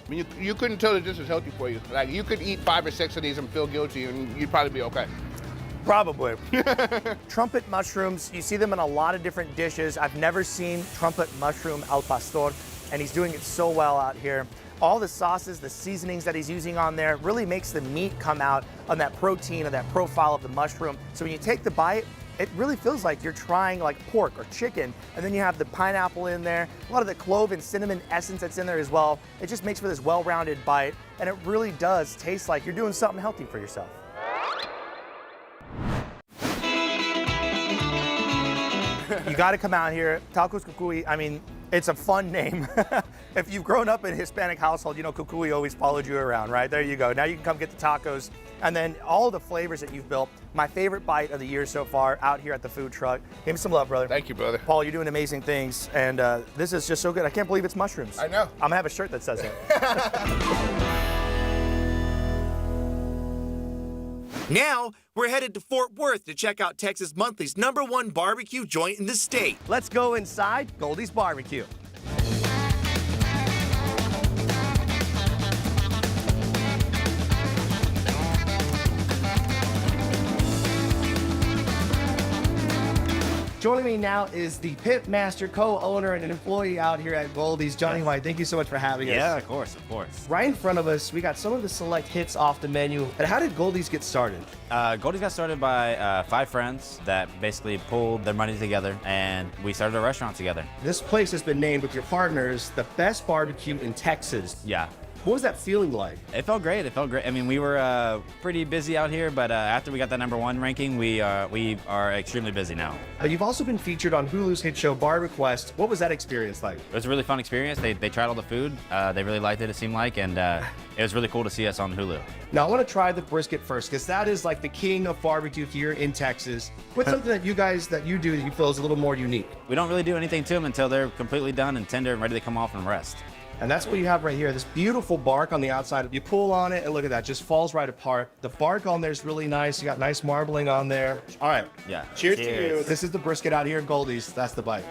I mean, you couldn't tell that this is healthy for you. Like, you could eat 5 or 6 of these and feel guilty, and you'd probably be okay. Probably. Trumpet mushrooms, you see them in a lot of different dishes. I've never seen trumpet mushroom al pastor, and he's doing it so well out here. All the sauces, the seasonings that he's using on there really makes the meat come out on that protein or that profile of the mushroom. So when you take the bite, it really feels like you're trying like pork or chicken, and then you have the pineapple in there, a lot of the clove and cinnamon essence that's in there as well. It just makes for this well-rounded bite, and it really does taste like you're doing something healthy for yourself. You got to come out here. Tacos Cucuy, I mean, it's a fun name. If you've grown up in a Hispanic household, you know Cucuy always followed you around, right? There you go. Now you can come get the tacos, and then all the flavors that you've built. My favorite bite of the year so far out here at the food truck. Give me some love, brother. Thank you, brother. Paul, you're doing amazing things, and this is just so good. I can't believe it's mushrooms. I know. I'm gonna have a shirt that says it. Now, we're headed to Fort Worth to check out Texas Monthly's #1 barbecue joint in the state. Let's go inside Goldie's Barbecue. Joining me now is the pit master, co-owner, and an employee out here at Goldie's, Johnny White. Thank you so much for having us. Yeah, of course. Right in front of us, we got some of the select hits off the menu. And how did Goldie's get started? Goldie's got started by 5 friends that basically pulled their money together, and we started a restaurant together. This place has been named with your partners the best barbecue in Texas. Yeah. What was that feeling like? It felt great. I mean, we were pretty busy out here, but after we got that #1 ranking, we are extremely busy now. But you've also been featured on Hulu's hit show Bar Request. What was that experience like? It was a really fun experience. They tried all the food. They really liked it, it seemed like, and it was really cool to see us on Hulu. Now, I want to try the brisket first, because that is like the king of barbecue here in Texas. What's something that you do that you feel is a little more unique? We don't really do anything to them until they're completely done and tender and ready to come off and rest. And that's what you have right here, this beautiful bark on the outside. You pull on it, and look at that, just falls right apart. The bark on there is really nice. You got nice marbling on there. All right. Yeah. Cheers to you. This is the brisket out here at Goldie's. That's the bite.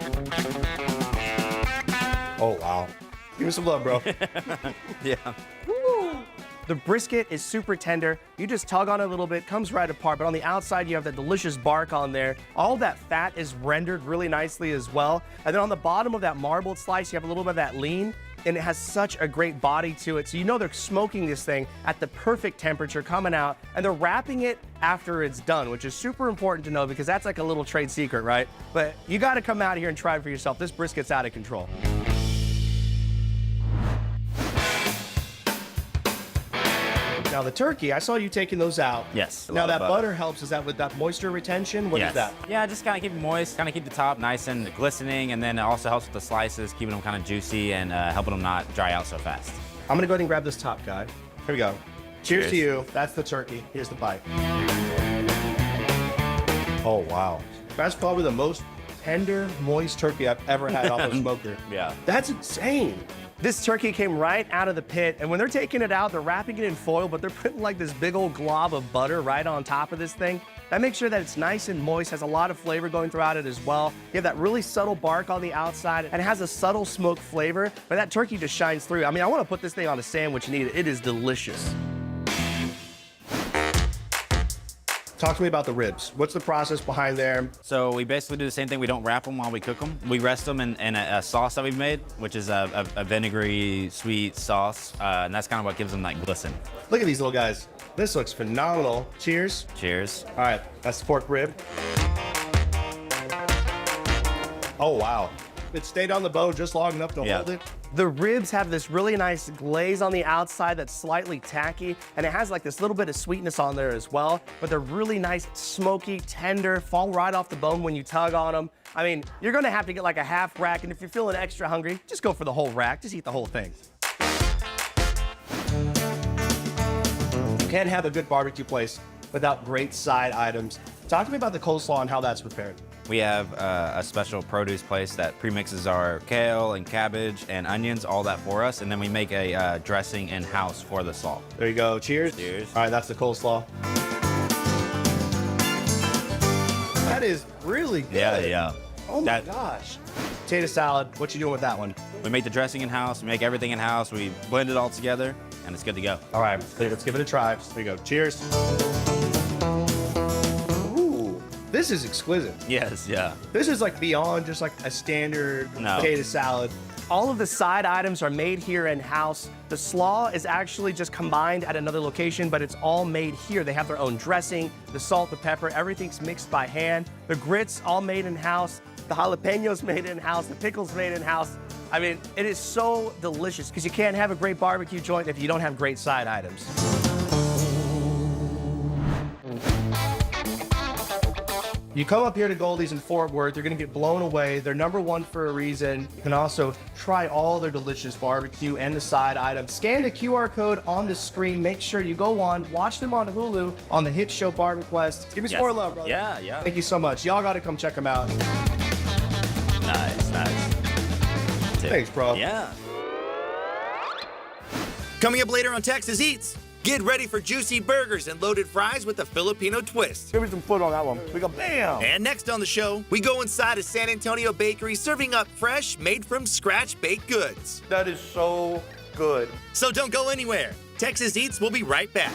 Oh, wow. Give me some love, bro. Yeah. Woo. The brisket is super tender. You just tug on it a little bit, comes right apart, but on the outside you have that delicious bark on there. All that fat is rendered really nicely as well. And then on the bottom of that marbled slice, you have a little bit of that lean, and it has such a great body to it. So you know they're smoking this thing at the perfect temperature coming out, and they're wrapping it after it's done, which is super important to know because that's like a little trade secret, right? But you gotta come out here and try it for yourself. This brisket's out of control. Now the turkey, I saw you taking those out. Yes. Now that butter helps. Is that with that moisture retention? What is that? Yeah, just kind of keep it moist, kind of keep the top nice and glistening, and then it also helps with the slices, keeping them kind of juicy and helping them not dry out so fast. I'm gonna go ahead and grab this top guy. Here we go. Cheers to you. That's the turkey. Here's the bite. Oh, wow. That's probably the most tender, moist turkey I've ever had off a smoker. Yeah. That's insane. This turkey came right out of the pit, and when they're taking it out, they're wrapping it in foil, but they're putting like this big old glob of butter right on top of this thing. That makes sure that it's nice and moist, has a lot of flavor going throughout it as well. You have that really subtle bark on the outside, and it has a subtle smoked flavor, but that turkey just shines through. I mean, I want to put this thing on a sandwich and eat it. It is delicious. Talk to me about the ribs. What's the process behind there? So we basically do the same thing. We don't wrap them while we cook them. We rest them in a sauce that we've made, which is a vinegary, sweet sauce, and that's kind of what gives them that glisten. Look at these little guys. This looks phenomenal. Cheers. Cheers. All right, that's the pork rib. Oh, wow. It stayed on the bone just long enough to hold it. The ribs have this really nice glaze on the outside that's slightly tacky, and it has like this little bit of sweetness on there as well, but they're really nice, smoky, tender, fall right off the bone when you tug on them. I mean, you're gonna have to get like a half rack, and if you're feeling extra hungry, just go for the whole rack, just eat the whole thing. You can't have a good barbecue place without great side items. Talk to me about the coleslaw and how that's prepared. We have a special produce place that premixes our kale and cabbage and onions, all that for us, and then we make a dressing in-house for the slaw. There you go. Cheers. Cheers. All right, that's the coleslaw. That is really good. Yeah. Oh my gosh. Potato salad, what you doing with that one? We make the dressing in-house, we make everything in-house, we blend it all together, and it's good to go. All right, let's give it a try. There you go. Cheers. This is exquisite. Yes, yeah. This is like beyond just like a standard potato salad. All of the side items are made here in-house. The slaw is actually just combined at another location, but it's all made here. They have their own dressing, the salt, the pepper, everything's mixed by hand. The grits all made in-house. The jalapenos made in-house. The pickles made in-house. I mean, it is so delicious because you can't have a great barbecue joint if you don't have great side items. You come up here to Goldie's in Fort Worth, you're gonna get blown away. They're #1 for a reason. You can also try all their delicious barbecue and the side items. Scan the QR code on the screen. Make sure you go on, watch them on Hulu on the hit show Bar Request. Give me some more love, brother. Yeah. Thank you so much. Y'all gotta come check them out. Nice. Thanks, bro. Yeah. Coming up later on Texas Eats, Get ready for juicy burgers and loaded fries with a Filipino twist. Give me some foot on that one. We go bam. And next on the show, we go inside a San Antonio bakery serving up fresh, made from scratch baked goods. That is so good. So don't go anywhere. Texas Eats will be right back.